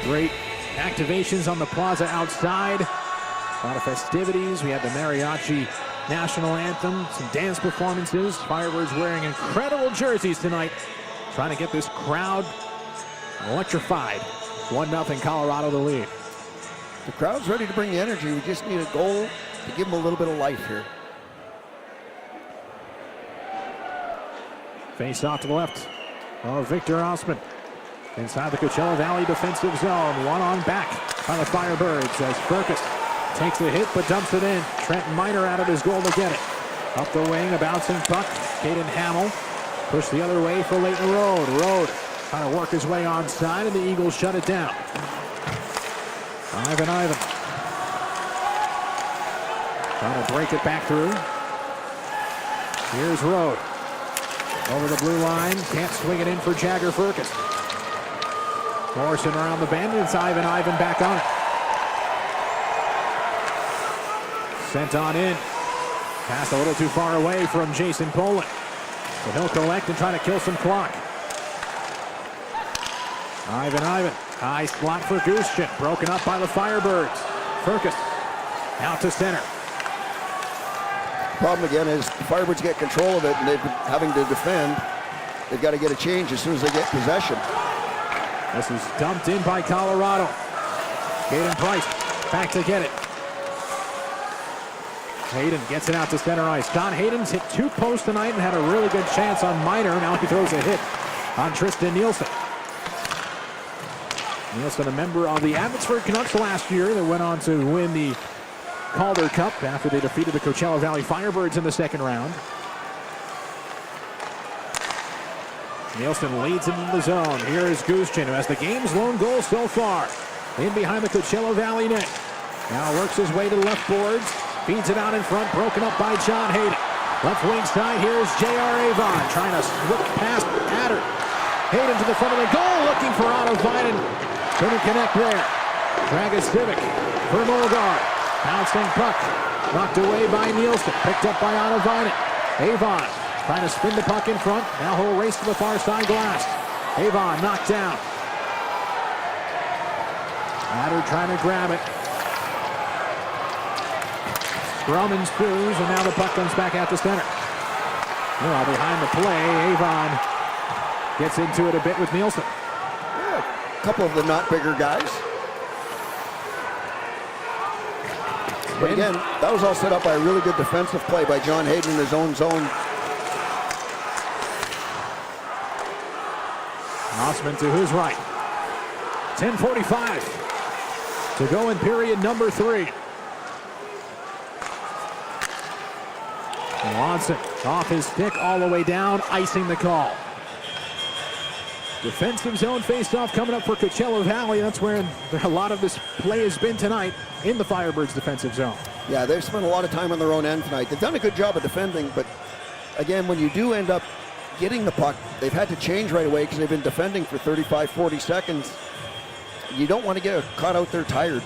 Great activations on the plaza outside. A lot of festivities. We had the Mariachi National Anthem, some dance performances. Firebirds wearing incredible jerseys tonight, trying to get this crowd electrified. 1-0 Colorado the lead. The crowd's ready to bring the energy. We just need a goal to give them a little bit of life here. Face off to the left of Victor Ostman. Inside the Coachella Valley defensive zone. One on back by the Firebirds as Furcus takes the hit but dumps it in. Trent Miner out of his goal to get it. Up the wing, a bouncing puck. Caden Hamill pushed the other way for Leighton Road. Road trying to work his way onside, and the Eagles shut it down. Ivan trying to break it back through. Here's Road. Over the blue line, can't swing it in for Jagger Furcus. Morrison around the bend, it's Ivan back on it. Sent on in. Pass a little too far away from Jason Poland. So he'll collect and try to kill some clock. Ivan, high slot for Gushchin, broken up by the Firebirds. Furcus out to center. Problem again is the Firebirds get control of it and they've been having to defend. They've got to get a change as soon as they get possession. This is dumped in by Colorado. Caden Price back to get it. Hayden gets it out to center ice. Don Hayden's hit 2 posts tonight and had a really good chance on Miner. Now he throws a hit on Tristan Nielsen. Nielsen, a member of the Abbotsford Canucks last year that went on to win the Calder Cup after they defeated the Coachella Valley Firebirds in the second round. Nielsen leads him in the zone. Here is Gushchin, who has the game's lone goal so far. In behind the Coachella Valley net. Now works his way to the left boards. Feeds it out in front, broken up by John Hayden. Left wing side, here's J.R. Avon trying to slip past Adder. Hayden to the front of the goal, looking for Alavainen. Couldn't connect there. Dragicevic for Mulgar. Bouncing puck, knocked away by Nielsen, picked up by Alavainen. Avon trying to spin the puck in front. Now he'll race to the far side glass. Avon knocked down. Adder trying to grab it. Scrum ensues, and now the puck comes back out to center. Well, behind the play, Avon gets into it a bit with Nielsen. Yeah, a couple of the not bigger guys. But again, that was all set up by a really good defensive play by John Hayden in his own zone. Osman to who's right. 10:45 to go in period number 3. Watson off his stick all the way down, icing the call. Defensive zone face-off coming up for Coachella Valley. That's where a lot of this play has been tonight, in the Firebirds defensive zone. Yeah, they've spent a lot of time on their own end tonight. They've done a good job of defending, but again, when you do end up getting the puck, they've had to change right away because they've been defending for 35, 40 seconds. You don't want to get caught out there tired.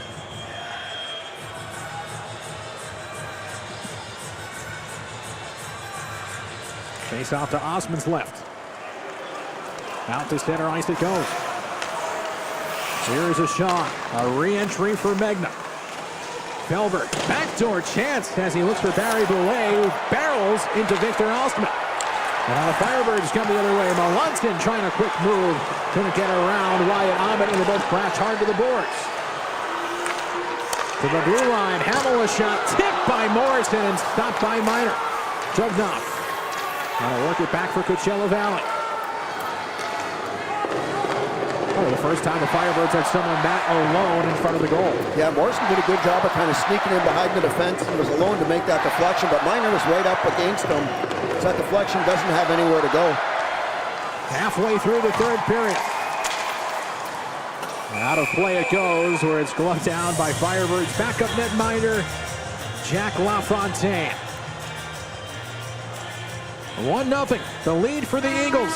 Face off to Osman's left. Out to center ice it goes. Here's a shot. A re-entry for Megna. Felberg, backdoor chance as he looks for Barry Boulay, who barrels into Victor Ostman. Now the Firebirds come the other way. Melanson trying a quick move. Couldn't get around Wyatt Ahmed, and they both crash hard to the boards. To the blue line, Hamill a shot, tipped by Morrison and stopped by Miner. Jugnoff. Trying to work it back for Coachella Valley. Oh, the first time the Firebirds had someone that alone in front of the goal. Yeah, Morrison did a good job of kind of sneaking in behind the defense and was alone to make that deflection, but Miner was right up against him. So that deflection doesn't have anywhere to go. Halfway through the third period. Out of play it goes, where it's gloved down by Firebirds backup netminder Jack LaFontaine. 1-0, the lead for the Eagles.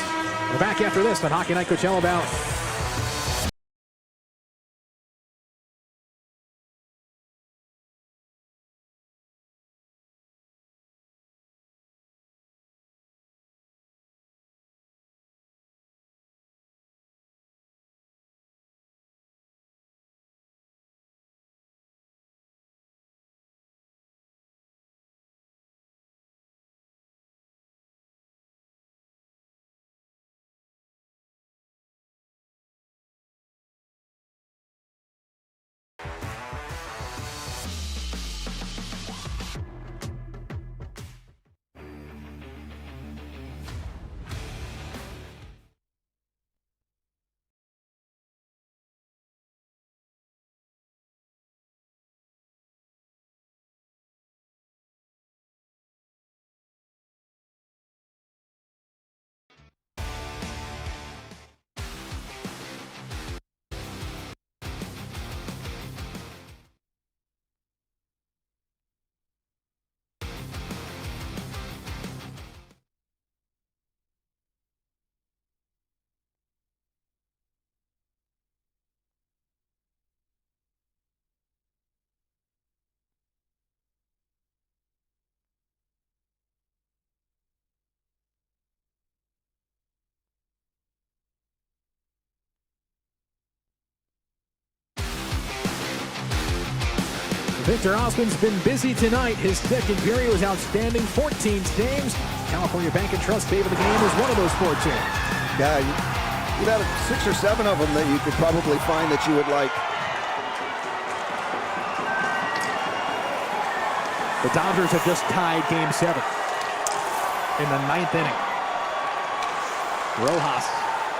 We're back after this on Hockey Night Coachella Valley. Victor Osman's been busy tonight. His second period was outstanding. 14 saves. California Bank and Trust favor the game as one of those 14. Yeah, you'd have 6 or 7 of them that you could probably find that you would like. The Dodgers have just tied Game 7 in the 9th inning. Rojas,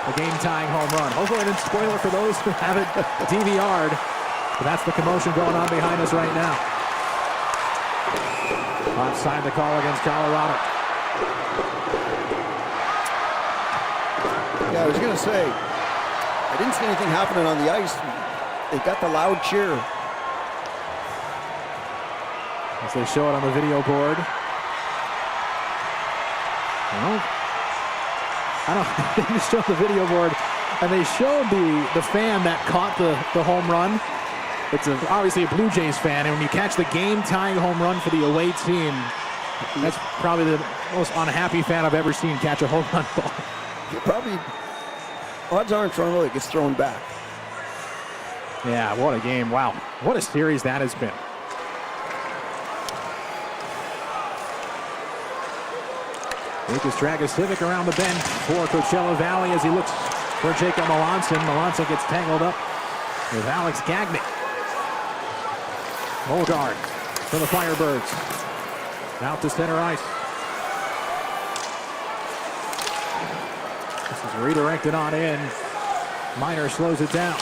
a game-tying home run. Hopefully I didn't spoil it for those who haven't DVR'd. But that's the commotion going on behind us right now. Offside the call against Colorado. Yeah, I was going to say, I didn't see anything happening on the ice. They got the loud cheer. As they show it on the video board. Well, I don't they just showed the video board, and they showed the fan that caught the home run. It's obviously a Blue Jays fan, and when you catch the game-tying home run for the away team, that's probably the most unhappy fan I've ever seen catch a home run ball. Probably, odds are in Toronto it gets thrown back. Yeah, what a game. Wow. What a series that has been. Lucas Dragicevic around the bend for Coachella Valley as he looks for Jacob Melanson. Melanson gets tangled up with Alex Gagné. Molgard for the Firebirds. Out to center ice. This is redirected on in. Miner slows it down.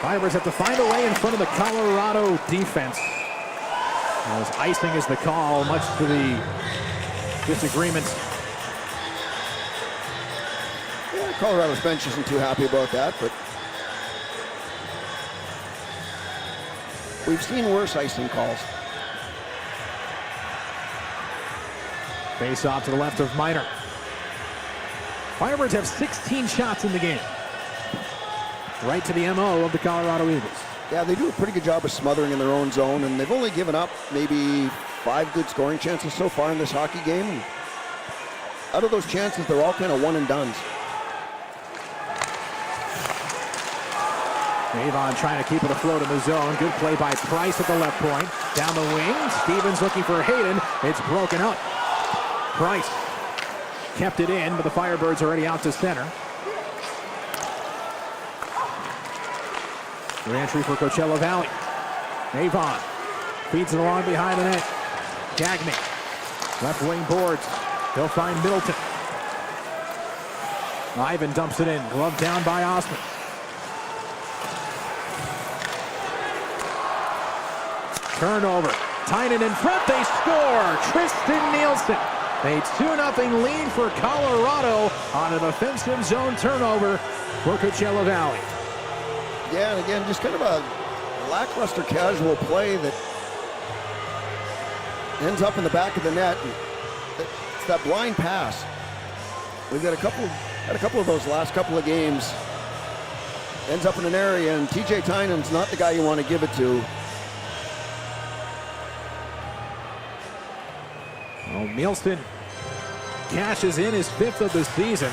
Firebirds have to find a way in front of the Colorado defense. As icing is the call, much to the disagreement. Yeah, Colorado's bench isn't too happy about that, but we've seen worse icing calls. Face off to the left of Miner. Firebirds have 16 shots in the game. Right to the MO of the Colorado Eagles. Yeah, they do a pretty good job of smothering in their own zone, and they've only given up maybe 5 good scoring chances so far in this hockey game. And out of those chances, they're all kind of one and dones. Avon trying to keep it afloat in the zone. Good play by Price at the left point. Down the wing. Stevens looking for Hayden. It's broken up. Price kept it in, but the Firebirds already out to center. Re-entry for Coachella Valley. Avon feeds it along behind the net. Gagné. Left wing boards. He'll find Middleton. Ivan dumps it in. Glove down by Osman. Turnover. Tynan in front. They score. Tristan Nielsen. A 2-0 lead for Colorado on a defensive zone turnover for Coachella Valley. Yeah, and again, just kind of a lackluster casual play that ends up in the back of the net. It's that blind pass. We've got had a couple of those last couple of games. Ends up in an area, and TJ Tynan's not the guy you want to give it to. Well, Nielsen cashes in his 5th of the season.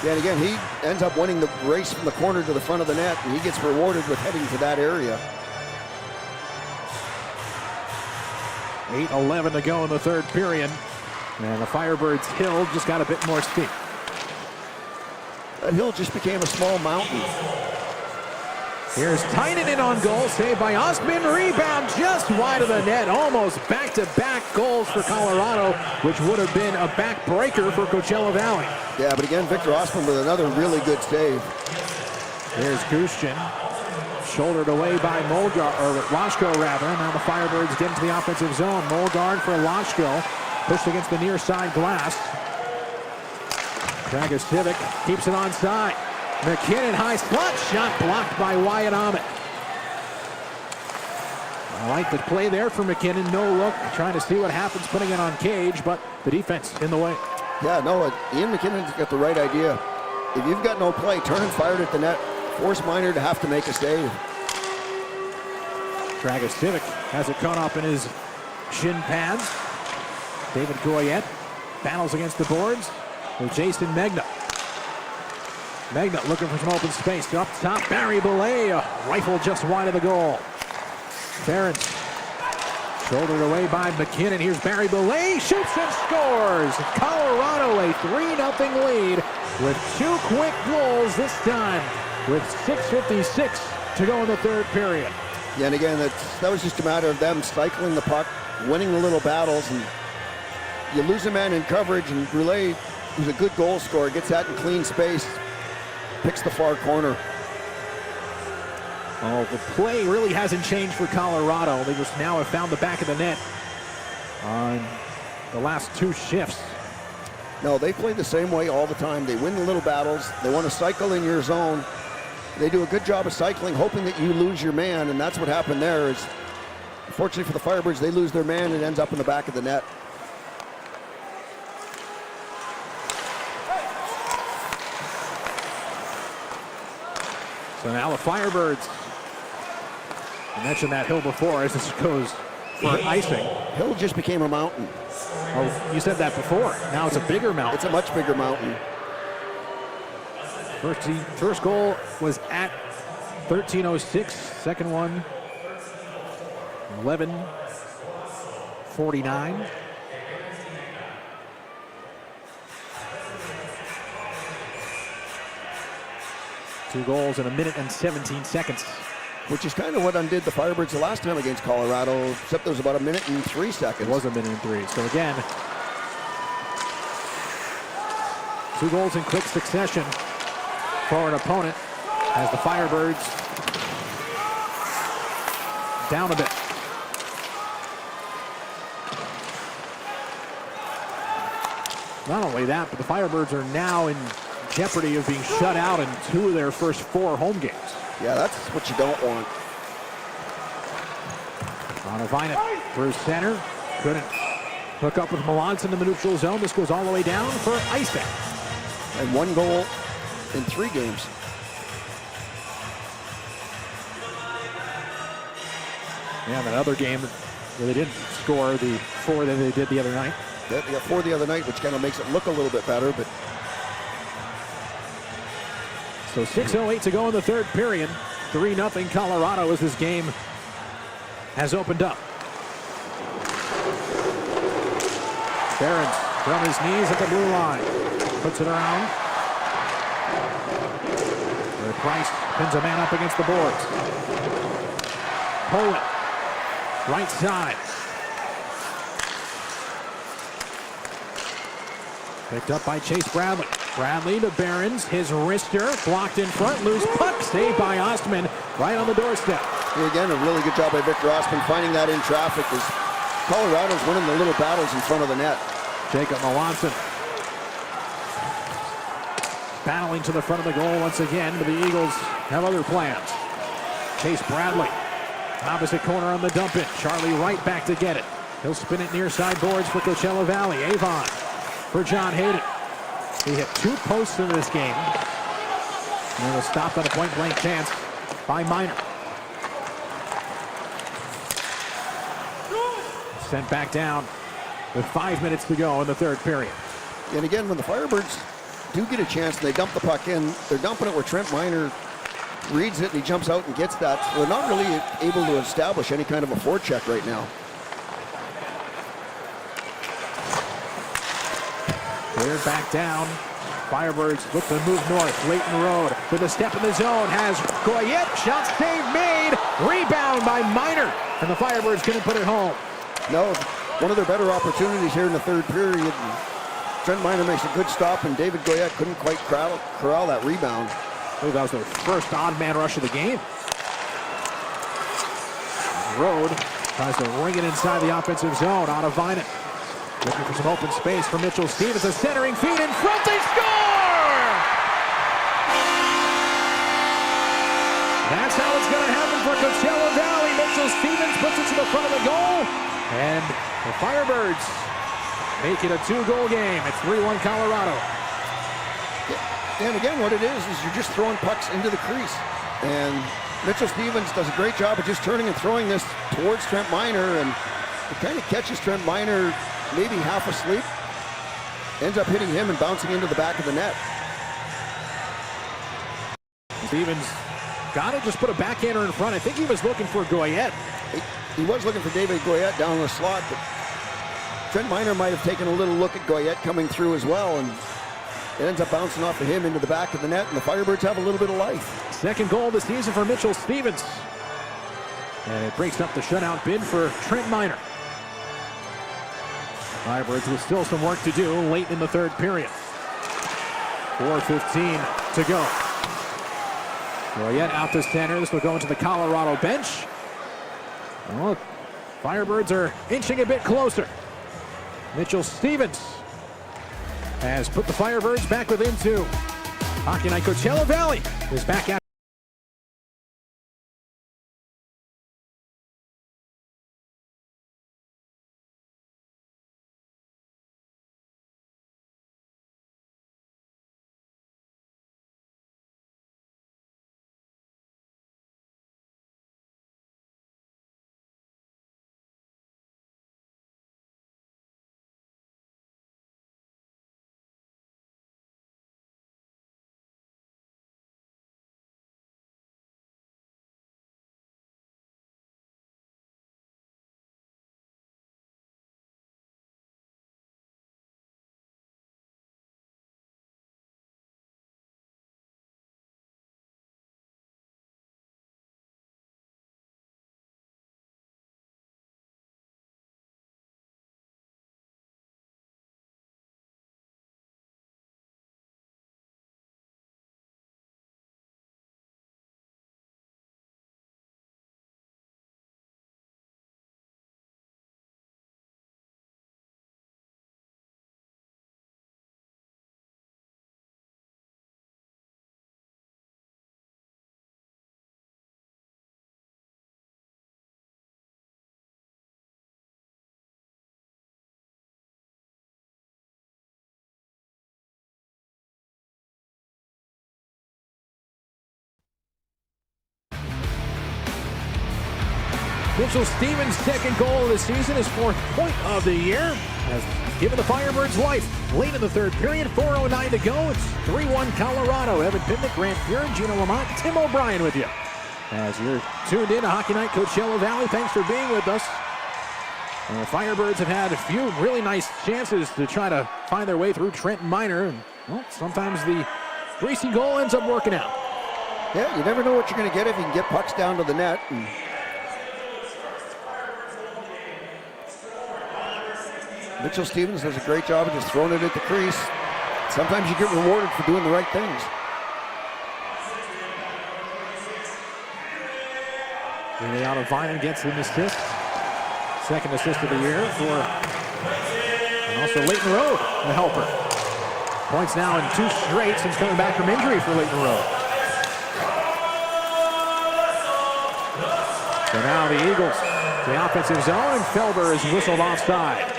Yeah, and again, he ends up winning the race from the corner to the front of the net, and he gets rewarded with heading to that area. 8:11 to go in the third period. And the Firebirds' Hill just got a bit more speed. That hill just became a small mountain. Here's Tynan in on goal, saved by Osman. Rebound just wide of the net. Almost back-to-back goals for Colorado, which would have been a back-breaker for Coachella Valley. Yeah, but again, Victor Osman with another really good save. There's Gushchin. Shouldered away by Molgard, or Loshko rather. Now the Firebirds get into the offensive zone. Molgard for Loshko. Pushed against the near side glass. Dragicevic keeps it onside. McKinnon, high slot shot blocked by Wyatt Ahmed. I like the play there for McKinnon. No look, trying to see what happens, putting it on Cage, but the defense in the way. Yeah, no, Ian McKinnon's got the right idea. If you've got no play, turn and fire it at the net. Force Miner to have to make a save. Dragicevic has it caught up in his shin pads. David Goyette battles against the boards with Jason Megna. Megna looking for some open space. Up top, Barry Belay, a rifle just wide of the goal. Ferentz shouldered away by McKinnon. Here's Barry Belay, shoots and scores. Colorado a 3-0 lead with 2 quick goals this time with 6:56 to go in the third period. Yeah, and again, that was just a matter of them cycling the puck, winning the little battles, and you lose a man in coverage, and Brulé, who's a good goal scorer, gets that in clean space, picks the far corner. Oh, the play really hasn't changed for Colorado. They just now have found the back of the net on the last 2 shifts. No, they play the same way all the time. They win the little battles. They want to cycle in your zone. They do a good job of cycling, hoping that you lose your man, and that's what happened there. Is unfortunately for the Firebirds, they lose their man and it ends up in the back of the net. So now the Firebirds, I mentioned that hill before as this goes for icing. Hill just became a mountain. Oh, you said that before. Now it's a bigger mountain. It's a much bigger mountain. First goal was at 13:06. Second one, 11:49. 2 goals in a minute and 17 seconds. Which is kind of what undid the Firebirds the last time against Colorado, except there was about a minute and 3 seconds. It was a minute and 3. So again, 2 goals in quick succession for an opponent as the Firebirds down a bit. Not only that, but the Firebirds are now in jeopardy of being shut out in 2 of their first 4 home games. Yeah, that's what you don't want. Vine through center. Couldn't hook up with Malance in the neutral zone. This goes all the way down for icing. And 1 goal in 3 games. Yeah, that other game where they didn't score the 4 that they did the other night. They got 4 the other night, which kind of makes it look a little bit better, but so 6:08 to go in the third period. 3-0 Colorado as this game has opened up. Behrens from his knees at the blue line. Puts it around. Where Price pins a man up against the boards. Poland, right side. Picked up by Chase Bradley. Bradley to Behrens, his wrister blocked in front, loose puck, saved by Ostman right on the doorstep. Here again, a really good job by Victor Ostman finding that in traffic as Colorado's winning the little battles in front of the net. Jacob Melanson battling to the front of the goal once again, but the Eagles have other plans. Chase Bradley, opposite corner on the dump in. Charlie Wright back to get it. He'll spin it near side boards for Coachella Valley. Avon for John Hayden. He hit 2 posts in this game. And it was stopped on a point-blank chance by Minor. Sent back down with 5 minutes to go in the third period. And again, when the Firebirds do get a chance and they dump the puck in, they're dumping it where Trent Minor reads it and he jumps out and gets that. So they're not really able to establish any kind of a forecheck right now. Cleared back down. Firebirds look to move north. Leighton Road with a step in the zone has Goyette. Shot save made. Rebound by Minor. And the Firebirds couldn't put it home. No, one of their better opportunities here in the third period. Trent Minor makes a good stop, and David Goyette couldn't quite corral that rebound. I believe that was their first odd man rush of the game. Road tries to ring it inside the offensive zone. Out of Vinet. Looking for some open space for Mitchell Stevens. A centering feed in front. They score! That's how it's going to happen for Coachella Valley. Mitchell Stevens puts it to the front of the goal. And the Firebirds make it a 2-goal game. It's 3-1 Colorado. And again, what it is you're just throwing pucks into the crease. And Mitchell Stevens does a great job of just turning and throwing this towards Trent Minor. And it kind of catches Trent Minor maybe half asleep. Ends up hitting him and bouncing into the back of the net. Stevens got to just put a backhander in front. I think he was looking for Goyette. He was looking for David Goyette down the slot, but Trent Minor might have taken a little look at Goyette coming through as well, and it ends up bouncing off of him into the back of the net, and the Firebirds have a little bit of life. Second goal of the season for Mitchell Stevens. And it breaks up the shutout bid for Trent Minor. Firebirds with still some work to do late in the third period. 4:15 to go. Goyette out to center. This will go into the Colorado bench. Well, Firebirds are inching a bit closer. Mitchell Stevens has put the Firebirds back within 2. Hockey Night Coachella Valley is back at Mitchell Stevens' second goal of the season, his 4th point of the year, has given the Firebirds life. Late in the third period, 4:09 to go. It's 3-1 Colorado. Evan Pimnick, Grant Fuhr, Gino Lamont, Tim O'Brien with you. As you're tuned in to Hockey Night Coachella Valley, thanks for being with us. The Firebirds have had a few really nice chances to try to find their way through Trent Minor. And, well, sometimes the greasy goal ends up working out. Yeah, you never know what you're going to get if you can get pucks down to the net. And Mitchell Stevens does a great job of just throwing it at the crease. Sometimes you get rewarded for doing the right things. Juliana Vinen gets an assist. Second assist of the year for, and also Leighton Road, the helper. Points now in 2 straight since coming back from injury for Leighton Road. So now the Eagles to the offensive zone, and Felber is whistled offside.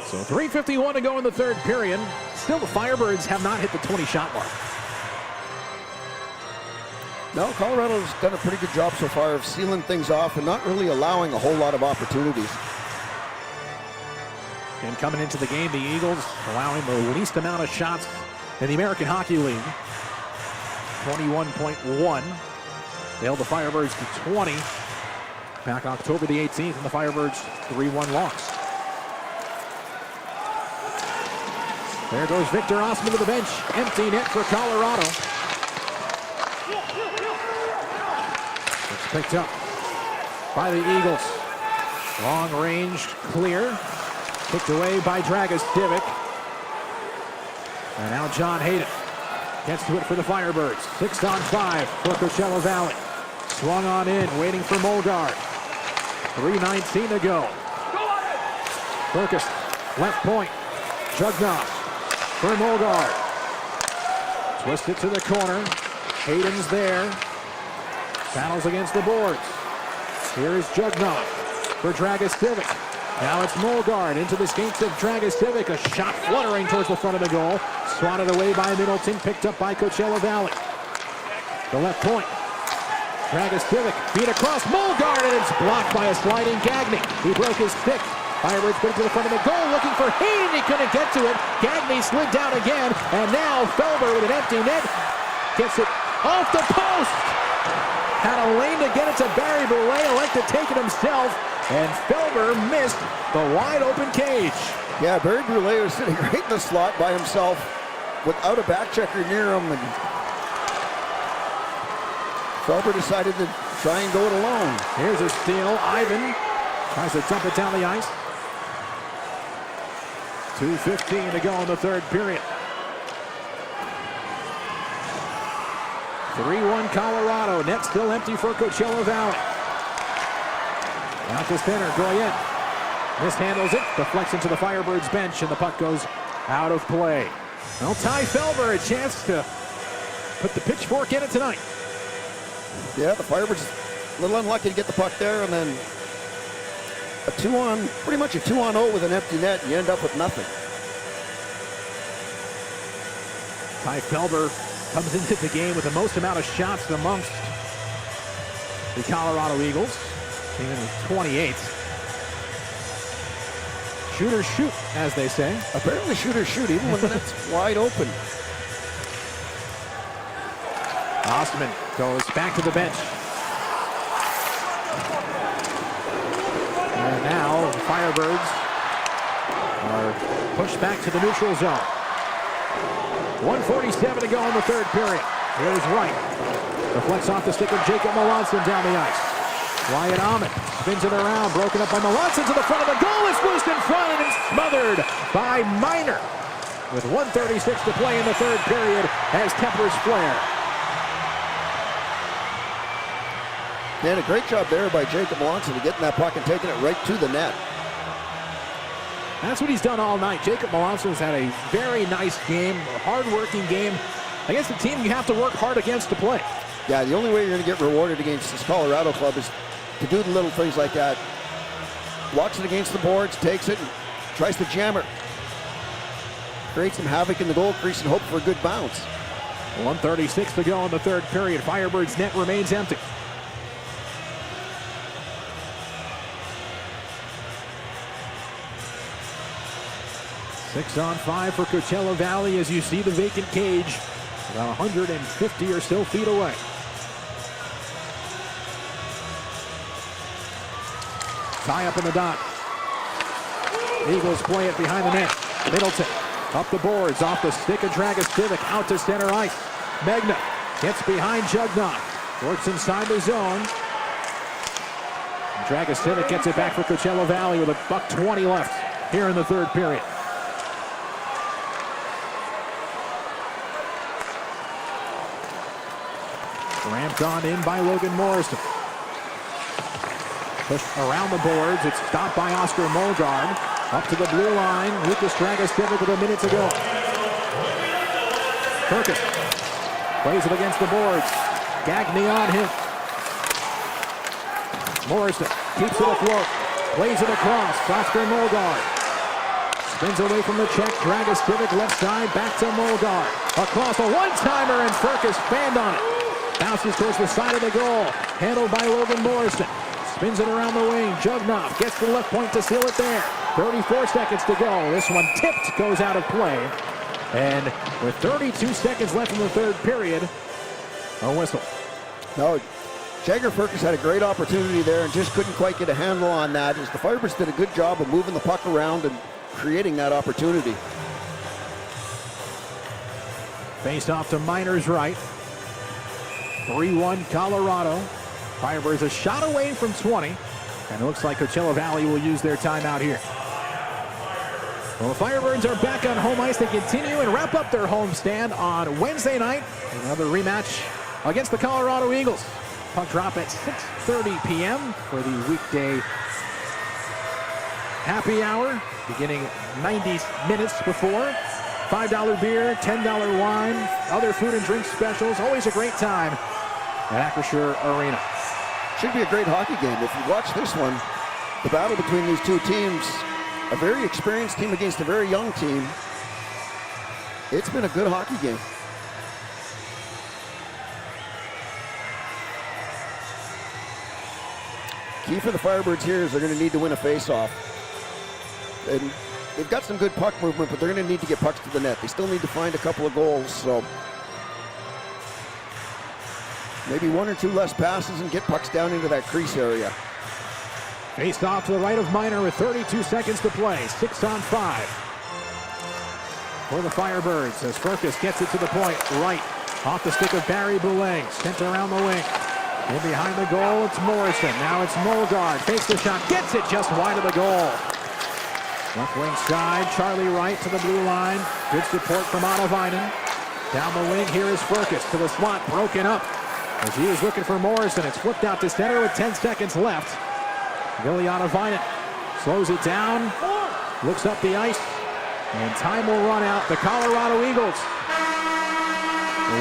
So 3:51 to go in the third period. Still, the Firebirds have not hit the 20-shot mark. No, Colorado's done a pretty good job so far of sealing things off and not really allowing a whole lot of opportunities. And coming into the game, the Eagles allowing the least amount of shots in the American Hockey League. 21.1. They held the Firebirds to 20 back October the 18th, and the Firebirds 3-1 loss. There goes Victor Osman to the bench. Empty net for Colorado. It's picked up by the Eagles. Long range clear. Kicked away by Dragus Divic. And now John Hayden gets to it for the Firebirds. 6-on-5 for Coachella Valley. Swung on in, waiting for Mulgard. 3:19 to go. Focus, left point. Jugnov for Mulgard. Twist it to the corner. Hayden's there. Battles against the boards. Here is Jugnov for Dragus Divic. Now it's Mulgard into the skates of Dragus Divic. A shot fluttering towards the front of the goal. Swatted away by Middleton, picked up by Coachella Valley. The left point. Dragus Divic, feet across Mulgard, and it's blocked by a sliding Gagny. He broke his stick. Firebirds put it to the front of the goal, looking for Hayden. He couldn't get to it. Gagny slid down again, and now Felber with an empty net gets it off the post. Had a lane to get it to Barry Boulay, elected to take it himself, and Felber missed the wide open cage. Yeah, Barry Boulay was sitting right in the slot by himself without a back checker near him, and Felber decided to try and go it alone. Here's a steal. Ivan tries to dump it down the ice. 2:15 to go in the third period. 3-1 Colorado. Net still empty for Coachella Valley. Out to center, Goyen mishandles it, deflects into the Firebirds bench, and the puck goes out of play. Well, Ty Felber a chance to put the pitchfork in it tonight. Yeah, the Firebirds a little unlucky to get the puck there, and then pretty much a 2-on-0 with an empty net, and you end up with nothing. Ty Felber comes into the game with the most amount of shots amongst the Colorado Eagles. Came in with 28. Shooters shoot, as they say. Apparently shooters shoot, even when that's wide open. Osman goes back to the bench. And now the Firebirds are pushed back to the neutral zone. 1:47 to go in the third period. Here's Wright. Deflects off the stick of Jacob Melanson down the ice. Wyatt Ahmed spins it around, broken up by Melanson to the front of the goal. It's loose in front, and it's smothered by Minor. With 1:36 to play in the third period as tempers flare. And a great job there by Jacob Melanson to getting that puck and taking it right to the net. That's what he's done all night. Jacob Melanson's had a very nice game, a hard-working game. Against a team you have to work hard against to play. Yeah, the only way you're going to get rewarded against this Colorado club is to do the little things like that. Walks it against the boards, takes it, and tries to jam it. Create some havoc in the goal crease and hope for a good bounce. 1:36 to go in the third period. Firebirds net remains empty. Six on five for Coachella Valley as you see the vacant cage about 150 or so feet away. Tie up in the dot. Eagles play it behind the net. Middleton up the boards, off the stick of Dragostivic, out to center ice. Megna gets behind Jugnauth, works inside the zone. Dragostivic gets it back for Coachella Valley with $1:20 left here in the third period. Ramped on in by Logan Morrison. Pushed around the boards. It's stopped by Oscar Molgard. Up to the blue line. Lucas Dragostivic with a minute to go. Perkins plays it against the boards. Gagne on him. Morrison keeps it afloat. Plays it across. Oscar Molgard spins away from the check. Dragostivic left side. Back to Molgard. Across a one-timer, and Perkins fanned on it. Bounces towards the side of the goal. Handled by Logan Morrison. Spins it around the wing. Jugnauth gets the left point to seal it there. 34 seconds to go. This one tipped, goes out of play. And with 32 seconds left in the third period, a whistle. No, Jagger Perkins had a great opportunity there and just couldn't quite get a handle on that, as the Firebirds did a good job of moving the puck around and creating that opportunity. Face off to Miner's right. 3-1 Colorado. Firebirds a shot away from 20. And it looks like Coachella Valley will use their timeout here. Well, the Firebirds are back on home ice. They continue and wrap up their homestand on Wednesday night. Another rematch against the Colorado Eagles. Puck drop at 6:30 p.m. for the weekday happy hour, beginning 90 minutes before. $5 beer, $10 wine, other food and drink specials. Always a great time at Acrisure Arena. Should be a great hockey game. If you watch this one, the battle between these two teams, a very experienced team against a very young team. It's been a good hockey game. Key for the Firebirds here is they're going to need to win a face-off. And they've got some good puck movement, but they're going to need to get pucks to the net. They still need to find a couple of goals, so maybe one or two less passes and get pucks down into that crease area. Faced off to the right of Miner with 32 seconds to play. 6 on 5 for the Firebirds as Furcus gets it to the point. Right off the stick of Barry Boulay. Sent around the wing. In behind the goal, it's Morrison. Now it's Molgard. Fakes the shot. Gets it just wide of the goal. Left wing side. Charlie Wright to the blue line. Good support from Otavainen. Down the wing, here is Furcus to the slot. Broken up as he was looking for Morrison. It's flipped out to center with 10 seconds left. Billy Otavainen slows it down, looks up the ice, and time will run out. The Colorado Eagles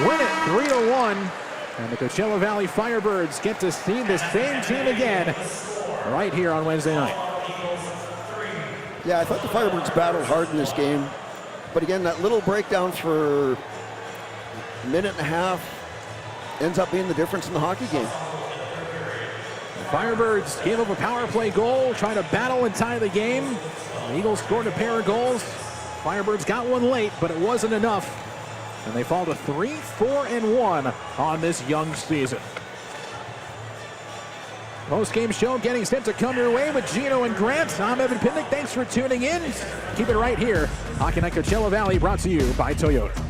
win it 3-1, and the Coachella Valley Firebirds get to see the same team again right here on Wednesday night. Yeah, I thought the Firebirds battled hard in this game, but again, that little breakdown for a minute and a half ends up being the difference in the hockey game. Firebirds gave up a power play goal, trying to battle and tie the game. The Eagles scored a pair of goals. Firebirds got one late, but it wasn't enough. And they fall to 3-4-1 on this young season. Post-game show getting set to come your way with Gino and Grant. I'm Evan Pinnick. Thanks for tuning in. Keep it right here. Hockey Night Coachella Valley brought to you by Toyota.